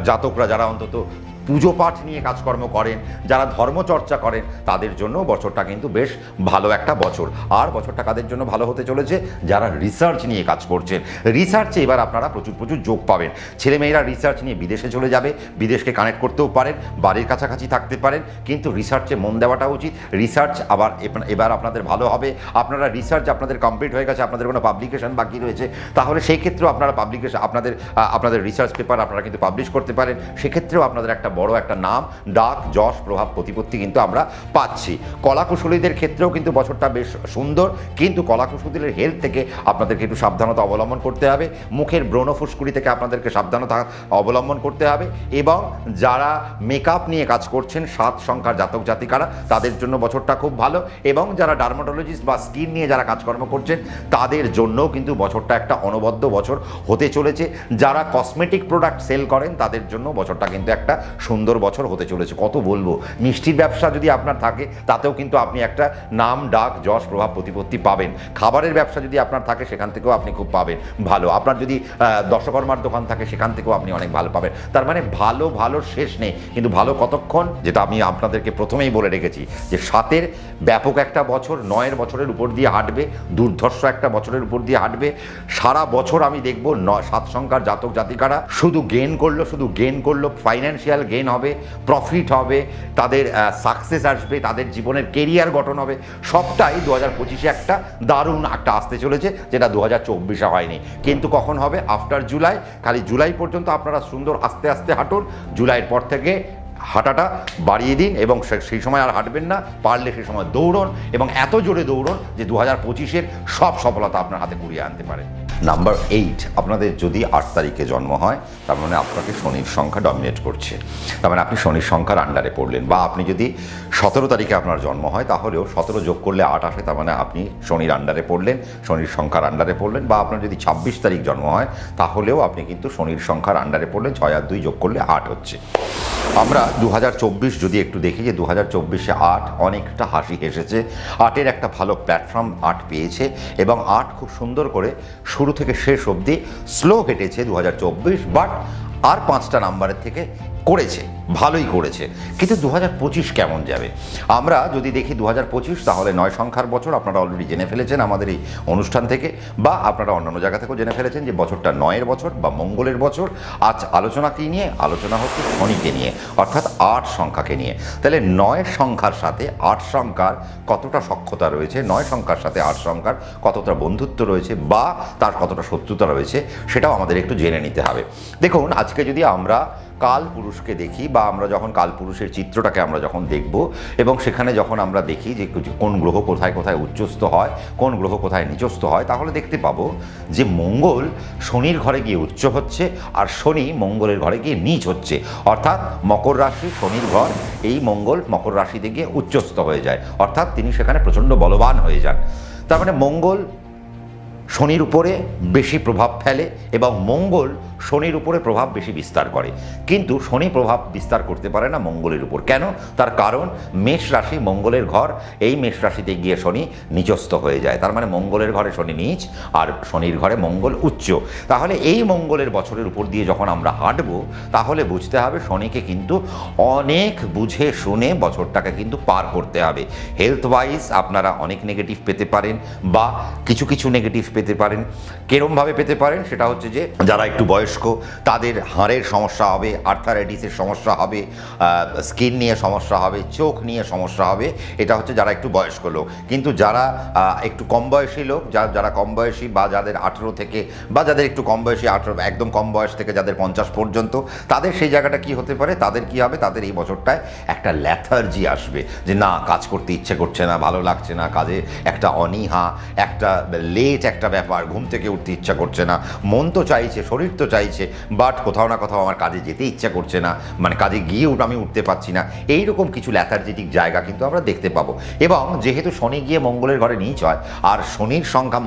জাতকরা যারা অন্তত পুজো পাঠ নিয়ে কাজকর্ম করেন, যারা ধর্মচর্চা করেন, তাদের জন্য বছরটা কিন্তু বেশ ভালো একটা বছর। আর বছরটা কাদের জন্য ভালো হতে চলেছে? যারা রিসার্চ নিয়ে কাজ করছেন। রিসার্চে এবার আপনারা প্রচুর যোগ পাবেন। ছেলেমেয়েরা রিসার্চ নিয়ে বিদেশে চলে যাবে, বিদেশকে কানেক্ট করতেও পারেন, বাড়ির কাছাকাছি থাকতে পারেন, কিন্তু রিসার্চে মন দেওয়াটা উচিত। রিসার্চ এবার আপনাদের ভালো হবে। আপনারা রিসার্চ আপনাদের কমপ্লিট হয়ে গেছে, আপনাদের কোনো পাবলিকেশন বাকি রয়েছে, তাহলে সেই ক্ষেত্রেও আপনারা আপনাদের রিসার্চ পেপার আপনারা কিন্তু পাবলিশ করতে পারেন। সেক্ষেত্রেও আপনাদের একটা বড় একটা নাম, ডাক, যশ, প্রভাব, প্রতিপত্তি কিন্তু আমরা পাচ্ছি। কলাকুশলীদের ক্ষেত্রেও কিন্তু বছরটা বেশ সুন্দর, কিন্তু কলাকুশলীদের হেলথ থেকে আপনাদেরকে একটু সাবধানতা অবলম্বন করতে হবে। মুখের ব্রণ ফুসকুড়ি থেকে আপনাদেরকে সাবধানতা অবলম্বন করতে হবে। এবং যারা মেকআপ নিয়ে কাজ করছেন 7 সংখ্যার জাতক জাতিকারা, তাদের জন্য বছরটা খুব ভালো। এবং যারা ডার্মাটোলজিস্ট বা স্কিন নিয়ে যারা কাজকর্ম করছেন তাদের জন্যও কিন্তু বছরটা একটা অনবদ্য বছর হতে চলেছে। যারা কসমেটিক প্রোডাক্ট সেল করেন তাদের জন্য বছরটা কিন্তু একটা সুন্দর বছর হতে চলেছে। কত বলবো, মিষ্টির ব্যবসা যদি আপনার থাকে তাতেও কিন্তু আপনি একটা নাম, ডাক, যশ, প্রভাব, প্রতিপত্তি পাবেন। খাবারের ব্যবসা যদি আপনার থাকে সেখান থেকেও আপনি খুব পাবেন ভালো। আপনার যদি দশকর্মার দোকান থাকে সেখান থেকেও আপনি অনেক ভালো পাবেন। তার মানে ভালো ভালো শেষ নেই। কিন্তু ভালো কতক্ষণ, যেটা আমি আপনাদেরকে প্রথমেই বলে রেখেছি যে 7-এর ব্যাপক একটা বছর, 9-এর বছরের উপর দিয়ে হাঁটবে, দুর্ধর্ষ একটা বছরের উপর দিয়ে হাঁটবে। সারা বছর আমি দেখব 7 সংখ্যার জাতক জাতিকারা শুধু গেন করলো, ফাইন্যান্সিয়াল গেন হবে, প্রফিট হবে, তাদের সাকসেস আসবে, তাদের জীবনের কেরিয়ার গঠন হবে। সবটাই 2025-এ একটা দারুণ একটা আসতে চলেছে, যেটা 2024-এ হয়নি। কিন্তু কখন হবে? আফটার জুলাই। খালি জুলাই পর্যন্ত আপনারা সুন্দর আস্তে আস্তে হাঁটুন, জুলাইয়ের পর থেকে হাঁটাটা বাড়িয়ে দিন এবং সেই সময় আর হাঁটবেন না, পারলে সেই সময় দৌড়ন এবং এত জোরে দৌড়ন যে 2025-এর সব সফলতা আপনার হাতে কুড়িয়ে আনতে পারে। নাম্বার 8, আপনাদের যদি 8 তারিখে জন্ম হয় তার মানে আপনাকে শনির সংখ্যা ডমিনেট করছে, তার মানে আপনি শনির সংখ্যার আন্ডারে পড়লেন। বা আপনি যদি 17 তারিখে আপনার জন্ম হয় তাহলেও 17 যোগ করলে 8 আসে, তার মানে আপনি শনির আন্ডারে পড়লেন, শনির সংখ্যার আন্ডারে পড়লেন। বা আপনার যদি 26 তারিখ জন্ম হয় তাহলেও আপনি কিন্তু শনির সংখ্যার আন্ডারে পড়লেন, 6 আর 2 যোগ করলে 8 হচ্ছে। আমরা 2024 যদি একটু দেখি যে 2024-এ 8 অনেকটা হাসি হেসেছে, 8-এর একটা ভালো প্ল্যাটফর্ম 8 পেয়েছে এবং 8 খুব সুন্দর করে শুরু থেকে শেষ অবধি স্লো হেঁটেছে 2024, বাট আর 5টা নাম্বারের থেকে করেছে, ভালোই করেছে। কিন্তু 2025 কেমন যাবে আমরা যদি দেখি 2025, তাহলে 9 সংখ্যার বছর। আপনারা অলরেডি জেনে ফেলেছেন আমাদের এই অনুষ্ঠান থেকে, বা আপনারা অন্যান্য জায়গা থেকেও জেনে ফেলেছেন যে বছরটা 9-এর বছর বা মঙ্গলের বছর। আজ আলোচনা কী নিয়ে? আলোচনা হচ্ছে শনিকে নিয়ে, অর্থাৎ 8 সংখ্যাকে নিয়ে। তাহলে 9 সংখ্যার সাথে 8 সংখ্যার কতটা সখ্যতা রয়েছে, 9 সংখ্যার সাথে 8 সংখ্যার কতটা বন্ধুত্ব রয়েছে বা তার কতটা শত্রুতা রয়েছে, সেটাও আমাদের একটু জেনে নিতে হবে। দেখুন, আজকে যদি আমরা কাল পুরুষকে দেখি বা আমরা যখন কাল পুরুষের চিত্রটাকে আমরা যখন দেখব এবং সেখানে যখন আমরা দেখি যে কোন গ্রহ কোথায় কোথায় উচ্চস্থ হয়, কোন গ্রহ কোথায় নিচস্থ হয়, তাহলে দেখতে পাবো যে মঙ্গল শনির ঘরে গিয়ে উচ্চ হচ্ছে আর শনি মঙ্গলের ঘরে গিয়ে নিচ হচ্ছে। অর্থাৎ মকর রাশি শনির ঘর, এই মঙ্গল মকর রাশিতে গিয়ে উচ্চস্থ হয়ে যায়, অর্থাৎ তিনি সেখানে প্রচণ্ড বলবান হয়ে যান। তার মানে মঙ্গল শনির উপরে বেশি প্রভাব ফেলে এবং মঙ্গল শনির উপরে প্রভাব বেশি বিস্তার করে। কিন্তু শনি প্রভাব বিস্তার করতে পারে না মঙ্গলের উপর। কেন? তার কারণ মেষ রাশি মঙ্গলের ঘর, এই মেষ রাশিতে গিয়ে শনি নিচস্থ হয়ে যায়। তার মানে মঙ্গলের ঘরে শনি নিচ আর শনির ঘরে মঙ্গল উচ্চ। তাহলে এই মঙ্গলের বছরের উপর দিয়ে যখন আমরা হাঁটবো তাহলে বুঝতে হবে শনিকে কিন্তু অনেক বুঝে শুনে বছরটাকে কিন্তু পার করতে হবে। হেলথ ওয়াইজ আপনারা অনেক নেগেটিভ পেতে পারেন বা কিছু কিছু নেগেটিভ পেতে পারেন। কেরমভাবে পেতে পারেন? সেটা হচ্ছে যে যারা একটু বয়স্ক তাদের হাড়ের সমস্যা হবে, আর্থারাইটিসের সমস্যা হবে, স্কিন নিয়ে সমস্যা হবে, চোখ নিয়ে সমস্যা হবে। এটা হচ্ছে যারা একটু বয়স্ক লোক। কিন্তু যারা একটু কম বয়সী লোক, যারা কম বয়সী বা যাদের 18 থেকে বা যাদের একটু কম বয়সী 18 একদম কম বয়স থেকে যাদের 50 পর্যন্ত, তাদের সেই জায়গাটা কি হতে পারে? তাদের কি হবে? তাদের এই বছরটায় একটা ল্যাথার্জি আসবে, যে না কাজ করতে ইচ্ছে করছে না, ভালো লাগছে না, কাজে একটা অনীহা, একটা লেট একটা ব্যাপার, ঘুম থেকে উঠতে ইচ্ছা করছে না, মন তো চাইছে, শরীর তো চাইছে, বাট কোথাও না কোথাও আমার কাজে যেতে ইচ্ছা করছে না, মানে কাজে গিয়ে আমি উঠতে পারছি না। এইরকম কিছু ল্যাথার্জিটিক জায়গা কিন্তু আমরা দেখতে পাবো। এবং যেহেতু শনি গিয়ে মঙ্গলের ঘরে নিচ হয় আর শনির সংখ্যা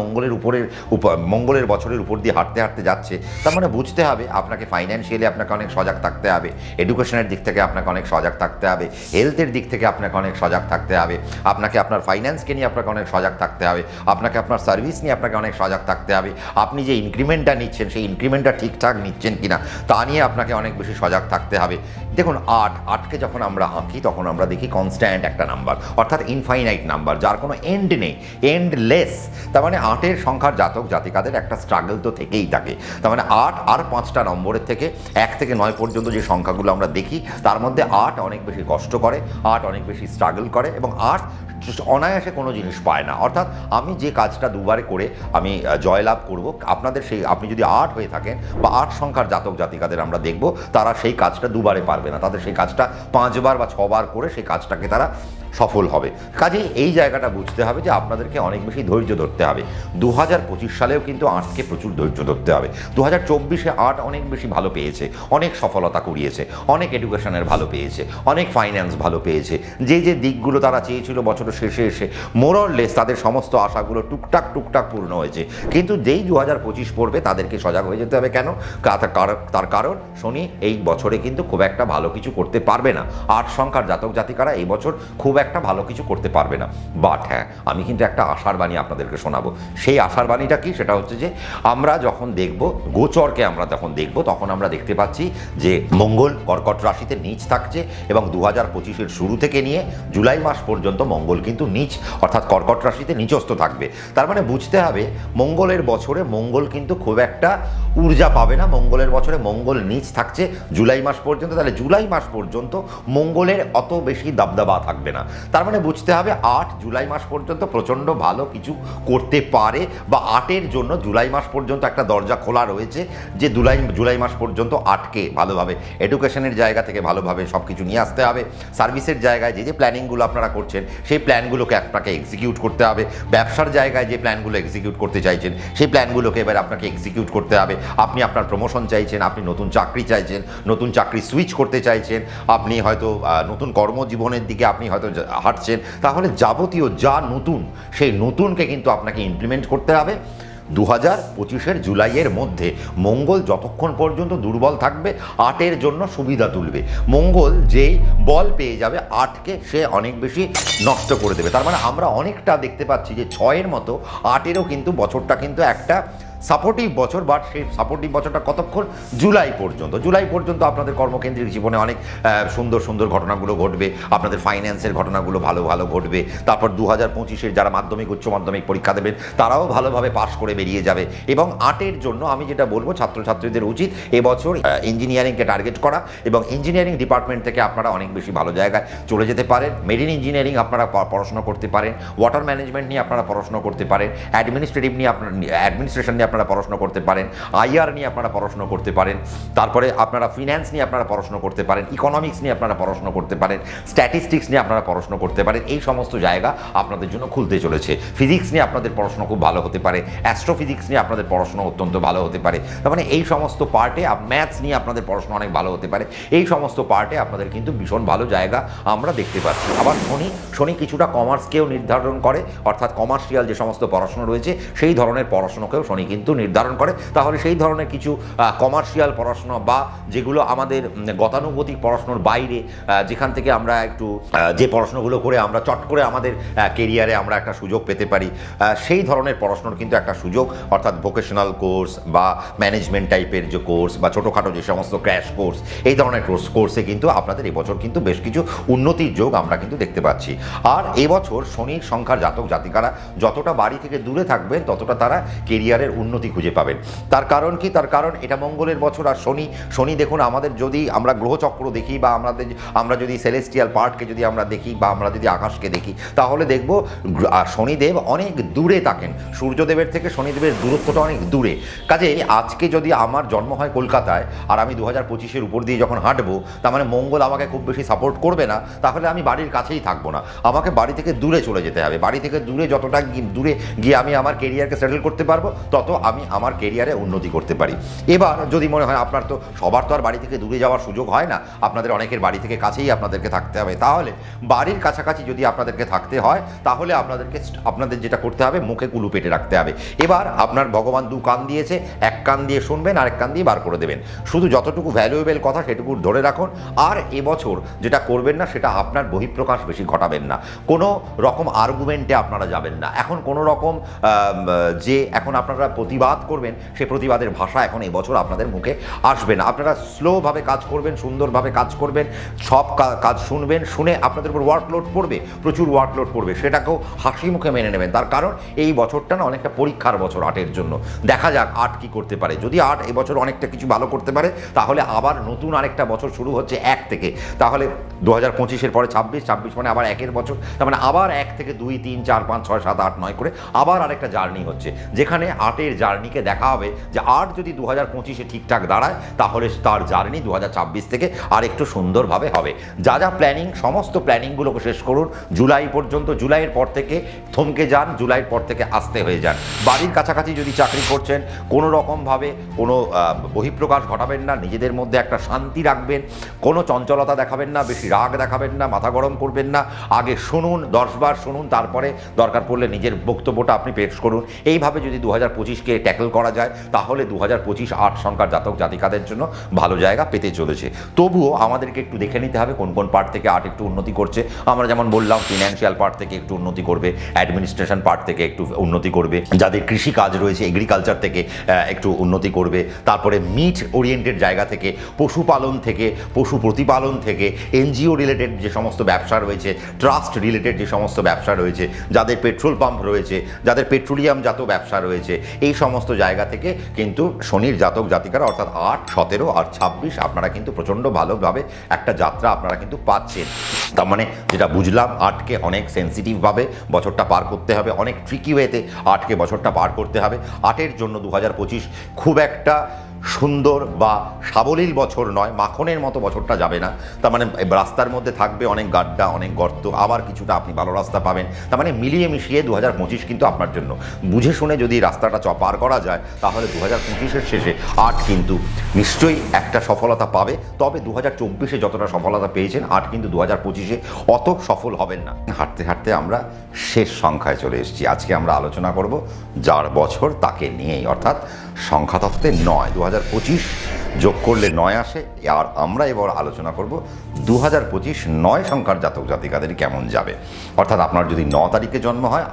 মঙ্গলের বছরের উপর দিয়ে হাঁটতে হাঁটতে যাচ্ছে, তার মানে বুঝতে হবে আপনাকে ফাইন্যান্সিয়ালি আপনাকে অনেক সজাগ থাকতে হবে, এডুকেশনের দিক থেকে আপনাকে অনেক সজাগ থাকতে হবে, হেলথের দিক থেকে আপনাকে অনেক সজাগ থাকতে হবে, আপনাকে আপনার ফাইন্যান্সকে নিয়ে আপনাকে অনেক সজাগ থাকতে হবে, আপনাকে আপনার সার্ভিস নিয়ে আপনাকে অনেক সজাগ থাকতে হবে, আপনি যে ইনক্রিমেন্টটা নিচ্ছেন সেই ইনক্রিমেন্টটা ঠিকঠাক নিচ্ছেন কিনা তা নিয়ে আপনাকে অনেক বেশি সজাগ থাকতে হবে। দেখুন, 8কে যখন আমরা আঁকি তখন আমরা দেখি কনস্ট্যান্ট একটা নাম্বার, অর্থাৎ ইনফাইনাইট নাম্বার, যার কোনো এন্ড নেই, এন্ডলেস। তার মানে 8-এর সংখ্যার জাতক জাতিকাদের একটা স্ট্রাগল তো থেকেই থাকে। তার মানে 8 আর 5টা নম্বরের থেকে 1 থেকে 9 পর্যন্ত যে সংখ্যাগুলো আমরা দেখি তার মধ্যে 8 অনেক বেশি কষ্ট করে, 8 অনেক বেশি স্ট্রাগল করে এবং 8 অনায়াসে কোনো জিনিস পায় না। অর্থাৎ আমি যে কাজটা দুবারে করে আমি জয়লাভ করব। আপনাদের সেই, আপনি যদি 8 হয়ে থাকেন বা 8 সংখ্যার জাতক জাতিকাদের আমরা দেখব, তারা সেই কাজটা দুবারে পারবে না, তাদের সেই কাজটা 5 বার বা 6 বার করে সেই কাজটাকে তারা সফল হবে। কাজেই এই জায়গাটা বুঝতে হবে যে আপনাদেরকে অনেক বেশি ধৈর্য ধরতে হবে। 2025 সালেও কিন্তু 8কে প্রচুর ধৈর্য ধরতে হবে। 2024-এ 8 অনেক বেশি ভালো পেয়েছে, অনেক সফলতা কুড়িয়েছে, অনেক এডুকেশনের ভালো পেয়েছে, অনেক ফাইন্যান্স ভালো পেয়েছে। যে যে দিকগুলো তারা চেয়েছিল বছরের শেষে এসে মোরলেস তাদের সমস্ত আশাগুলো টুকটাক টুকটাক পূর্ণ হয়েছে। কিন্তু যেই 2025 পড়বে তাদেরকে সজাগ হয়ে যেতে হবে। কেন? তার কারণ শনি এই বছরে কিন্তু খুব একটা ভালো কিছু করতে পারবে না। 8 সংখ্যার জাতক জাতিকারা এই বছর খুব একটা ভালো কিছু করতে পারবে না। বাট হ্যাঁ, আমি কিন্তু একটা আশার বাণী আপনাদেরকে শোনাবো। সেই আশার বাণীটা কি? সেটা হচ্ছে যে আমরা যখন দেখব গোচরকে, আমরা যখন দেখব তখন আমরা দেখতে পাচ্ছি যে মঙ্গল কর্কট রাশিতে নীচ থাকছে এবং 2025-এর শুরু থেকে নিয়ে জুলাই মাস পর্যন্ত মঙ্গল কিন্তু নীচ, অর্থাৎ কর্কট রাশিতে নিচস্থ থাকবে। তার মানে বুঝতে হবে মঙ্গলের বছরে মঙ্গল কিন্তু খুব একটা ঊর্জা পাবে না। মঙ্গলের বছরে মঙ্গল নীচ থাকছে জুলাই মাস পর্যন্ত, তাহলে জুলাই মাস পর্যন্ত মঙ্গলের অত বেশি দাবদাবা থাকবে না। তার মানে বুঝতে হবে 8 জুলাই মাস পর্যন্ত প্রচণ্ড ভালো কিছু করতে পারে, বা 8-এর জন্য জুলাই মাস পর্যন্ত একটা দরজা খোলা রয়েছে, যে জুলাই মাস পর্যন্ত 8কে ভালোভাবে এডুকেশনের জায়গা থেকে ভালোভাবে সব কিছু নিয়ে আসতে হবে। সার্ভিসের জায়গায় যে যে প্ল্যানিংগুলো আপনারা করছেন সেই প্ল্যানগুলোকে আপনাকে এক্সিকিউট করতে হবে। ব্যবসার জায়গায় যে প্ল্যানগুলো এক্সিকিউট করতে চাইছেন সেই প্ল্যানগুলোকে এবার আপনাকে এক্সিকিউট করতে হবে। আপনি আপনার প্রমোশন চাইছেন, আপনি নতুন চাকরি চাইছেন, নতুন চাকরি সুইচ করতে চাইছেন, আপনি হয়তো নতুন কর্মজীবনের দিকে আপনি হয়তো হাঁটছেন, তাহলে যাবতীয় যা নতুন সেই নতুনকে কিন্তু আপনাকে ইমপ্লিমেন্ট করতে হবে। 2025-এর জুলাইয়ের মধ্যে মঙ্গল যতক্ষণ পর্যন্ত দুর্বল থাকবে 8-এর জন্য সুবিধা তুলবে। মঙ্গল যেই বল পেয়ে যাবে 8কে সে অনেক বেশি নষ্ট করে দেবে। তার মানে আমরা অনেকটা দেখতে পাচ্ছি যে 6-এর মতো 8-এরও কিন্তু বছরটা কিন্তু একটা সাপোর্টিভ বছর। বাট সেই সাপোর্টিভ বছরটা কতক্ষণ? জুলাই পর্যন্ত। জুলাই পর্যন্ত আপনাদের কর্মকেন্দ্রিক জীবনে অনেক সুন্দর সুন্দর ঘটনাগুলো ঘটবে, আপনাদের ফাইন্যান্সের ঘটনাগুলো ভালো ভালো ঘটবে। তারপর 2025-এর যারা মাধ্যমিক উচ্চ মাধ্যমিক পরীক্ষা দেবেন তারাও ভালোভাবে পাশ করে বেরিয়ে যাবে। এবং 8-এর জন্য আমি যেটা বলবো, ছাত্রছাত্রীদের উচিত এবছর ইঞ্জিনিয়ারিংকে টার্গেট করা, এবং ইঞ্জিনিয়ারিং ডিপার্টমেন্ট থেকে আপনারা অনেক বেশি ভালো জায়গায় চলে যেতে পারেন। মেরিন ইঞ্জিনিয়ারিং আপনারা পড়াশোনা করতে পারেন, ওয়াটার ম্যানেজমেন্ট নিয়ে আপনারা পড়াশোনা করতে পারেন, অ্যাডমিনিস্ট্রেশন নিয়ে আপনারা পড়াশোনা করতে পারেন, আইআর নিয়ে আপনারা পড়াশোনা করতে পারেন, তারপরে আপনারা ফিন্যান্স নিয়ে আপনারা পড়াশোনা করতে পারেন, ইকোনমিক্স নিয়ে আপনারা পড়াশোনা করতে পারেন, স্ট্যাটিস্টিক্স নিয়ে আপনারা পড়াশোনা করতে পারেন। এই সমস্ত জায়গা আপনাদের জন্য খুলতে চলেছে। ফিজিক্স নিয়ে আপনাদের পড়াশোনা খুব ভালো হতে পারে, অ্যাস্ট্রোফিজিক্স নিয়ে আপনাদের পড়াশোনা অত্যন্ত ভালো হতে পারে। তার মানে এই সমস্ত পার্টে, ম্যাথস নিয়ে আপনাদের পড়াশোনা অনেক ভালো হতে পারে। এই সমস্ত পার্টে আপনাদের কিন্তু ভীষণ ভালো জায়গা আমরা দেখতে পাচ্ছি। আবার শনি কিছুটা কমার্সকেও নির্ধারণ করে, অর্থাৎ কমার্শিয়াল যে সমস্ত পড়াশোনা রয়েছে সেই ধরনের পড়াশোনাকেও শনি কিন্তু নির্ধারণ করে। তাহলে সেই ধরনের কিছু কমার্শিয়াল পড়াশোনা বা যেগুলো আমাদের গতানুগতিক পড়াশোনার বাইরে, যেখান থেকে আমরা একটু যে পড়াশোনাগুলো করে আমরা চট করে আমাদের কেরিয়ারে আমরা একটা সুযোগ পেতে পারি, সেই ধরনের পড়াশোনার কিন্তু একটা সুযোগ, অর্থাৎ ভোকেশনাল কোর্স বা ম্যানেজমেন্ট টাইপের যে কোর্স বা ছোটোখাটো যে সমস্ত ক্র্যাশ কোর্স, এই ধরনের কোর্সে কিন্তু আপনাদের এবছর কিন্তু বেশ কিছু উন্নতির যোগ আমরা কিন্তু দেখতে পাচ্ছি। আর এবছর শনির সংখ্যার জাতক জাতিকারা যতটা বাড়ি থেকে দূরে থাকবেন ততটা তারা কেরিয়ারের উন্নতি খুঁজে পাবেন। তার কারণ কি? তার কারণ এটা মঙ্গলের বছর। আর শনি দেখুন, আমাদের যদি আমরা গ্রহচক্র দেখি বা আমরা যদি সেলেস্টিয়াল পার্টকে যদি আমরা দেখি বা আমরা যদি আকাশকে দেখি, তাহলে দেখব শনিদেব অনেক দূরে থাকেন। সূর্যদেবের থেকে শনিদেবের দূরত্বটা অনেক দূরে। কাজে আজকে যদি আমার জন্ম হয় কলকাতায় আর আমি 2025-এর উপর দিয়ে যখন হাঁটবো, তার মানে মঙ্গল আমাকে খুব বেশি সাপোর্ট করবে না, তাহলে আমি বাড়ির কাছেই থাকবো না, আমাকে বাড়ি থেকে দূরে চলে যেতে হবে। বাড়ি থেকে দূরে যতটা দূরে গিয়ে আমি আমার কেরিয়ারকে সেটেল করতে পারবো, তত আমি আমার কেরিয়ারে উন্নতি করতে পারি। এবার যদি মনে হয় আপনার তো সবার তো আর বাড়ি থেকে দূরে যাওয়ার সুযোগ হয় না, আপনাদের অনেকের বাড়ি থেকে কাছেই আপনাদেরকে থাকতে হবে, তাহলে বাড়ির কাছাকাছি যদি আপনাদেরকে থাকতে হয় তাহলে আপনাদের যেটা করতে হবে, মুখে কুলু পেটে রাখতে হবে। এবার আপনার ভগবান 2 কান দিয়েছে, এক কান দিয়ে শুনবেন আর এক কান দিয়ে বার করে দেবেন। শুধু যতটুকু ভ্যালুয়েবল কথা সেটুকু ধরে রাখুন। আর এবছর যেটা করবেন না সেটা আপনার বহিঃপ্রকাশ বেশি ঘটাবেন না, কোনো রকম আর্গুমেন্টে আপনারা যাবেন না। এখন কোনো রকম যে এখন আপনারা প্রতিবাদ করবেন, সেই প্রতিবাদের ভাষা এখন এই বছর আপনাদের মুখে আসবে না। আপনারা স্লোভাবে কাজ করবেন, সুন্দরভাবে কাজ করবেন, সব কাজ শুনবেন, শুনে আপনাদের উপর ওয়ার্কলোড পড়বে, প্রচুর ওয়ার্কলোড পড়বে, সেটাকেও হাসি মুখে মেনে নেবেন। তার কারণ এই বছরটা না অনেকটা পরীক্ষার বছর আর্টের জন্য। দেখা যাক আর্ট কী করতে পারে। যদি আর্ট এবছর অনেকটা কিছু ভালো করতে পারে, তাহলে আবার নতুন আরেকটা বছর শুরু হচ্ছে 1 থেকে। তাহলে 2025-এর পরে 26 মানে আবার 1-এর বছর, তার মানে আবার 1 থেকে 2, 3, 4, 5, 6, 7, 8, 9 করে আবার আরেকটা জার্নি হচ্ছে, যেখানে আর্টের জার্নিকে দেখা হবে যে আর্ট যদি 2025-এ ঠিকঠাক দাঁড়ায়, তাহলে তার জার্নি 2026 থেকে আর একটু সুন্দরভাবে হবে। যা যা প্ল্যানিং, সমস্ত প্ল্যানিংগুলোকে শেষ করুন জুলাই পর্যন্ত। জুলাইয়ের পর থেকে থমকে যান, জুলাইয়ের পর থেকে আস্তে হয়ে যান। বাড়ির কাছাকাছি যদি চাকরি করছেন, কোনো রকমভাবে কোনো বহিঃপ্রকাশ ঘটাবেন না, নিজেদের মধ্যে একটা শান্তি রাখবেন, কোনো চঞ্চলতা দেখাবেন না, বেশি রাগ দেখাবেন না, মাথা গরম করবেন না। আগে শুনুন, 10 বার শুনুন, তারপরে দরকার পড়লে নিজের বক্তব্যটা আপনি পেশ করুন। এইভাবে যদি 2025-কে ট্যাকল করা যায়, তাহলে 2025 8 সংখ্যার জাতক জাতিকাদের জন্য ভালো জায়গা পেতে চলেছে। তবুও আমাদেরকে একটু দেখে নিতে হবে কোন কোন পার্ট থেকে আর্ট একটু উন্নতি করছে। আমরা যেমন বললাম, ফিনান্সিয়াল পার্ট থেকে একটু উন্নতি করবে, অ্যাডমিনিস্ট্রেশন পার্ট থেকে একটু উন্নতি করবে, যাদের কৃষি কাজ রয়েছে এগ্রিকালচার থেকে একটু উন্নতি করবে, তারপরে মিট ওরিয়েন্টেড জায়গা থেকে, পশুপালন থেকে, পশু প্রতিপালন থেকে, এনজিও রিলেটেড যে সমস্ত ব্যবসা রয়েছে, ট্রাস্ট রিলেটেড যে সমস্ত ব্যবসা রয়েছে, যাদের পেট্রোল পাম্প রয়েছে, যাদের পেট্রোলিয়াম জাত ব্যবসা রয়েছে, এই সমস্ত জায়গা থেকে কিন্তু শনির জাতক জাতিকারা অর্থাৎ 8, 17 আর 26 আপনারা কিন্তু প্রচণ্ড ভালোভাবে একটা যাত্রা আপনারা কিন্তু পাচ্ছেন। তার মানে যেটা বুঝলাম, আর্টকে অনেক সেন্সিটিভভাবে বছরটা পার করতে হবে, অনেক ট্রিকি ওয়েতে আর্টকে বছরটা পার করতে হবে। আর্টের জন্য 2025 খুব একটা সুন্দর বা সাবলীল বছর নয়, মাখনের মতো বছরটা যাবে না। তার মানে রাস্তার মধ্যে থাকবে অনেক গাড্ডা, অনেক গর্ত, আবার কিছুটা আপনি ভালো রাস্তা পাবেন। তার মানে মিলিয়ে মিশিয়ে 2025 কিন্তু আপনার জন্য বুঝে শুনে যদি রাস্তাটা পার করা যায়, তাহলে 2025-এর শেষে আর্ট কিন্তু নিশ্চয়ই একটা সফলতা পাবে। তবে 2024-এ যতটা সফলতা পেয়েছেন, আর্ট কিন্তু 2025-এ অত সফল হবেন না। হাঁটতে হাঁটতে আমরা শেষ সংখ্যায় চলে এসেছি। আজকে আমরা আলোচনা করব যার বছর তাকে নিয়েই, অর্থাৎ সংখ্যাতত্ত্বে 9, 2025 যোগ করলে 9 আসে। আর আমরা এবার আলোচনা করব 2025 9 সংখ্যার জাতক জাতিকাদের কেমন যাবে। অর্থাৎ আপনার যদি 9 তারিখে জন্ম হয়,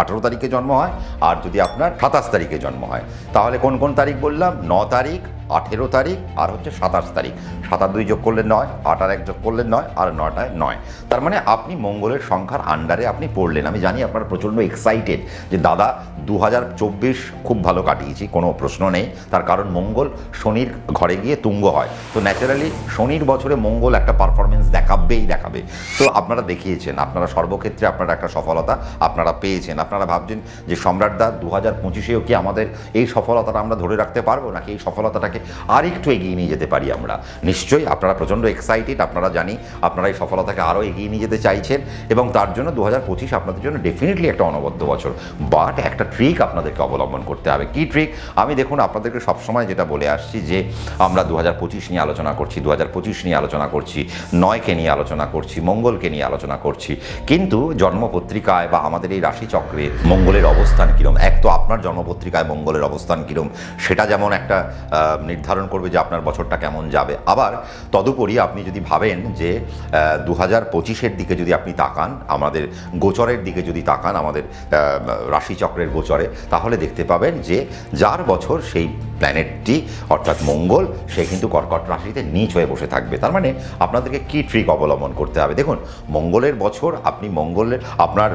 18 তারিখে জন্ম হয়, আর যদি আপনার 27 তারিখে জন্ম হয়, তাহলে কোন কোন তারিখ বললাম? 9 তারিখ, 18 তারিখ আর হচ্ছে 27 তারিখ। 7 আর 2 যোগ করলে 9, 8 আর 1 যোগ করলে 9, আর 9টায় 9। তার মানে আপনি মঙ্গলের সংখ্যার আন্ডারে আপনি পড়লেন। আমি জানি আপনারা প্রচণ্ড এক্সাইটেড যে দাদা 2024 খুব ভালো কাটিয়েছি, কোনো প্রশ্ন নেই। তার কারণ মঙ্গল শনির ঘরে গিয়ে তুঙ্গ হয়, তো ন্যাচারালি শনির বছরে মঙ্গল একটা পারফরমেন্স দেখাবে। তো আপনারা দেখিয়েছেন, আপনারা সর্বক্ষেত্রে আপনারা একটা সফলতা আপনারা পেয়েছেন। আপনারা ভাবছেন যে সম্রাটদা 2025-এও কি আমাদের এই সফলতাটা আমরা ধরে রাখতে পারবো, নাকি এই সফলতাটাকে আর একটু এগিয়ে নিয়ে যেতে পারি আমরা? নিশ্চয়ই আপনারা প্রচণ্ড এক্সাইটেড। আপনারা জানি আপনারা এই সফলতাকে আরও এগিয়ে নিয়ে যেতে চাইছেন, এবং তার জন্য 2025 আপনাদের জন্য ডেফিনেটলি একটা অনবদ্য বছর। বাট একটা ট্রিক আপনাদেরকে অবলম্বন করতে হবে। কি ট্রিক? আমি দেখুন আপনাদেরকে সবসময় যেটা বলে আসছি যে আমরা 2025 নিয়ে আলোচনা করছি, 2025 নিয়ে আলোচনা করছি, 9কে নিয়ে আলোচনা করছি, মঙ্গলকে নিয়ে আলোচনা করছি, কিন্তু জন্মপত্রিকায় বা আমাদের এই রাশিচক্রে মঙ্গলের অবস্থান কীরকম, এক তো আপনার জন্মপত্রিকায় মঙ্গলের অবস্থান কীরকম সেটা যেমন একটা নির্ধারণ করবে যে আপনার বছরটা কেমন যাবে। আবার তদুপরি আপনি যদি ভাবেন যে 2025-এর দিকে যদি আপনি তাকান, আমাদের গোচরের দিকে যদি তাকান, আমাদের রাশিচক্রের গোচরে, তাহলে দেখতে পাবেন যে যার বছর সেই প্ল্যানেটটি অর্থাৎ মঙ্গল, সে কিন্তু কর্কট রাশিতে নীচ হয়ে বসে থাকবে। তার মানে আপনাদেরকে কী ট্রিক অবলম্বন করতে হবে? দেখুন, মঙ্গলের বছর, আপনি মঙ্গলের আপনার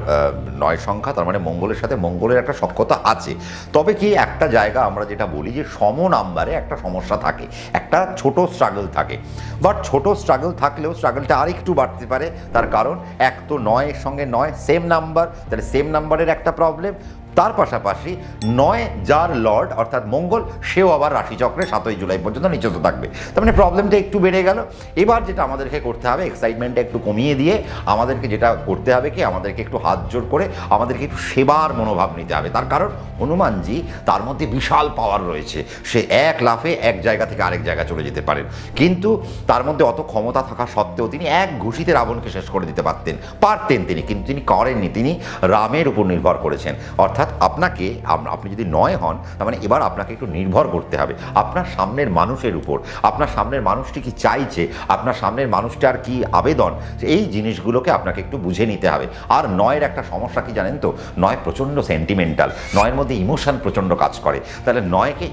9 সংখ্যা, তার মানে মঙ্গলের সাথে মঙ্গলের একটা সখ্যতা আছে। তবে কি একটা জায়গা আমরা যেটা বলি যে সম নাম্বারে একটা সমস্যা থাকে, একটা ছোট স্ট্রাগল থাকে। বাট ছোট স্ট্রাগল থাকলেও স্ট্রাগলটা আর একটু বাড়তে পারে। তার কারণ এক তো 9-এর সঙ্গে 9 সেম নাম্বার, তাহলে সেম নাম্বারের একটা প্রবলেম। তার পাশাপাশি 9 যার লর্ড অর্থাৎ মঙ্গল, সেও আবার রাশিচক্রে 7ই জুলাই পর্যন্ত নিচস্থ থাকবে। তার মানে প্রবলেমটা একটু বেড়ে গেল। এবার যেটা আমাদেরকে করতে হবে, এক্সাইটমেন্টটা একটু কমিয়ে দিয়ে আমাদেরকে যেটা করতে হবে কি, আমাদেরকে একটু হাত জোড় করে আমাদেরকে একটু সেবার মনোভাব নিতে হবে। তার কারণ হনুমানজি, তার মধ্যে বিশাল পাওয়ার রয়েছে, সে এক লাফে এক জায়গা থেকে আরেক জায়গায় চলে যেতে পারেন, কিন্তু তার মধ্যে অত ক্ষমতা থাকা সত্ত্বেও তিনি এক ঘুষিতে রাবণকে শেষ করে দিতে পারতেন তিনি, কিন্তু তিনি করেননি। তিনি রামের উপর নির্ভর করেছেন, অর্থাৎ অর্থাৎ আপনাকে আপনি যদি 9 হন, তার মানে এবার আপনাকে একটু নির্ভর করতে হবে আপনার সামনের মানুষের উপর। আপনার সামনের মানুষটি কি চাইছে, আপনার সামনের মানুষটার কি আবেদন, এই জিনিসগুলোকে আপনাকে একটু বুঝে নিতে হবে। আর 9-এর একটা সমস্যা কি জানেন তো, 9 প্রচণ্ড সেন্টিমেন্টাল, 9-এর মধ্যে ইমোশন প্রচণ্ড কাজ করে। তাহলে 9কে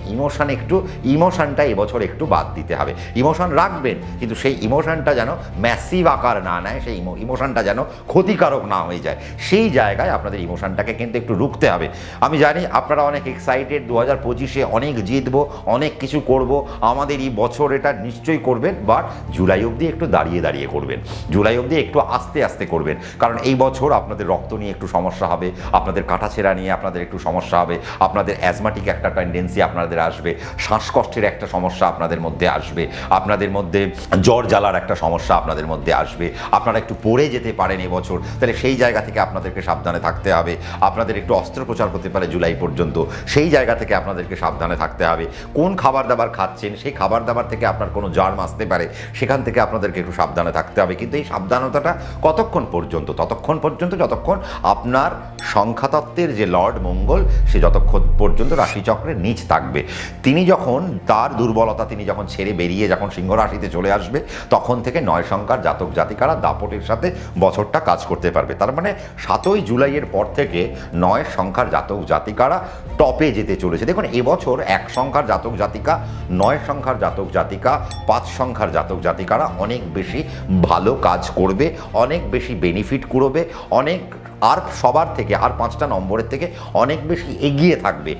ইমোশনটা এবছর একটু বাদ দিতে হবে। ইমোশন রাখবেন, কিন্তু সেই ইমোশনটা যেন ম্যাসিভ আকার না নেয়, সেই ইমোশনটা যেন ক্ষতিকারক না হয়ে যায়। সেই জায়গায় আপনাদের ইমোশনটাকে কিন্তু একটু রুখতে হবে। আমি জানি আপনারা অনেক এক্সাইটেড, 2025-এ অনেক জিতবো, অনেক কিছু করব, আমাদের এই বছর এটা নিশ্চয়ই করবেন, বাট জুলাই অবধি একটু দাঁড়িয়ে দাঁড়িয়ে করবেন, জুলাই অবধি একটু আস্তে আস্তে করবেন। কারণ এই বছর আপনাদের রক্ত নিয়ে একটু সমস্যা হবে, আপনাদের কাটাছেঁড়া নিয়ে আপনাদের একটু সমস্যা হবে, আপনাদের অ্যাজমাটিক একটা টেন্ডেন্সি আপনাদের আসবে, শ্বাসকষ্টের একটা সমস্যা আপনাদের মধ্যে আসবে, আপনাদের মধ্যে জ্বর জ্বালার একটা সমস্যা আপনাদের মধ্যে আসবে, আপনারা একটু পড়ে যেতে পারেন এবছর। তাহলে সেই জায়গা থেকে আপনাদেরকে সাবধানে থাকতে হবে। আপনাদের একটু অস্ত্রোপচার হতে পারে জুলাই পর্যন্ত, সেই জায়গা থেকে আপনাদেরকে সাবধানে থাকতে হবে। কোন খাবার দাবার খাচ্ছেন, সেই খাবার দাবার থেকে আপনার কোনো জার্ম আসতে পারে, সেখান থেকে আপনাদেরকে একটু সাবধানে থাকতে হবে। কিন্তু এই সাবধানতাটা কতক্ষণ পর্যন্ত? ততক্ষণ পর্যন্ত যতক্ষণ আপনার সংখ্যাতত্ত্বের যে লর্ড মঙ্গল, সে যতক্ষণ পর্যন্ত রাশিচক্রের নিচ থাকবে। তিনি যখন তার দুর্বলতা তিনি যখন ছেড়ে বেরিয়ে যখন সিংহ রাশিতে চলে আসবে, তখন থেকে 9 সংখ্যার জাতক জাতিকারা দাপটের সাথে বছরটা কাজ করতে পারবে। তার মানে 7ই জুলাইয়ের পর থেকে 9 সংখ্যার জাতক জাতিকারা টপে যেতে চলেছে। দেখুন এবছর 1 সংখ্যার জাতক জাতিকা, 9 সংখ্যার জাতক জাতিকা, 5 সংখ্যার জাতক জাতিকারা অনেক বেশি ভালো কাজ করবে, অনেক বেশি বেনিফিট করবে, অনেক আর সবার থেকে আর 5টা নম্বরের থেকে অনেক বেশি এগিয়ে থাকবে।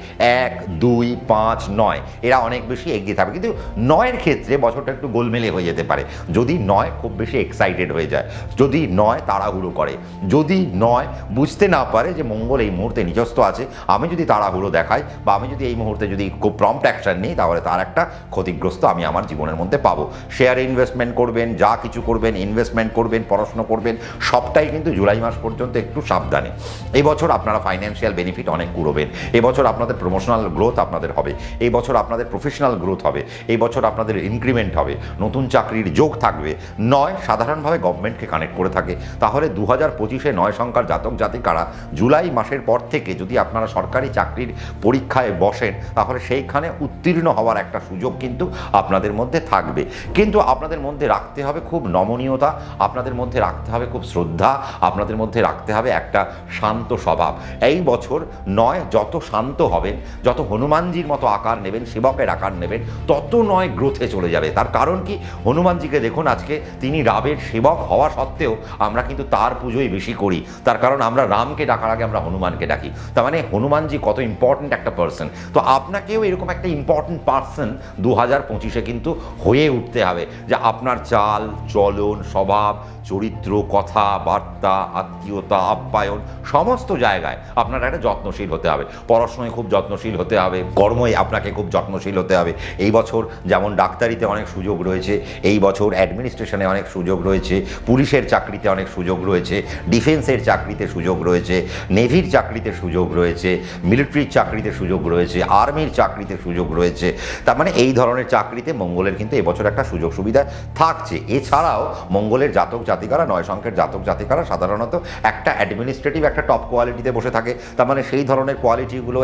1, 2, 5, 9 এরা অনেক বেশি এগিয়ে থাকবে। কিন্তু 9-এর ক্ষেত্রে বছরটা একটু গোলমেলে হয়ে যেতে পারে যদি 9 খুব বেশি এক্সাইটেড হয়ে যায়, যদি 9 তাড়াহুড়ো করে, যদি 9 বুঝতে না পারে যে মঙ্গল এই মুহূর্তে নিজস্ব আছে, আমি যদি তাড়াহুড়ো দেখাই বা আমি যদি এই মুহূর্তে যদি খুব প্রম্পট অ্যাকশন নিই, তাহলে তার একটা ক্ষতিগ্রস্ত আমি আমার জীবনের মধ্যে পাবো। শেয়ারে ইনভেস্টমেন্ট করবেন, যা কিছু করবেন, ইনভেস্টমেন্ট করবেন, পড়াশোনা করবেন, সবটাই কিন্তু জুলাই মাস পর্যন্ত একটু সাবধানে। এই বছর আপনারা ফাইন্যান্সিয়াল বেনিফিট অনেক কুড়োবেন, এই বছর আপনাদের প্রমোশনাল গ্রোথ আপনাদের হবে, এই বছর আপনাদের প্রফেশনাল গ্রোথ হবে, এই বছর আপনাদের ইনক্রিমেন্ট হবে, নতুন চাকরির যোগ থাকবে। 9 সাধারণভাবে গভর্নমেন্টকে কানেক্ট করে থাকে। তাহলে 2025-এ 9 সংখ্যার জাতক জাতিকারা জুলাই মাসের পর থেকে যদি আপনারা সরকারি চাকরির পরীক্ষায় বসেন, তাহলে সেইখানে উত্তীর্ণ হওয়ার একটা সুযোগ কিন্তু আপনাদের মধ্যে থাকবে। কিন্তু আপনাদের মধ্যে রাখতে হবে খুব নমনীয়তা, আপনাদের মধ্যে রাখতে হবে খুব শ্রদ্ধা, আপনাদের মধ্যে রাখতে হবে একটা শান্ত স্বভাব। এই বছর 9 যত শান্ত হবেন, যত হনুমানজির মতো আকার নেবেন, সেবকের আকার নেবেন, তত 9 গ্রোথে চলে যাবে। তার কারণ কি, হনুমানজিকে দেখুন, আজকে তিনি রামের সেবক হওয়া সত্ত্বেও আমরা কিন্তু তার পুজোই বেশি করি। তার কারণ আমরা রামকে ডাকার আগে আমরা হনুমানকে ডাকি। তার মানে হনুমানজি কত ইম্পর্ট্যান্ট একটা পার্সন। তো আপনাকেও এরকম একটা ইম্পর্ট্যান্ট পার্সন 2025-এ কিন্তু হয়ে উঠতে হবে, যে আপনার চাল চলন, স্বভাব, চরিত্র, কথা বার্তা, আত্মীয়তা, আপ্যায়ন, সমস্ত জায়গায় আপনার একটা যত্নশীল হতে হবে। পড়াশোনায় খুব যত্নশীল হতে হবে, কর্মই আপনাকে খুব যত্নশীল হতে হবে। এই বছর যেমন ডাক্তারিতে অনেক সুযোগ রয়েছে, এই বছর অ্যাডমিনিস্ট্রেশনে অনেক সুযোগ রয়েছে, পুলিশের চাকরিতে অনেক সুযোগ রয়েছে, ডিফেন্সের চাকরিতে সুযোগ রয়েছে, নেভির চাকরিতে সুযোগ রয়েছে, মিলিটারির চাকরিতে সুযোগ রয়েছে, আর্মির চাকরিতে সুযোগ রয়েছে। তার মানে এই ধরনের চাকরিতে মঙ্গলের কিন্তু এবছর একটা সুযোগ সুবিধা থাকছে। এছাড়াও মঙ্গলের জাতক জাতিকারা, 9 সংখ্যার জাতক জাতিকারা সাধারণত একটা অ্যাডমিনিস্ট্রেটিভ একটা টপ কোয়ালিটিতে বসে থাকে। তার মানে সেই ধরনের কোয়ালিটিগুলো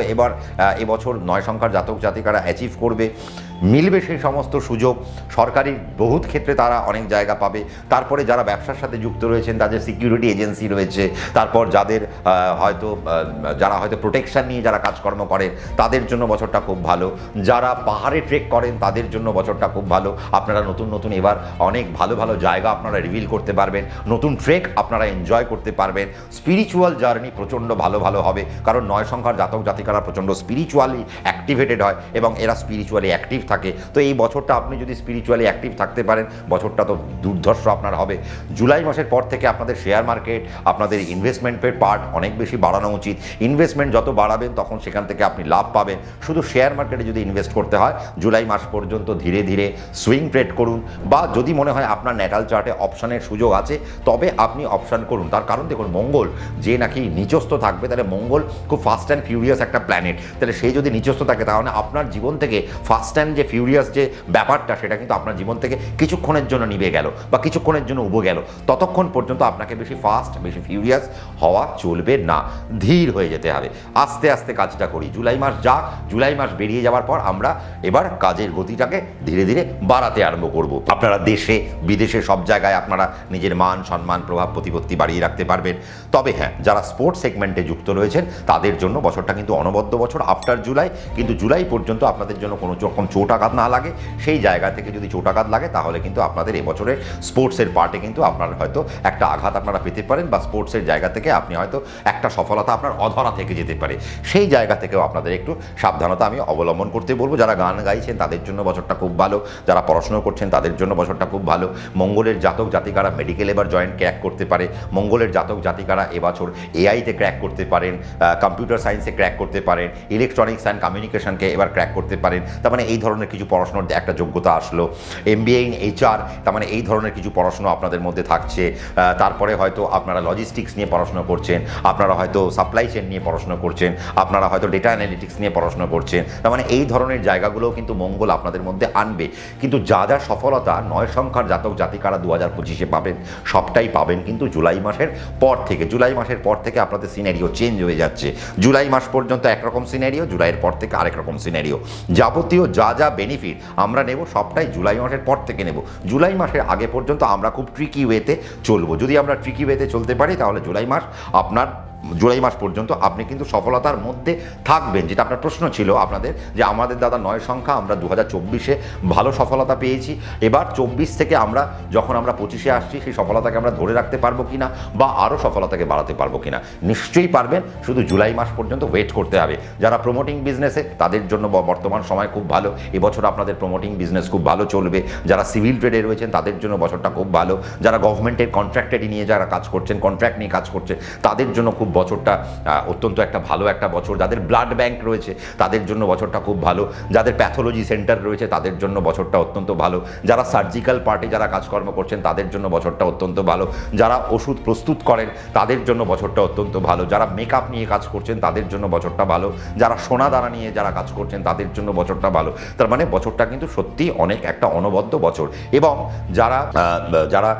এবছর 9 সংখ্যার জাতক জাতিকারা অ্যাচিভ করবে, মিলবে সেই সমস্ত সুযোগ। সরকারি বহুত ক্ষেত্রে তারা অনেক জায়গা পাবে। তারপরে যারা ব্যবসার সাথে যুক্ত রয়েছেন, তাদের সিকিউরিটি এজেন্সি রয়েছে, তারপর যারা হয়তো প্রোটেকশন নিয়ে যারা কাজকর্ম করেন, তাদের জন্য বছরটা খুব ভালো। যারা পাহাড়ে ট্রেক করেন, তাদের জন্য বছরটা খুব ভালো। আপনারা নতুন নতুন এবার অনেক ভালো ভালো জায়গা আপনারা রিভিল করতে পারবেন, নতুন ট্রেক আপনারা এনজয় করতে পারবেন। স্পিরিচুয়াল জার্নি প্রচণ্ড ভালো ভালো হবে, কারণ 9 সংখ্যার জাতক জাতিকারা প্রচণ্ড স্পিরিচুয়ালি অ্যাক্টিভেটেড হয় এবং এরা স্পিরিচুয়ালি অ্যাক্টিভ থাকে। তো এই বছরটা আপনি যদি স্পিরিচুয়ালি অ্যাক্টিভ থাকতে পারেন, বছরটা তো দুর্ধর্ষ আপনার হবে। জুলাই মাসের পর থেকে আপনাদের শেয়ার মার্কেট, আপনাদের ইনভেস্টমেন্টের পার্ট অনেক বেশি বাড়ানো উচিত। ইনভেস্টমেন্ট যত বাড়াবেন তখন সেখান থেকে আপনি লাভ পাবেন। শুধু শেয়ার মার্কেটে যদি ইনভেস্ট করতে হয়, জুলাই মাস পর্যন্ত ধীরে ধীরে সুইং ট্রেড করুন, বা যদি মনে হয় আপনার ন্যাটাল চার্টে অপশানের সুযোগ আছে, তবে আপনি অপশান করুন। তার কারণ দেখুন, মঙ্গল মঙ্গল যে নাকি নিচস্থ থাকবে, তাহলে মঙ্গল খুব ফাস্ট অ্যান্ড ফিউরিয়াস একটা প্ল্যানেট, তাহলে সেই যদি নিচস্থ থাকে তাহলে আপনার জীবন থেকে ফাস্ট অ্যান্ড যে ফিউরিয়াস যে ব্যাপারটা সেটা কিন্তু আপনার জীবন থেকে কিছুক্ষণের জন্য নিভে গেল বা কিছুক্ষণের জন্য উবো গেল। ততক্ষণ পর্যন্ত আপনাকে বেশি ফাস্ট বেশি ফিউরিয়াস হওয়া চলবে না, ধীর হয়ে যেতে হবে, আস্তে আস্তে কাজটা করি। জুলাই মাস যাক, জুলাই মাস বেরিয়ে যাওয়ার পর আমরা এবার কাজের গতিটাকে ধীরে ধীরে বাড়াতে আরম্ভ করব। আপনারা দেশে বিদেশে সব জায়গায় আপনারা নিজের মান সম্মান প্রভাব প্রতিপত্তি বাড়িয়ে রাখতে পারবেন। তবে হ্যাঁ, যারা স্পোর্টস সেগমেন্টে যুক্ত রয়েছেন তাদের জন্য বছরটা কিন্তু অনবদ্য বছর আফটার জুলাই, কিন্তু জুলাই পর্যন্ত আপনাদের জন্য কোনো রকম চোট আঘাত না লাগে। সেই জায়গা থেকে যদি চোট আঘাত লাগে তাহলে কিন্তু আপনাদের এবছরের স্পোর্টসের পার্টে কিন্তু আপনার হয়তো একটা আঘাত আপনারা পেতে পারেন, বা স্পোর্টসের জায়গা থেকে আপনি হয়তো একটা সফলতা আপনার অধরা থেকে যেতে পারে। সেই জায়গা থেকেও আপনাদের একটু সাবধানতা আমি অবলম্বন করতে বলবো। যারা গান গাইছেন তাদের জন্য বছরটা খুব ভালো, যারা পড়াশোনা করছেন তাদের জন্য বছরটা খুব ভালো। মঙ্গলের জাতক জাতিকারা মেডিকেল এবার জয়েন্ট ক্র্যাক করতে পারে, মঙ্গলের জাতক জাতিকারা এবছর এআইতে ক্র্যাক করতে পারেন, কম্পিউটার সায়েন্সে ক্র্যাক করতে পারেন, ইলেকট্রনিক্স অ্যান্ড কমিউনিকেশনকে এবার ক্র্যাক করতে পারেন। তার মানে এই ধরনের কিছু পড়াশোনার একটা যোগ্যতা আসলো। এমবিএ ইন এইচআর, তার মানে এই ধরনের কিছু পড়াশোনা আপনাদের মধ্যে থাকছে। তারপরে হয়তো আপনারা লজিস্টিক্স নিয়ে পড়াশোনা করছেন, আপনারা হয়তো সাপ্লাই চেন নিয়ে পড়াশোনা করছেন, আপনারা হয়তো ডেটা অ্যানালিটিক্স নিয়ে পড়াশোনা করছেন। তার মানে এই ধরনের জায়গাগুলোও কিন্তু মঙ্গল আপনাদের মধ্যে আনবে। কিন্তু যা যা সফলতা 9 সংখ্যার জাতক জাতিকারা 2025-এ পাবেন সবটাই পাবেন কিন্তু জুলাই মাসের পর থেকে। জুলাই মাসের পর থেকে আপনাদের সিনারিও চেঞ্জ হয়ে যাচ্ছে। জুলাই মাস পর্যন্ত একরকম সিনারিও, জুলাইয়ের পর থেকে আরেক রকম সিনারিও। যাবতীয় যা যা বেনিফিট আমরা নেব সবটাই জুলাই মাসের পর থেকে নেব। জুলাই মাসের আগে পর্যন্ত আমরা খুব ট্রিকি ওয়েতে চলবো। যদি আমরা ট্রিকি ওয়েতে চলতে পারি তাহলে জুলাই মাস পর্যন্ত আপনি কিন্তু সফলতার মধ্যে থাকবেন। যেটা আপনার প্রশ্ন ছিল আপনাদের, যে আমাদের দাদা 9 সংখ্যা আমরা 2024-এ ভালো সফলতা পেয়েছি, এবার 24 থেকে আমরা যখন আমরা 25-এ আসছি সেই সফলতাকে আমরা ধরে রাখতে পারবো কিনা বা আরও সফলতাকে বাড়াতে পারবো কিনা। নিশ্চয়ই পারবেন, শুধু জুলাই মাস পর্যন্ত ওয়েট করতে হবে। যারা প্রমোটিং বিজনেসে তাদের জন্য বর্তমান সময় খুব ভালো, এবছর আপনাদের প্রমোটিং বিজনেস খুব ভালো চলবে। যারা সিভিল ট্রেডে রয়েছেন তাদের জন্য বছরটা খুব ভালো। যারা গভর্নমেন্টের কন্ট্রাক্টেডি নিয়ে যারা কাজ করছেন, কন্ট্রাক্ট নিয়ে কাজ করছেন, তাদের জন্য খুব বছরটা অত্যন্ত একটা ভালো একটা বছর। যাদের ব্লাড ব্যাংক রয়েছে তাদের জন্য বছরটা খুব ভালো। যাদের প্যাথোলজি সেন্টার রয়েছে তাদের জন্য বছরটা অত্যন্ত ভালো। যারা সার্জিক্যাল পার্টে যারা কাজকর্ম করছেন তাদের জন্য বছরটা অত্যন্ত ভালো। যারা ওষুধ প্রস্তুত করেন তাদের জন্য বছরটা অত্যন্ত ভালো। যারা মেকআপ নিয়ে কাজ করছেন তাদের জন্য বছরটা ভালো। যারা সোনা দানা নিয়ে যারা কাজ করছেন তাদের জন্য বছরটা ভালো। তার মানে বছরটা কিন্তু সত্যি অনেক একটা অনবদ্য বছর। এবং যারা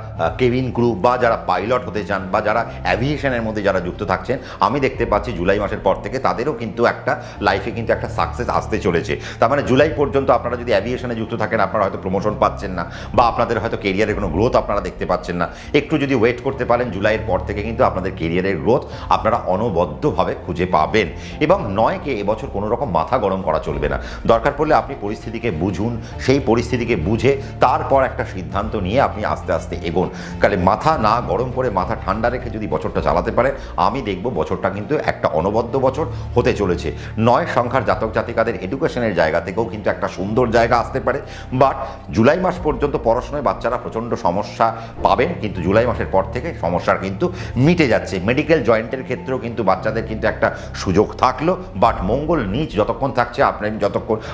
কেবিন ক্রু বা যারা পাইলট হতে চান বা যারা অ্যাভিয়েশনের মধ্যে যারা যুক্ত থাকছেন, আমি দেখতে পাচ্ছি জুলাই মাসের পর থেকে তাদেরও কিন্তু একটা লাইফে কিন্তু একটা সাকসেস আসতে চলেছে। তার মানে জুলাই পর্যন্ত আপনারা যদি অ্যাভিয়েশনে যুক্ত থাকেন আপনারা হয়তো প্রমোশন পাচ্ছেন না বা আপনাদের হয়তো কেরিয়ারে কোনো গ্রোথ আপনারা দেখতে পাচ্ছেন না। একটু যদি ওয়েট করতে পারেন জুলাইয়ের পর থেকে কিন্তু আপনাদের কেরিয়ারের গ্রোথ আপনারা অনবদ্যভাবে খুঁজে পাবেন। এবং 9কে এবছর কোনো রকম মাথা গরম করা চলবে না। দরকার পড়লে আপনি পরিস্থিতিকে বুঝুন, সেই পরিস্থিতিকে বুঝে তারপর একটা সিদ্ধান্ত নিয়ে আপনি আস্তে আস্তে এগোন। কালে মাথা না গরম করে মাথা ঠান্ডা রেখে যদি বছরটা চালাতে পারে আমি দেখব বছরটা কিন্তু একটা অনবদ্য বছর হতে চলেছে। 9 সংখ্যার জাতক জাতিকাদের এডুকেশনের জায়গা থেকেও কিন্তু একটা সুন্দর জায়গা আসতে পারে। বাট জুলাই মাস পর্যন্ত পড়াশোনায় বাচ্চারা প্রচণ্ড সমস্যা পাবেন, কিন্তু জুলাই মাসের পর থেকে সমস্যার কিন্তু মিটে যাচ্ছে। মেডিকেল জয়েন্টের ক্ষেত্রেও কিন্তু বাচ্চাদের কিন্তু একটা সুযোগ থাকলো। বাট মঙ্গল নিচ যতক্ষণ থাকছে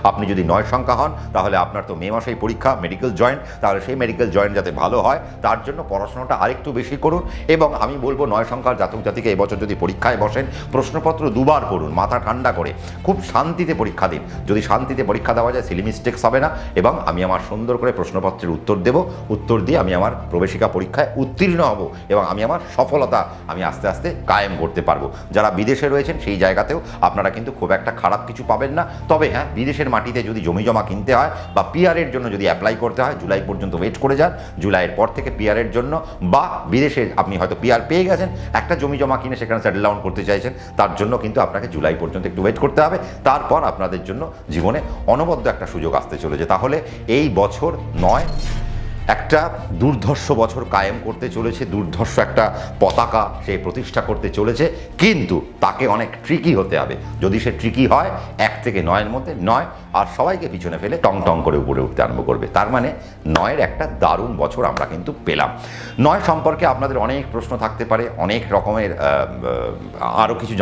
আপনি যদি 9 সংখ্যা হন তাহলে আপনার তো মে মাসেই পরীক্ষা মেডিকেল জয়েন্ট, তাহলে সেই মেডিকেল জয়েন্ট যাতে ভালো হয় তার জন্য পড়াশোনাটা আরেকটু বেশি করুন। এবং আমি বলবো 9 সংখ্যার জাতক জাতিকা এবছর যদি পরীক্ষায় বসেন প্রশ্নপত্র দুবার পড়ুন, মাথা ঠান্ডা করে খুব শান্তিতে পরীক্ষা দিন। যদি শান্তিতে পরীক্ষা দেওয়া যায় সিলি মিস্টেক্স হবে না। এবং আমি আমার সুন্দর করে প্রশ্নপত্রের উত্তর দেব, উত্তর দিয়ে আমি আমার প্রবেশিকা পরীক্ষায় উত্তীর্ণ হব এবং আমি আমার সফলতা আমি আস্তে আস্তে কায়েম করতে পারবো। যারা বিদেশে রয়েছেন সেই জায়গাতেও আপনারা কিন্তু খুব একটা খারাপ কিছু পাবেন না। তবে হ্যাঁ, বিদেশের মাটিতে যদি জমি জমা কিনতে হয় বা পিআরের জন্য যদি অ্যাপ্লাই করতে হয় জুলাই পর্যন্ত ওয়েট করে যান। জুলাইয়ের পর থেকে পিআরের জন্য বা বিদেশে আপনি হয়তো পিআর পেয়ে গেছেন, একটা জমি জমা কিনে সেখানে সেটেল ডাউন করতে চাইছেন, তার জন্য কিন্তু আপনাকে জুলাই পর্যন্ত একটু ওয়েট করতে হবে। তারপর আপনাদের জন্য জীবনে অনবদ্য একটা সুযোগ আসতে চলেছে। তাহলে এই বছর 9 একটা দুর্ধর্ষ বছর কায়েম করতে চলেছে, দুর্ধর্ষ একটা পতাকা সে প্রতিষ্ঠা করতে চলেছে। কিন্তু তাকে অনেক ট্রিকি হতে হবে। যদি সে ট্রিকি হয় 1 থেকে 9-এর মধ্যে 9 আর সবাইকে পিছনে ফেলে টং টং করে উপরে উঠতে আরম্ভ করবে। তার মানে 9-এর একটা দারুণ বছর আমরা কিন্তু পেলাম। 9 সম্পর্কে আপনাদের অনেক প্রশ্ন থাকতে পারে, অনেক রকমের আরও কিছু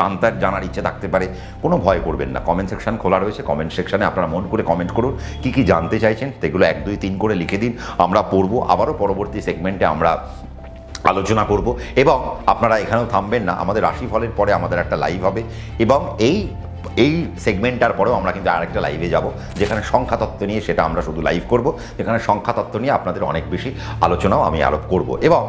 জানার ইচ্ছে থাকতে পারে। কোনো ভয় করবেন না, কমেন্ট সেকশন খোলা রয়েছে। কমেন্ট সেকশনে আপনারা মন করে কমেন্ট করুন, কী জানতে চাইছেন সেগুলো 1, 2, 3 করে লিখে দিন, আমরা পড়বো। আবারও পরবর্তী সেগমেন্টে আমরা আলোচনা করব। এবং আপনারা এখানেও থামবেন না, আমাদের রাশিফলের পরে আমাদের একটা লাইভ হবে, এবং এই সেগমেন্টটার পরেও আমরা কিন্তু আরেকটা লাইভে যাব যেখানে সংখ্যাতত্ত্ব নিয়ে, সেটা আমরা শুধু লাইভ করব, যেখানে সংখ্যাতত্ত্ব নিয়ে আপনাদের অনেক বেশি আলোচনাও আমি আরোপ করব। এবং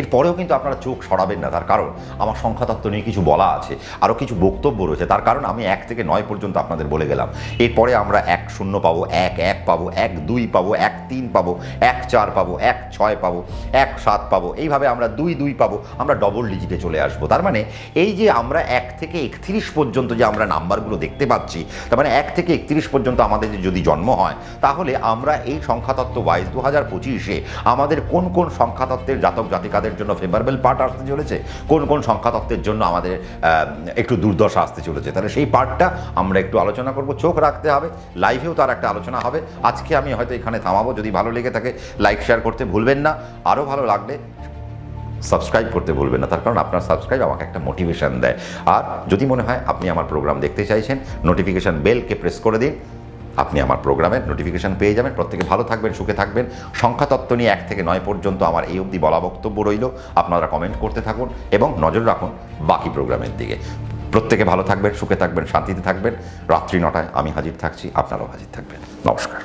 এরপরেও কিন্তু আপনারা চোখ সরাবেন না, তার কারণ আমার সংখ্যাতত্ত্ব নিয়ে কিছু বলা আছে, আরও কিছু বক্তব্য রয়েছে। তার কারণ আমি 1 থেকে 9 পর্যন্ত আপনাদের বলে গেলাম, এরপরে আমরা 1-0 পাবো, 1-1 পাবো, 1-2 পাবো, 1-3 পাবো, 1-4 পাবো, 1-6 পাবো, 1-7 পাবো, এইভাবে আমরা 2-2 পাবো, আমরা ডবল ডিজিটে চলে আসবো। তার মানে এই যে আমরা 1 থেকে 31 পর্যন্ত যে আমরা নাম্বারগুলো দেখতে পাচ্ছি, তার মানে 1 থেকে 31 পর্যন্ত আমাদের যদি জন্ম হয়, তাহলে আমরা এই সংখ্যাতত্ত্ব ওয়াইজ 2025-এ আমাদের কোন কোন সংখ্যাতত্ত্বের জাতক জাতিকাদের জন্য ফেভারেবল পার্ট আসতে চলেছে, কোন কোন সংখ্যাতত্ত্বের জন্য আমাদের একটু দুর্দশা আসতে চলেছে, তাহলে সেই পার্টটা আমরা একটু আলোচনা করব। চোখ রাখতে হবে, লাইভেও তার একটা আলোচনা হবে। আজকে আমি হয়তো এখানে থামাবো। যদি ভালো লেগে থাকে লাইক শেয়ার করতে ভুলবেন না, আরও ভালো লাগলে সাবস্ক্রাইব করতে ভুলবেন না, তার কারণ আপনার সাবস্ক্রাইব আমাকে একটা মোটিভেশন দেয়। আর যদি মনে হয় আপনি আমার প্রোগ্রাম দেখতে চাইছেন, নোটিফিকেশান বেলকে প্রেস করে দিন, আপনি আমার প্রোগ্রামের নোটিফিকেশান পেয়ে যাবেন। প্রত্যেকে ভালো থাকবেন, সুখে থাকবেন। সংখ্যাতত্ত্ব নিয়ে 1 থেকে 9 পর্যন্ত আমার এই অবধি বলা বক্তব্য রইল। আপনারা কমেন্ট করতে থাকুন এবং নজর রাখুন বাকি প্রোগ্রামের দিকে। প্রত্যেকে ভালো থাকবেন, সুখে থাকবেন, শান্তিতে থাকবেন। রাত্রি 9টায় আমি হাজির থাকছি, আপনারাও হাজির থাকবেন। নমস্কার।